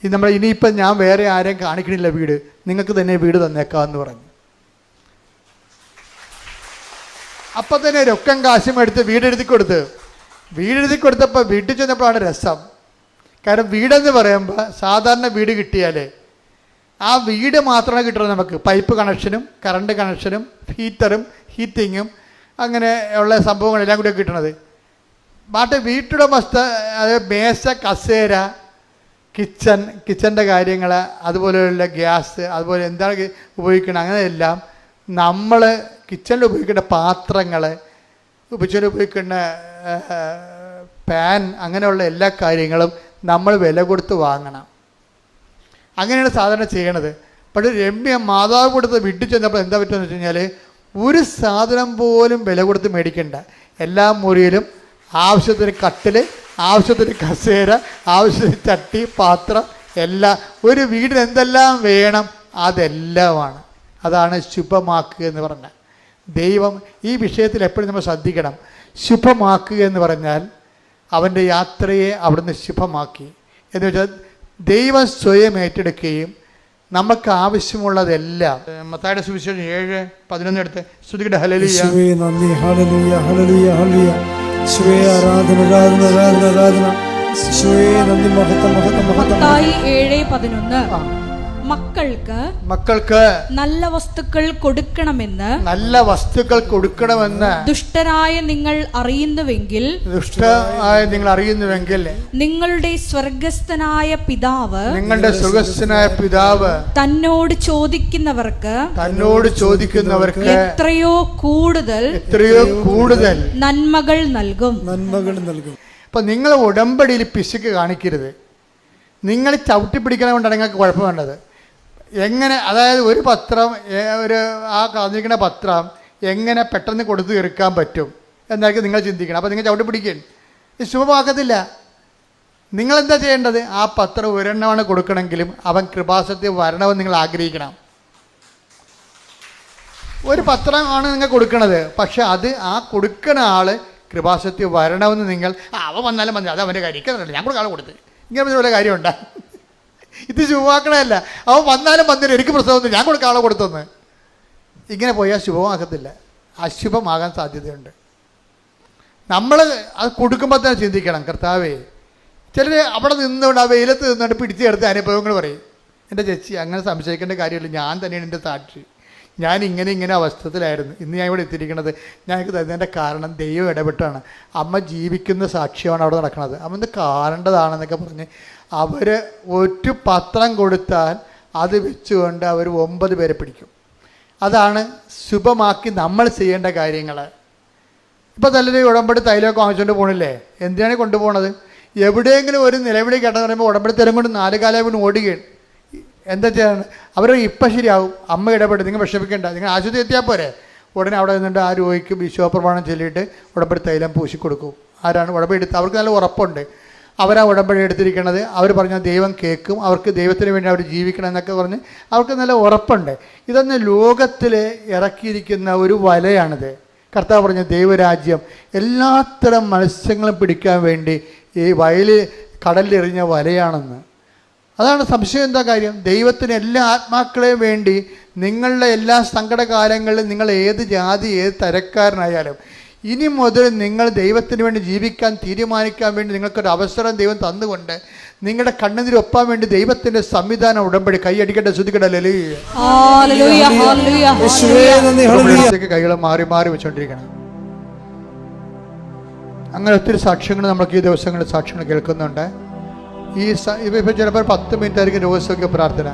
Speaker 1: ഇനിയിപ്പം ഞാൻ വേറെ ആരെയും കാണിക്കണില്ല വീട്, നിങ്ങൾക്ക് തന്നെ വീട് തന്നേക്കാമെന്ന് പറഞ്ഞു. അപ്പം തന്നെ രൊക്കം കാശും എടുത്ത് വീടെഴുതി കൊടുത്തപ്പോൾ വീട്ടിൽ ചെന്നപ്പോഴാണ് രസം. കാരണം വീടെന്ന് പറയുമ്പോൾ സാധാരണ വീട് കിട്ടിയാൽ ആ വീട് മാത്രമേ കിട്ടുള്ളൂ നമുക്ക്. പൈപ്പ് കണക്ഷനും കറണ്ട് കണക്ഷനും ഹീറ്റിങ്ങും അങ്ങനെ ഉള്ള സംഭവങ്ങളെല്ലാം കൂടി കിട്ടണത്. വീട്ടുടമസ്ഥ അത് മേശ, കസേര, കിച്ചൻ്റെ കാര്യങ്ങൾ, അതുപോലെയുള്ള ഗ്യാസ്, അതുപോലെ എന്താണ് ഉപയോഗിക്കണം, അങ്ങനെയെല്ലാം നമ്മൾ കിച്ചണിൽ ഉപയോഗിക്കേണ്ട പാത്രങ്ങൾ, കിച്ചണിൽ ഉപയോഗിക്കേണ്ട പാൻ, അങ്ങനെയുള്ള എല്ലാ കാര്യങ്ങളും നമ്മൾ വില കൊടുത്ത് വാങ്ങണം. അങ്ങനെയാണ് സാധാരണ ചെയ്യണത്. പക്ഷേ രമ്യ മാതാവ് കൊടുത്ത് വീട്ടിൽ ചെന്നപ്പോൾ എന്താ പറ്റുമെന്ന് വെച്ച് കഴിഞ്ഞാൽ ഒരു സാധനം പോലും വില കൊടുത്ത് മേടിക്കണ്ട. എല്ലാ മുറിയിലും ആവശ്യത്തിന് കട്ടിൽ, ആവശ്യത്തിന് കസേര, ആവശ്യത്തിന് ചട്ടി, പാത്രം, എല്ലാം ഒരു വീടിന് എന്തെല്ലാം വേണം അതെല്ലാമാണ്. അതാണ് ശുഭമാക്കുക എന്ന് പറഞ്ഞാൽ. ദൈവം ഈ വിഷയത്തിൽ എപ്പോഴും നമ്മൾ ശ്രദ്ധിക്കണം. ശുഭമാക്കുക എന്ന് പറഞ്ഞാൽ അവൻ്റെ യാത്രയെ അവിടുന്ന് ശുഭമാക്കി. എന്ന് വെച്ചാൽ ദൈവം സ്വയം ഏറ്റെടുക്കുകയും നമുക്ക് ആവശ്യമുള്ളതെല്ലാം. മത്തായിയുടെ സുവിശേഷം 7:11 എടുത്ത് സ്തുതിക്കട്ടെ. ഹല്ലേലൂയ.
Speaker 4: യേശുവേ നന്ദി. Hallelujah hallelujah hallelujah. യേശുവേ ആരാധന ആരാധന ആരാധന ആരാധന. യേശുവേ നന്ദി. മഹത്വം മഹത്വം മഹത്വം.
Speaker 2: മത്തായി 7:11 മക്കൾക്ക് നല്ല വസ്തുക്കൾ കൊടുക്കണമെന്ന് ദുഷ്ടരായ നിങ്ങൾ അറിയുന്നുവെങ്കിൽ നിങ്ങളുടെ സ്വർഗസ്ഥനായ പിതാവ് തന്നോട് ചോദിക്കുന്നവർക്ക് എത്രയോ കൂടുതൽ നന്മകൾ നൽകും.
Speaker 1: അപ്പൊ നിങ്ങൾ ഉടമ്പടിയിൽ പിശുക്ക് കാണിക്കരുത്. നിങ്ങൾ ചവിട്ടി പിടിക്കണമുണ്ട് നിങ്ങൾക്ക് കുഴപ്പം വേണ്ടത്. എങ്ങനെ, അതായത് ഒരു പത്രം, ആ കാണിക്കുന്ന പത്രം എങ്ങനെ പെട്ടെന്ന് കൊടുത്തു തീർക്കാൻ പറ്റും എന്നായിരിക്കും നിങ്ങൾ ചിന്തിക്കണം. അപ്പോൾ നിങ്ങൾ ചവിട്ടി പിടിക്കാൻ ഇത് ശുഭമാക്കത്തില്ല. നിങ്ങളെന്താ ചെയ്യേണ്ടത്? ആ പത്രം ഒരെണ്ണമാണ് കൊടുക്കണമെങ്കിലും അവൻ കൃപാസനത്തിൽ വരണമെന്ന് നിങ്ങൾ ആഗ്രഹിക്കണം. ഒരു പത്രമാണ് നിങ്ങൾ കൊടുക്കണത്, പക്ഷെ അത് ആ കൊടുക്കുന്ന ആൾ കൃപാസനത്തിൽ വരണമെന്ന് നിങ്ങൾ അവൻ വന്നാലും മതി, അത് അവൻ്റെ കാര്യം, ഞാൻ കൂടെ ആളെ കൊടുത്ത് ഇങ്ങനെ വല്ല കാര്യമുണ്ടാ? ഇത് ശുഭമാക്കണമല്ല. അവൻ വന്നാലും വന്നില്ല, എനിക്ക് പ്രശ്നമൊന്നും, ഞാൻ കൊടുക്കാൻ ആളെ കൊടുത്തൊന്ന്. ഇങ്ങനെ പോയാൽ ശുഭമാക്കത്തില്ല, അശുഭമാകാൻ സാധ്യതയുണ്ട്. നമ്മൾ അത് കൊടുക്കുമ്പോൾ തന്നെ ചിന്തിക്കണം, കർത്താവേ. ചിലർ അവിടെ നിന്നുകൊണ്ട് ആ വെയിലത്ത് നിന്നുകൊണ്ട് പിടിച്ചെടുത്ത അനുഭവങ്ങൾ പറയും. എൻ്റെ ചേച്ചി അങ്ങനെ സംശയിക്കേണ്ട കാര്യമില്ല, ഞാൻ തന്നെയാണ് എൻ്റെ സാക്ഷി. ഞാൻ ഇങ്ങനെ അവസ്ഥത്തിലായിരുന്നു, ഇന്ന് ഞാൻ ഇവിടെ എത്തിയിരിക്കുന്നത്. ഞങ്ങൾക്ക് തരുന്നതിൻ്റെ കാരണം ദൈവം ഇടപെട്ടാണ്. അമ്മ ജീവിക്കുന്ന സാക്ഷ്യമാണ് അവിടെ നടക്കുന്നത്. അമ്മ ഇത് കാണേണ്ടതാണെന്നൊക്കെ പറഞ്ഞ് അവർ ഒരു പത്രം കൊടുത്താൽ അത് വെച്ചുകൊണ്ട് അവർ 9 പേരെ പിടിക്കും. അതാണ് ശുഭമാക്കി നമ്മൾ ചെയ്യേണ്ട കാര്യങ്ങൾ. ഇപ്പോൾ നല്ലൊരു ഉടമ്പടി തൈലമൊക്കെ വാങ്ങിച്ചുകൊണ്ട് പോകണില്ലേ? എന്തിനാണ് കൊണ്ടുപോകണത്? എവിടെയെങ്കിലും ഒരു നിലവിളി കേട്ടെന്ന് പറയുമ്പോൾ ഉടമ്പടി തരം കൊണ്ട് 4 കാലം കൊണ്ട് ഓടുകയാണ്. എന്താ ചെയ്യാണ്? അവർ ഇപ്പം ശരിയാവും, അമ്മ ഇടപെട്ട്, നിങ്ങൾ വിഷമിക്കേണ്ട, നിങ്ങൾ ആശുപത്രി എത്തിയാൽ പോരെ. ഉടനെ അവിടെ നിന്നിട്ട് ആ രോഗിക്ക് വിശ്വാസപ്രമാണം ചൊല്ലിയിട്ട് ഉടമ്പടി തൈലം പൂശി കൊടുക്കും. ആരാണ് ഉടമ്പടി എടുത്ത്? അവർക്ക് നല്ല ഉറപ്പുണ്ട് അവരാ ഉടമ്പടി എടുത്തിരിക്കണത്. അവർ പറഞ്ഞാൽ ദൈവം കേൾക്കും, അവർക്ക് ദൈവത്തിന് വേണ്ടി അവർ ജീവിക്കണം എന്നൊക്കെ പറഞ്ഞ് അവർക്ക് നല്ല ഉറപ്പുണ്ട്. ഇതൊന്ന് ലോകത്തിൽ ഇറക്കിയിരിക്കുന്ന ഒരു വലയാണിത്. കർത്താവ് പറഞ്ഞ ദൈവരാജ്യം എല്ലാത്തരം മത്സ്യങ്ങളും പിടിക്കാൻ വേണ്ടി ഈ കടലിലെറിഞ്ഞ വലയാണെന്ന്. അതാണ്. സംശയം എന്താ കാര്യം? ദൈവത്തിന് എല്ലാ ആത്മാക്കളെയും വേണ്ടി നിങ്ങളുടെ എല്ലാ സങ്കടകാലങ്ങളിലും നിങ്ങൾ ഏത് ജാതി ഏത് തരക്കാരനായാലും ഇനി മുതൽ നിങ്ങൾ ദൈവത്തിന് വേണ്ടി ജീവിക്കാൻ തീരുമാനിക്കാൻ വേണ്ടി നിങ്ങൾക്കൊരു അവസരം ദൈവം തന്നുകൊണ്ട് നിങ്ങളുടെ കണ്ണുനീര് ഒപ്പാൻ വേണ്ടി ദൈവത്തിൻ്റെ സംവിധാനം ഉടമ്പടി. കൈയടിക്കട്ടെ, ശ്രുതിക്കട്ടെ. കൈകൾ മാറി മാറി വെച്ചോണ്ടിരിക്കണം. അങ്ങനെ ഒത്തിരി സാക്ഷ്യങ്ങൾ നമുക്ക് ഈ ദിവസങ്ങളിൽ സാക്ഷ്യങ്ങൾ കേൾക്കുന്നുണ്ട്. ഇപ്പോൾ ചിലപ്പോൾ 10 മിനിറ്റ് ആയിരിക്കും രോഗസൗഖ്യ പ്രാർത്ഥന.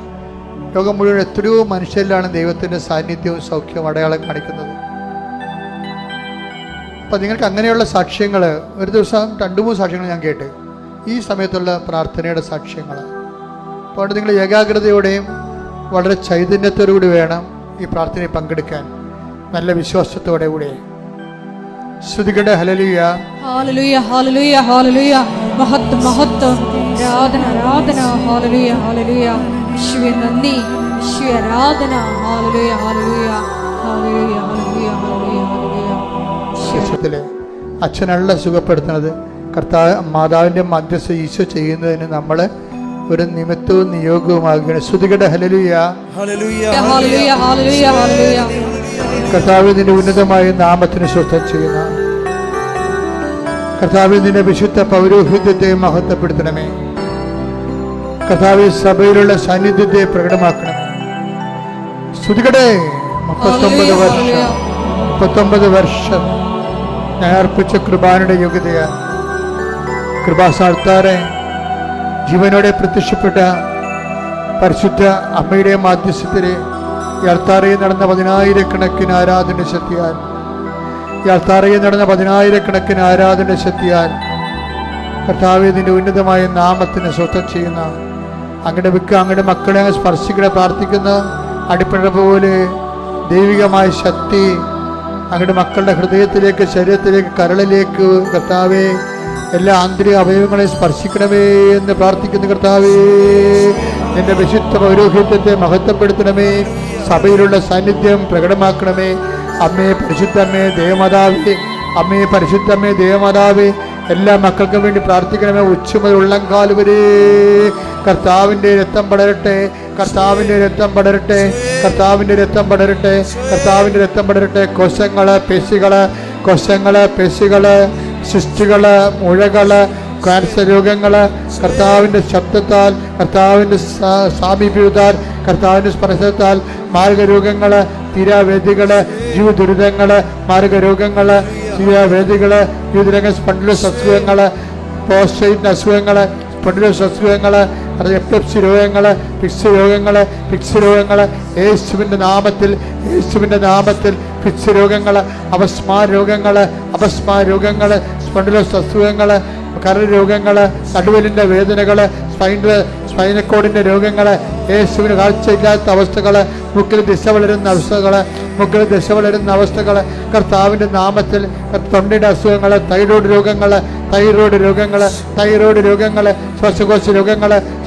Speaker 1: ലോകം മുഴുവൻ എത്രയോ മനുഷ്യരിലാണ് ദൈവത്തിൻ്റെ സാന്നിധ്യവും സൗഖ്യവും അടയാളം കാണിക്കുന്നത്. അപ്പം നിങ്ങൾക്ക് അങ്ങനെയുള്ള സാക്ഷ്യങ്ങൾ ഒരു ദിവസം 2-3 സാക്ഷ്യങ്ങൾ ഞാൻ കേട്ട് ഈ സമയത്തുള്ള പ്രാർത്ഥനയുടെ സാക്ഷ്യങ്ങൾ. അപ്പോൾ നിങ്ങൾ ഏകാഗ്രതയോടെയും വളരെ ചൈതന്യത്തോടുകൂടി വേണം ഈ പ്രാർത്ഥനയിൽ പങ്കെടുക്കാൻ, നല്ല വിശ്വാസത്തോടെ കൂടെ. ശ്രുതികടെ ഹല്ലേലൂയ
Speaker 2: ഹല്ലേലൂയ ഹല്ലേലൂയ ഹല്ലേലൂയ. മഹത്വം മഹത്വം, ആരാധന ആരാധന. Hallelujah hallelujah. യേശുവേ നന്ദി, യേശുവേ ആരാധന. Hallelujah hallelujah hallelujah hallelujah hallelujah.
Speaker 1: അച്ഛനല്ല സുഖപ്പെടുത്തുന്നത്, കർത്താവ് മാതാവിൻ്റെ മധ്യസ്ഥ ഈശോ ചെയ്യുന്നതിന് നമ്മൾ ഒരു നിമിത്തവും നിയോഗവുമാകുകയാണ്. ശ്രുതികടെ ഹല്ലേലൂയ
Speaker 2: ഹല്ലേലൂയ ഹല്ലേലൂയ ഹല്ലേലൂയ.
Speaker 1: കർത്താവിന്റെ ഉന്നതമായ നാമത്തിന് സ്വസ്ഥം ചെയ്യുന്ന കർത്താവിന്റെ വിശുദ്ധ പൗരോഹിത്യത്തെ മഹത്വപ്പെടുത്തണമേ. കർത്താവ് സഭയിലുള്ള സാന്നിധ്യത്തെ പ്രകടമാക്കണമേ. സ്തുതികടേ. 39 വർഷം ഞാൻ അർപ്പിച്ച കൃപാനയുടെ യോഗ്യതയാണ്. കൃപാസാൽത്താറെ ജീവനോടെ പ്രത്യക്ഷപ്പെട്ട പരിശുദ്ധ അമ്മയുടെ മാധ്യസ്ഥത്തിലെ ഈ അൾത്താരയിൽ നടന്ന 10,000-കണക്കിന് ആരാധന ശക്തിയാൽ, ഈ അൾത്താരയിൽ നടന്ന 10,000-കണക്കിന് ആരാധന ശക്തിയാൽ കർത്താവേ നിന്റെ ഉന്നതമായ നാമത്തിന് സ്വസ്ഥം ചെയ്യുന്ന അങ്ങയുടെ മക്കളെ അങ്ങ് സ്പർശിക്കണ പ്രാർത്ഥിക്കുന്ന അടിപ്പഴ പോലെ ദൈവികമായ ശക്തി അങ്ങയുടെ മക്കളുടെ ഹൃദയത്തിലേക്ക്, ശരീരത്തിലേക്ക്, കരളിലേക്ക് കർത്താവേ എല്ലാ ആന്തരിക അവയവങ്ങളെ സ്പർശിക്കണമേ എന്ന് പ്രാർത്ഥിക്കുന്ന കർത്താവേ നിന്റെ വിശുദ്ധ പൗരോഹിത്യത്തെ മഹത്വപ്പെടുത്തണമേ. സഭയിലുള്ള സാന്നിധ്യം പ്രകടമാക്കണമേ. അമ്മേ പരിശുദ്ധമ്മേ ദേവമാതാവേ, അമ്മേ പരിശുദ്ധമ്മേ ദേവമാതാവേ, എല്ലാ മക്കൾക്കും വേണ്ടി പ്രാർത്ഥിക്കണമേ. ഉച്ചമുതൽ ഉള്ളംകാൽ വരെ കർത്താവിൻ്റെ രക്തം പടരട്ടെ, കർത്താവിൻ്റെ രക്തം പടരട്ടെ, കർത്താവിൻ്റെ രക്തം പടരട്ടെ, കർത്താവിൻ്റെ രക്തം പടരട്ടെ. കോശങ്ങള്, പേശികള്, സിസ്റ്റുകള്, മുഴകള്, ക്യാൻസർ രോഗങ്ങള് കർത്താവിൻ്റെ ശബ്ദത്താൽ, കർത്താവിൻ്റെ സാമീപ്യത്താൽ, കർത്താവിൻ്റെ സ്പർശത്താൽ, മാർഗരോഗങ്ങള്, തീരാവേദികള്, ജീവദുരിതങ്ങള്, മാർഗരോഗങ്ങള്, തീരാവേദികള്, ജീവിതരംഗ സ്പണ്ടിലോസ് അസുഖങ്ങള്, പ്രോസ്റ്റേറ്റിൻ്റെ അസുഖങ്ങള്, സ്പണ്ടിലോസ് അസുഖങ്ങള്, എപ്പിലെപ്സി രോഗങ്ങള്, ഫിക്സ് രോഗങ്ങള് യേശുവിൻ്റെ നാമത്തിൽ ഫിക്സ് രോഗങ്ങള്, അപസ്മാര രോഗങ്ങള്, സ്പണ്ടിലോസ് അസുഖങ്ങള്, കരൾ രോഗങ്ങള്, നടുവലിൻ്റെ വേദനകള്, സ്പൈനക്കോഡിൻ്റെ രോഗങ്ങള്, യേശുവിന് കാഴ്ചയില്ലാത്ത അവസ്ഥകള്, മുക്കിൽ ദിശ വളരുന്ന അവസ്ഥകള് കർത്താവിൻ്റെ നാമത്തിൽ, തൊണ്ടയുടെ അസുഖങ്ങള്, തൈറോയ്ഡ് രോഗങ്ങള്,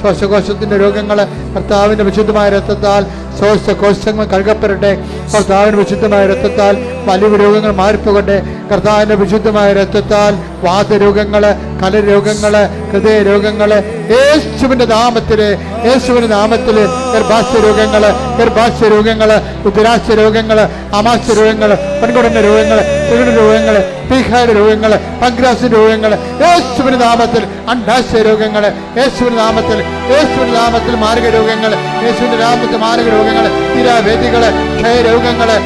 Speaker 1: ശ്വാസകോശത്തിൻ്റെ രോഗങ്ങള് കർത്താവിൻ്റെ വിശുദ്ധമായ രക്തത്താൽ ശ്വാസകോശങ്ങൾ കഴുകപ്പെടട്ടെ. കർത്താവിൻ്റെ വിശുദ്ധമായ രക്തത്താൽ വലിയ രോഗങ്ങൾ മാറിപ്പോകട്ടെ. കർത്താവിൻ്റെ വിശുദ്ധമായ രക്തത്താൽ വാതരോഗങ്ങള്, കലരോഗങ്ങള്, ഹൃദയരോഗങ്ങള് യേശുവിൻ്റെ നാമത്തില് ഗർഭാശയ രോഗങ്ങള്, ഉദരാശയ രോഗങ്ങള്, ആമാശയ രോഗങ്ങള്, പെൺകുടലിന്റെ രോഗങ്ങള്, രോഗങ്ങള്, പീഹാര രോഗങ്ങള്, പങ്ക്രാസ് രോഗങ്ങള് യേശുവിൻ്റെ നാമത്തിൽ, അണ്ഡാശയ രോഗങ്ങള് യേശുവിൻ്റെ നാമത്തിൽ മാർഗരോഗങ്ങള്, തീരാവേദികള്, ക്ഷയരോഗങ്ങള്,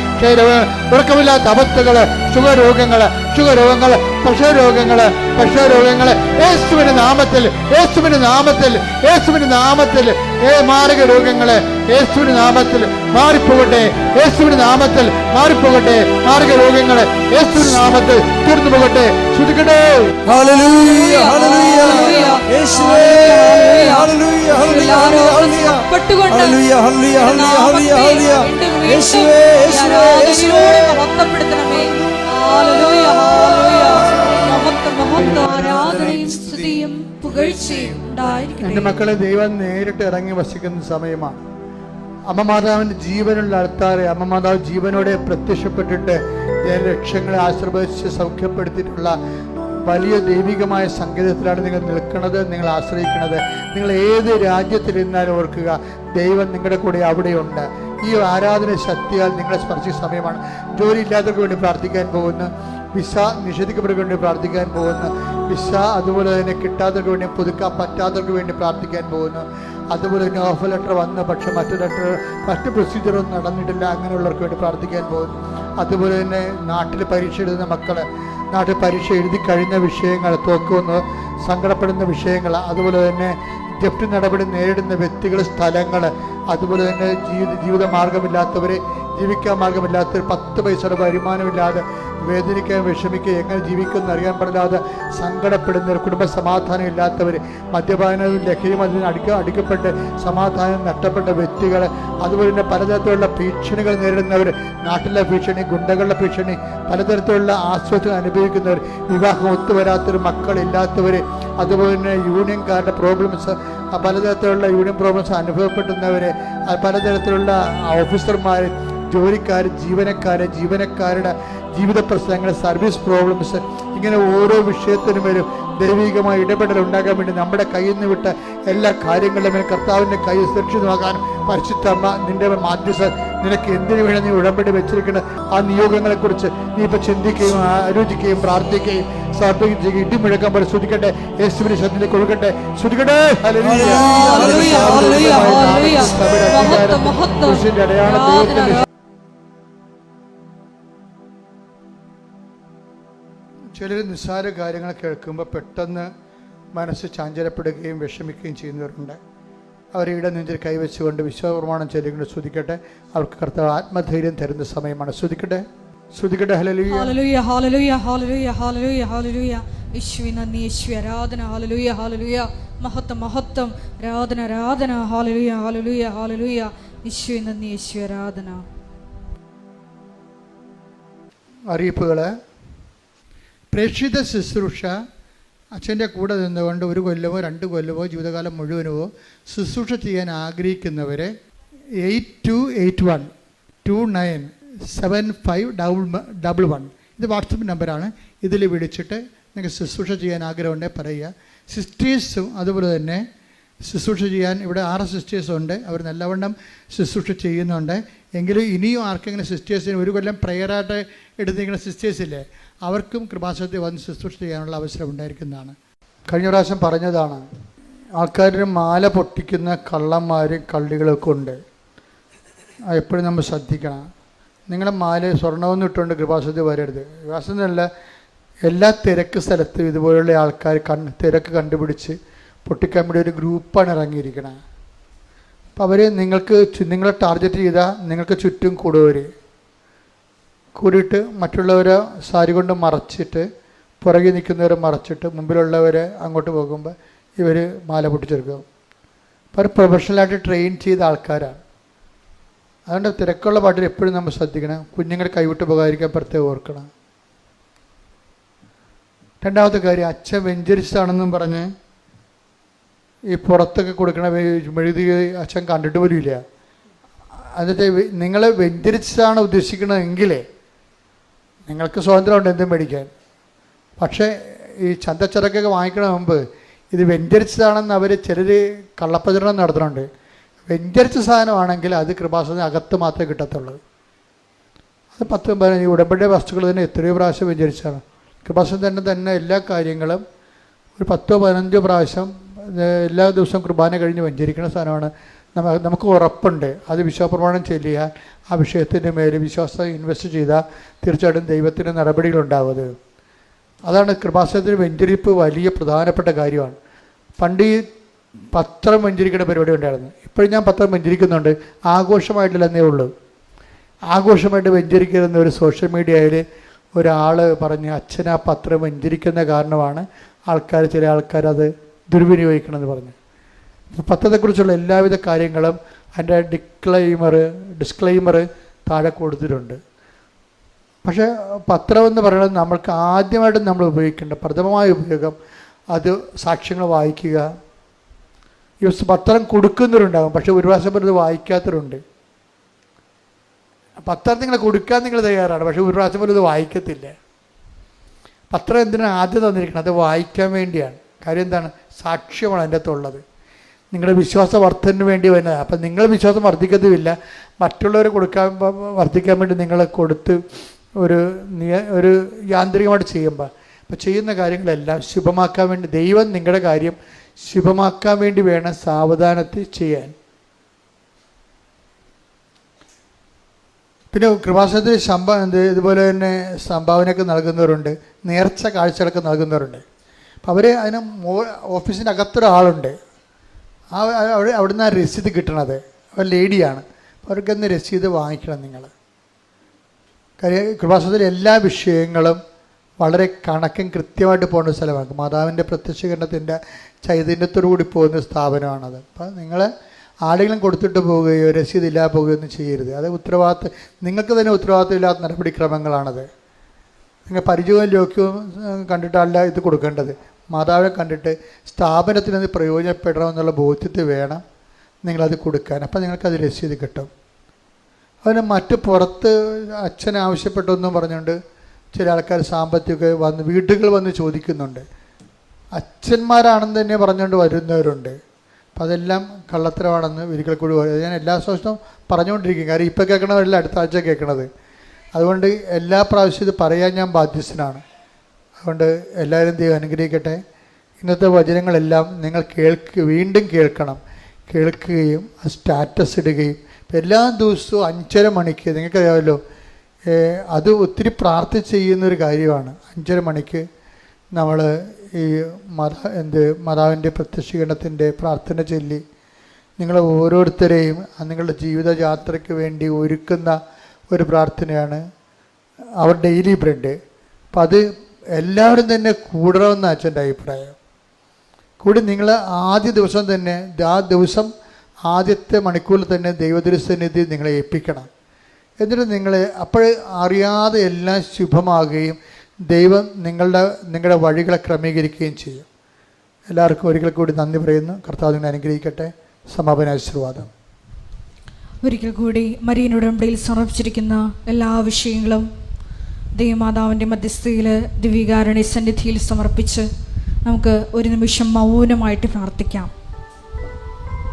Speaker 1: ഉറക്കമില്ലാത്ത അവസ്ഥകള്, ഷുഗർ രോഗങ്ങള്, പ്രഷർ രോഗങ്ങള് യേശുവിൻ്റെ നാമത്തിൽ മാർഗരോഗങ്ങള് യേശുവിൻ്റെ നാമത്തിൽ മാറിപ്പോകട്ടെ. മാർഗരോഗങ്ങള് യേശുവിൻ്റെ നാമത്തിൽ തീർന്നു പോകട്ടെ. ശ്രുതിക്കട്ടെ.
Speaker 4: ഹല്ലേലൂയ, ഹല്ലേലൂയ, യേശുവേ, hallelujah, hallelujah, hallelujah, hallelujah, hallelujah, hallelujah, യേശുവേ, യേശുവേ, യേശുവേ.
Speaker 2: മഹത്വപ്പെടുത്തണമേ. Hallelujah, hallelujah. ആരാധനയും സ്തുതിയും പുകഴ്ചയും ഉണ്ടായിരിക്കട്ടെ.
Speaker 1: എൻ്റെ മക്കളെ, ദൈവം നേരിട്ട് ഇറങ്ങി വസിക്കുന്ന സമയമാണ്. അമ്മ മാതാവിൻ്റെ ജീവനുള്ള ആൾക്കാരെ അമ്മ മാതാവ് ജീവനോടെ പ്രത്യക്ഷപ്പെട്ടിട്ട് ലക്ഷ്യങ്ങളെ ആശീർവദിച്ച് സൗഖ്യപ്പെടുത്തിയിട്ടുള്ള വലിയ ദൈവികമായ സംഗീതത്തിലാണ് നിങ്ങൾ നിൽക്കുന്നത്, നിങ്ങൾ ആശ്രയിക്കുന്നത്. നിങ്ങൾ ഏത് രാജ്യത്തിലിരുന്നാലും ഓർക്കുക, ദൈവം നിങ്ങളുടെ കൂടെ അവിടെയുണ്ട്. ഈ ആരാധന ശക്തിയാൽ നിങ്ങളെ സ്പർശിച്ച സമയമാണ്. ജോലി ഇല്ലാത്തവർക്ക് വേണ്ടി പ്രാർത്ഥിക്കാൻ പോകുന്നു, വിസ നിഷേധിക്കപ്പെട്ടവർക്ക് വേണ്ടി പ്രാർത്ഥിക്കാൻ പോകുന്നു, വിസ അതുപോലെ തന്നെ കിട്ടാത്തവർക്ക് വേണ്ടി, പുതുക്കാൻ പറ്റാത്തവർക്ക് വേണ്ടി പ്രാർത്ഥിക്കാൻ പോകുന്നു. അതുപോലെ തന്നെ ഓഫർ ലെറ്റർ വന്ന് പക്ഷെ മറ്റ് പ്രൊസീജിയറൊന്നും നടന്നിട്ടില്ല, അങ്ങനെയുള്ളവർക്ക് വേണ്ടി പ്രാർത്ഥിക്കാൻ പോകുന്നു. അതുപോലെ തന്നെ നാട്ടിൽ പരീക്ഷ എഴുതുന്ന മക്കള്, നാട്ടിൽ പരീക്ഷ എഴുതി കഴിഞ്ഞ വിഷയങ്ങൾ, തോക്കുമെന്ന് സങ്കടപ്പെടുന്ന വിഷയങ്ങൾ, അതുപോലെ തന്നെ ജപ്തി നടപടി നേരിടുന്ന വ്യക്തികൾ, സ്ഥലങ്ങൾ, അതുപോലെ തന്നെ ജീവിത മാർഗമില്ലാത്തവർ, ജീവിക്കാൻ മാർഗമില്ലാത്തവർ, 10 പൈസയുടെ വരുമാനമില്ലാതെ വേദനിക്കാൻ, വിഷമിക്കുക, എങ്ങനെ ജീവിക്കുമെന്ന് അറിയാൻ പാടില്ലാതെ സങ്കടപ്പെടുന്നവർ, കുടുംബ സമാധാനം ഇല്ലാത്തവർ, മദ്യപാനവും ലഹരിയും അതിന് അടിക്കപ്പെട്ട് സമാധാനം നഷ്ടപ്പെട്ട വ്യക്തികൾ, അതുപോലെ തന്നെ പലതരത്തിലുള്ള ഭീഷണികൾ നേരിടുന്നവർ, നാട്ടിലെ ഭീഷണി, ഗുണ്ടകളുടെ ഭീഷണി, പലതരത്തിലുള്ള ആശ്വാസം അനുഭവിക്കുന്നവർ, വിവാഹം ഒത്തുവരാത്തവർ, മക്കളില്ലാത്തവർ, അതുപോലെ തന്നെ യൂണിയൻകാരുടെ പ്രോബ്ലംസ്, പലതരത്തിലുള്ള യൂണിയൻ പ്രോബ്ലംസ് അനുഭവപ്പെടുന്നവർ, പലതരത്തിലുള്ള ഓഫീസർമാർ, ജോലിക്കാർ, ജീവനക്കാരുടെ ജീവിത പ്രശ്നങ്ങൾ, സർവീസ് പ്രോബ്ലംസ്, ഇങ്ങനെ ഓരോ വിഷയത്തിനും വരും ദൈവികമായ ഇടപെടൽ ഉണ്ടാകാൻ വേണ്ടി നമ്മുടെ കയ്യിൽ നിന്ന് വിട്ട എല്ലാ കാര്യങ്ങളിലും കർത്താവിൻ്റെ കൈ സുരക്ഷിതമാകാനും പരിശുദ്ധമ്മ നിന്റെ മാധ്യസ്ഥ നിനക്ക് എന്തിനു വേണം നീ ഉടമ്പടി വെച്ചിരിക്കുന്ന ആ നിയോഗങ്ങളെക്കുറിച്ച് നീ ഇപ്പം ചിന്തിക്കുകയും ആലോചിക്കുകയും പ്രാർത്ഥിക്കുകയും സമർപ്പിക്കുകയും ചെയ്യുക. ഇടിമുഴക്കം പോലെ ശ്രുതിക്കട്ടെ, യേശുവിന്റെ ശബ്ദത്തിലേക്ക് കൊടുക്കട്ടെ, ശ്രുതിക്കട്ടെ. അടയാളം ചിലർ നിസ്സാര കാര്യങ്ങൾ കേൾക്കുമ്പോൾ പെട്ടെന്ന് മനസ്സ് ചാഞ്ചലപ്പെടുകയും വിഷമിക്കുകയും ചെയ്യുന്നവരുണ്ട്. അവരുടെ നെഞ്ചിൽ കൈവച്ചുകൊണ്ട് വിശ്വപ്രമാണം ചൊല്ലിക്കൊണ്ട് സ്തുതിക്കട്ടെ. അവർക്ക് കർത്താവ് ആത്മധൈര്യം തരുന്ന സമയമാണ്. സ്തുതിക്കട്ടെ. Hallelujah,
Speaker 2: hallelujah, hallelujah, hallelujah, hallelujah, hallelujah. യേശുവേ നന്ദി, യേശുവേ ആരാധന. ഹല്ലേലൂയ, ഹല്ലേലൂയ, മഹത്വം, ആരാധന, ഹല്ലേലൂയ, ഹല്ലേലൂയ, ഹല്ലേലൂയ. യേശുവേ നന്ദി, യേശുവേ ആരാധന.
Speaker 1: അറിയിപ്പുകൾ. പ്രേക്ഷിത ശുശ്രൂഷ അച്ഛൻ്റെ കൂടെ നിന്നുകൊണ്ട് 1 കൊല്ലമോ 2 കൊല്ലമോ ജീവിതകാലം മുഴുവനോ ശുശ്രൂഷ ചെയ്യാൻ ആഗ്രഹിക്കുന്നവരെ 8281297511 ഇത് വാട്സപ്പ് നമ്പറാണ്. ഇതിൽ വിളിച്ചിട്ട് നിങ്ങൾക്ക് ശുശ്രൂഷ ചെയ്യാൻ ആഗ്രഹമുണ്ടെങ്കിൽ പറയുക. സിസ്റ്റേഴ്സും അതുപോലെ തന്നെ ശുശ്രൂഷ ചെയ്യാൻ ഇവിടെ 6 സിസ്റ്റേഴ്സുണ്ട്. അവർ നല്ലവണ്ണം ശുശ്രൂഷ ചെയ്യുന്നുണ്ട്. എങ്കിലും ഇനിയും ആർക്കെങ്കിലും സിസ്റ്റേഴ്സിന് ഒരു കൊല്ലം പ്രെയറായിട്ട് എടുത്തിരിക്കുന്ന സിസ്റ്റേഴ്സില്ലേ, അവർക്കും കൃപാസനത്തിൽ വന്ന് ശുശ്രൂഷ ചെയ്യാനുള്ള അവസരം ഉണ്ടായിരിക്കുന്നതാണ്. കഴിഞ്ഞ പ്രാവശ്യം പറഞ്ഞതാണ്, ആൾക്കാരുടെ മാല പൊട്ടിക്കുന്ന കള്ളന്മാരും കള്ളികളൊക്കെ ഉണ്ട്. എപ്പോഴും നമ്മൾ ശ്രദ്ധിക്കണം. നിങ്ങളുടെ മാല സ്വർണ്ണമൊന്നും ഇട്ടുകൊണ്ട് കൃപാസനത്തിൽ വരരുത്. കൃപാസനത്തിനല്ല, എല്ലാ തിരക്ക് സ്ഥലത്തും ഇതുപോലുള്ള ആൾക്കാർ തിരക്ക് കണ്ടുപിടിച്ച് പൊട്ടിക്കാൻ വേണ്ടി ഒരു ഗ്രൂപ്പാണ് ഇറങ്ങിയിരിക്കണം. അപ്പോൾ അവർ നിങ്ങളെ ടാർഗറ്റ് ചെയ്താൽ നിങ്ങൾക്ക് ചുറ്റും കൂടിയിട്ട് മറ്റുള്ളവരെ സാരി കൊണ്ട് മറച്ചിട്ട്, പുറകെ നിൽക്കുന്നവരെ മറച്ചിട്ട്, മുമ്പിലുള്ളവരെ അങ്ങോട്ട് പോകുമ്പോൾ ഇവർ മാല പൊട്ടിച്ചെടുക്കും. അപ്പോൾ അവർ പ്രൊഫഷണലായിട്ട് ട്രെയിൻ ചെയ്ത ആൾക്കാരാണ്. അതുകൊണ്ട് തിരക്കുള്ള പാട്ടിൽ എപ്പോഴും നമ്മൾ ശ്രദ്ധിക്കണം. കുഞ്ഞുങ്ങളെ കൈവിട്ട് പോകാതിരിക്കാൻ പ്രത്യേകം ഓർക്കണം. രണ്ടാമത്തെ കാര്യം, അച്ഛൻ വെഞ്ചരിച്ചാണെന്നും പറഞ്ഞ് ഈ പുറത്തൊക്കെ കൊടുക്കണ മെഴുതി അച്ഛൻ കണ്ടിട്ട് പോലും ഇല്ല. എന്നിട്ട് നിങ്ങൾ വെഞ്ചരിച്ചാണ് ഉദ്ദേശിക്കണമെങ്കിൽ നിങ്ങൾക്ക് സ്വാതന്ത്ര്യമുണ്ട് എന്തും മേടിക്കാൻ. പക്ഷേ ഈ ചന്തച്ചരക്കൊക്കെ വാങ്ങിക്കണ മുമ്പ് ഇത് വെഞ്ചരിച്ചതാണെന്ന് അവർ ചിലർ കള്ളപ്രചരണം നടത്തുന്നുണ്ട്. വെഞ്ചരിച്ച സാധനമാണെങ്കിൽ അത് കൃപാസനത്തിന് അകത്ത് മാത്രമേ കിട്ടത്തുള്ളൂ. അത് 10-15 ഉടമ്പടി വസ്തുക്കൾ തന്നെ എത്രയോ പ്രാവശ്യം വെഞ്ചരിച്ചാണ്. കൃപാസനം തന്നെ എല്ലാ കാര്യങ്ങളും ഒരു 10-15 പ്രാവശ്യം എല്ലാ ദിവസവും കുർബാന കഴിഞ്ഞ് വെഞ്ചരിക്കുന്ന സാധനമാണ്. നമുക്ക് ഉറപ്പുണ്ട് അത് വിശ്വാസപ്രമാണം ചെല്ലിയാൽ ആ വിഷയത്തിൻ്റെ മേൽ വിശ്വാസം ഇൻവെസ്റ്റ് ചെയ്താൽ തീർച്ചയായിട്ടും ദൈവത്തിൻ്റെ നടപടികളുണ്ടാവുന്നത്. അതാണ് കൃപാസനത്തിന് വെഞ്ചരിപ്പ് വലിയ പ്രധാനപ്പെട്ട കാര്യമാണ്. പണ്ട് ഈ പത്രം വെഞ്ചരിക്കുന്ന പരിപാടി ഉണ്ടായിരുന്നു. ഇപ്പോഴും ഞാൻ പത്രം വെഞ്ചരിക്കുന്നുണ്ട്, ആഘോഷമായിട്ടില്ലെന്നേ ഉള്ളൂ. ആഘോഷമായിട്ട് വെഞ്ചരിക്കുന്ന ഒരു സോഷ്യൽ മീഡിയയിൽ ഒരാൾ പറഞ്ഞ് അച്ഛൻ ആ പത്രം വെഞ്ചരിക്കുന്ന കാരണമാണ് ചില ആൾക്കാർ അത് ദുർവിനിയോഗിക്കണമെന്ന് പറഞ്ഞു. പത്രത്തെക്കുറിച്ചുള്ള എല്ലാവിധ കാര്യങ്ങളും അതിൻ്റെ ഡിസ്ക്ലെയിമർ താഴെ കൊടുത്തിട്ടുണ്ട്. പക്ഷേ പത്രമെന്ന് പറയുന്നത് നമ്മൾക്ക് ആദ്യമായിട്ട് നമ്മൾ ഉപയോഗിക്കേണ്ട പ്രഥമമായ ഉപയോഗം അത് സാക്ഷ്യങ്ങൾ വായിക്കുക. ഈ പത്രം കൊടുക്കുന്നവരുണ്ടാകും, പക്ഷേ ഒരു പ്രാവശ്യം പോലും ഇത് വായിക്കാത്തവരുണ്ട്. പത്രം നിങ്ങൾ കൊടുക്കാൻ നിങ്ങൾ തയ്യാറാണ്, പക്ഷേ ഒരു പ്രാവശ്യം പോലും ഇത് വായിക്കത്തില്ല. പത്രം എന്തിനാണ് ആദ്യം തന്നിരിക്കണം? അത് വായിക്കാൻ വേണ്ടിയാണ്. കാര്യം എന്താണ്? സാക്ഷ്യമാണ് അതിൻ്റെ അകത്തുള്ളത്. നിങ്ങളുടെ വിശ്വാസ വർദ്ധനു വേണ്ടി വരുന്നത്. അപ്പം നിങ്ങൾ വിശ്വാസം വർദ്ധിക്കത്തുമില്ല, മറ്റുള്ളവർ വർദ്ധിക്കാൻ വേണ്ടി നിങ്ങൾ കൊടുത്ത് ഒരു യാന്ത്രികമായിട്ട് ചെയ്യുമ്പോൾ അപ്പോൾ ചെയ്യുന്ന കാര്യങ്ങളെല്ലാം ശുഭമാക്കാൻ വേണ്ടി, ദൈവം നിങ്ങളുടെ കാര്യം ശുഭമാക്കാൻ വേണ്ടി വേണം സാവധാനത്തിൽ ചെയ്യാൻ. പിന്നെ കൃപാസനത്തിൽ ഇതുപോലെ തന്നെ സംഭാവനയൊക്കെ നൽകുന്നവരുണ്ട്, നേർച്ച കാഴ്ചകളൊക്കെ നൽകുന്നവരുണ്ട്. അപ്പോൾ അവർ അതിന് ഓഫീസിൻ്റെ അകത്തൊരാളുണ്ട്. അവിടുന്ന് ആ രസീത് കിട്ടണത് അവർ ലേഡിയാണ്. അവർക്കൊന്ന് രസീത് വാങ്ങിക്കണം നിങ്ങൾ. കാര്യം കൃപാസനത്തിലെ എല്ലാ വിഷയങ്ങളും വളരെ കണക്കും കൃത്യമായിട്ട് പോകുന്ന സ്ഥലമാണ്. മാതാവിൻ്റെ പ്രത്യക്ഷീകരണത്തിൻ്റെ ചൈതന്യത്തോടു കൂടി പോകുന്ന സ്ഥാപനമാണത്. അപ്പം നിങ്ങൾ ആരെങ്കിലും കൊടുത്തിട്ട് പോവുകയോ രസീതില്ലാതെ പോവുകയോ ഒന്നും ചെയ്യരുത്. അത് നിങ്ങൾക്ക് തന്നെ ഉത്തരവാദിത്തമില്ലാത്ത നടപടിക്രമങ്ങളാണത്. നിങ്ങൾ പരിചയവും ലോക്യവും കണ്ടിട്ടല്ല ഇത് കൊടുക്കേണ്ടത്. മാതാവിനെ കണ്ടിട്ട് സ്ഥാപനത്തിന് അത് പ്രയോജനപ്പെടണമെന്നുള്ള ബോധ്യത്തിൽ വേണം നിങ്ങളത് കൊടുക്കാൻ. അപ്പം നിങ്ങൾക്കത് രസീത് കിട്ടും. അതിന് മറ്റ് പുറത്ത് അച്ഛൻ ആവശ്യപ്പെട്ടൊന്നും പറഞ്ഞുകൊണ്ട് ചില ആൾക്കാർ സാമ്പത്തികമൊക്കെ വീടുകൾ വന്ന് ചോദിക്കുന്നുണ്ട്. അച്ഛന്മാരാണെന്ന് തന്നെ പറഞ്ഞുകൊണ്ട് വരുന്നവരുണ്ട്. അപ്പം അതെല്ലാം കള്ളത്തരമാണെന്ന് ഒരിക്കൽ കൂടി ഞാൻ എല്ലാ ദിവസവും പറഞ്ഞുകൊണ്ടിരിക്കും. കാര്യം ഇപ്പം കേൾക്കണമല്ല അടുത്ത ആഴ്ച കേൾക്കണത്. അതുകൊണ്ട് എല്ലാ പ്രാവശ്യം ഇത് പറയാൻ ഞാൻ ബാധ്യസ്ഥനാണ്. അതുകൊണ്ട് എല്ലാവരും ദൈവം അനുഗ്രഹിക്കട്ടെ. ഇന്നത്തെ വചനങ്ങളെല്ലാം നിങ്ങൾ വീണ്ടും കേൾക്കുകയും ആ സ്റ്റാറ്റസ് ഇടുകയും. എല്ലാ ദിവസവും 5:30 മണിക്ക് നിങ്ങൾക്കറിയാമല്ലോ, അത് ഒത്തിരി പ്രാർത്ഥിച്ച് ചെയ്യുന്നൊരു കാര്യമാണ്. 5:30 മണിക്ക് നമ്മൾ ഈ മാതാവിൻ്റെ പ്രത്യക്ഷീകരണത്തിൻ്റെ പ്രാർത്ഥന ചൊല്ലി നിങ്ങൾ ഓരോരുത്തരെയും നിങ്ങളുടെ ജീവിതയാത്രയ്ക്ക് വേണ്ടി ഒരുക്കുന്ന ഒരു പ്രാർത്ഥനയാണ് അവർ ഡെയിലി ബ്രെഡ്. അപ്പം അത് എല്ലാവരും തന്നെ കൂടണമെന്ന് അച്ഛൻ്റെ അഭിപ്രായം. കൂടി നിങ്ങൾ ആദ്യ ദിവസം തന്നെ ആദ്യത്തെ മണിക്കൂറിൽ തന്നെ ദൈവതിരുസന്നിധി നിങ്ങളെ ഏൽപ്പിക്കണം. എന്നിട്ട് നിങ്ങൾ അപ്പോൾ അറിയാതെ എല്ലാം ശുഭമാകുകയും ദൈവം നിങ്ങളുടെ വഴികളെ ക്രമീകരിക്കുകയും ചെയ്യും. എല്ലാവർക്കും ഒരിക്കൽ കൂടി നന്ദി പറയുന്നു. കർത്താവ് നിങ്ങളെ അനുഗ്രഹിക്കട്ടെ. സമാപന ആശീർവാദം.
Speaker 2: ഒരിക്കൽ കൂടി മരിയൻ ഉടമ്പടിയിൽ സമർപ്പിച്ചിരിക്കുന്ന എല്ലാ വിഷയങ്ങളും ദൈവമാതാവിൻ്റെ മധ്യസ്ഥയിൽ ദിവ്യകാരുണ്യ സന്നിധിയിൽ സമർപ്പിച്ച് നമുക്ക് ഒരു നിമിഷം മൗനമായിട്ട് പ്രാർത്ഥിക്കാം.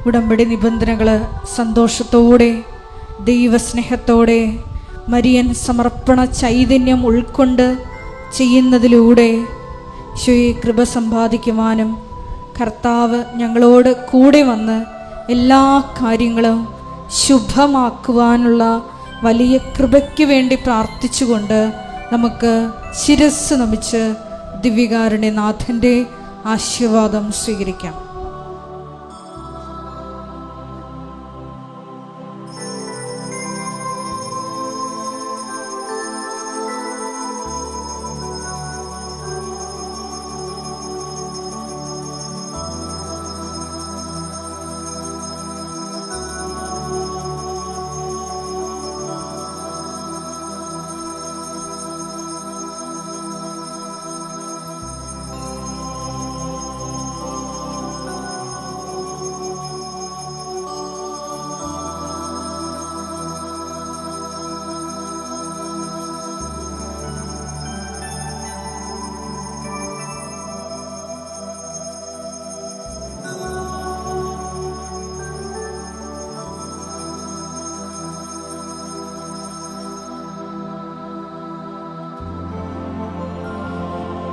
Speaker 2: ഉടമ്പടി നിബന്ധനകൾ സന്തോഷത്തോടെ ദൈവസ്നേഹത്തോടെ മരിയൻ സമർപ്പണ ചൈതന്യം ഉൾക്കൊണ്ട് ചെയ്യുന്നതിലൂടെ ഈശോയെ കൃപ സമ്പാദിക്കുവാനും കർത്താവ് ഞങ്ങളോട് കൂടെ വന്ന് എല്ലാ കാര്യങ്ങളും ശുഭമാക്കുവാനുള്ള വലിയ കൃപയ്ക്ക് വേണ്ടി പ്രാർത്ഥിച്ചുകൊണ്ട് നമുക്ക് ശിരസ്സ് നമിച്ച് ദിവ്യകാരുണ്യനാഥൻ്റെ ആശീർവാദം സ്വീകരിക്കാം.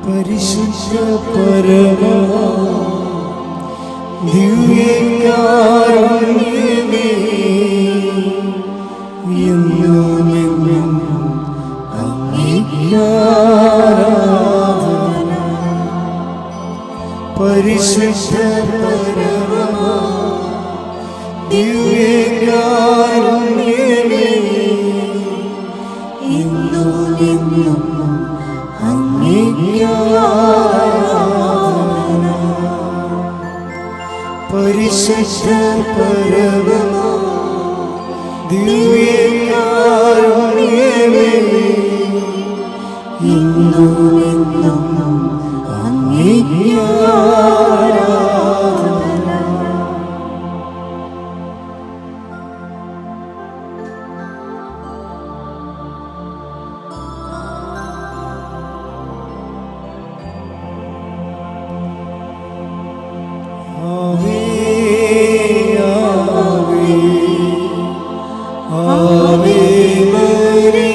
Speaker 4: പരിശുദ്ധ പരമ ദിവ്യകാരുണ്യമേ, എന്നുമെന്നും അങ്ങേക്ക് ആരാധന. പരിശുദ്ധ പരമ ദിവ്യകാരുണ്യമേ, എന്നുമെന്നും പരിശുദ്ധ പരമ ദിവ്യകാരുണ്യമേ, എന്നുമെന്നും അങ്ങേക്ക് ആരാധന. Ave Maria.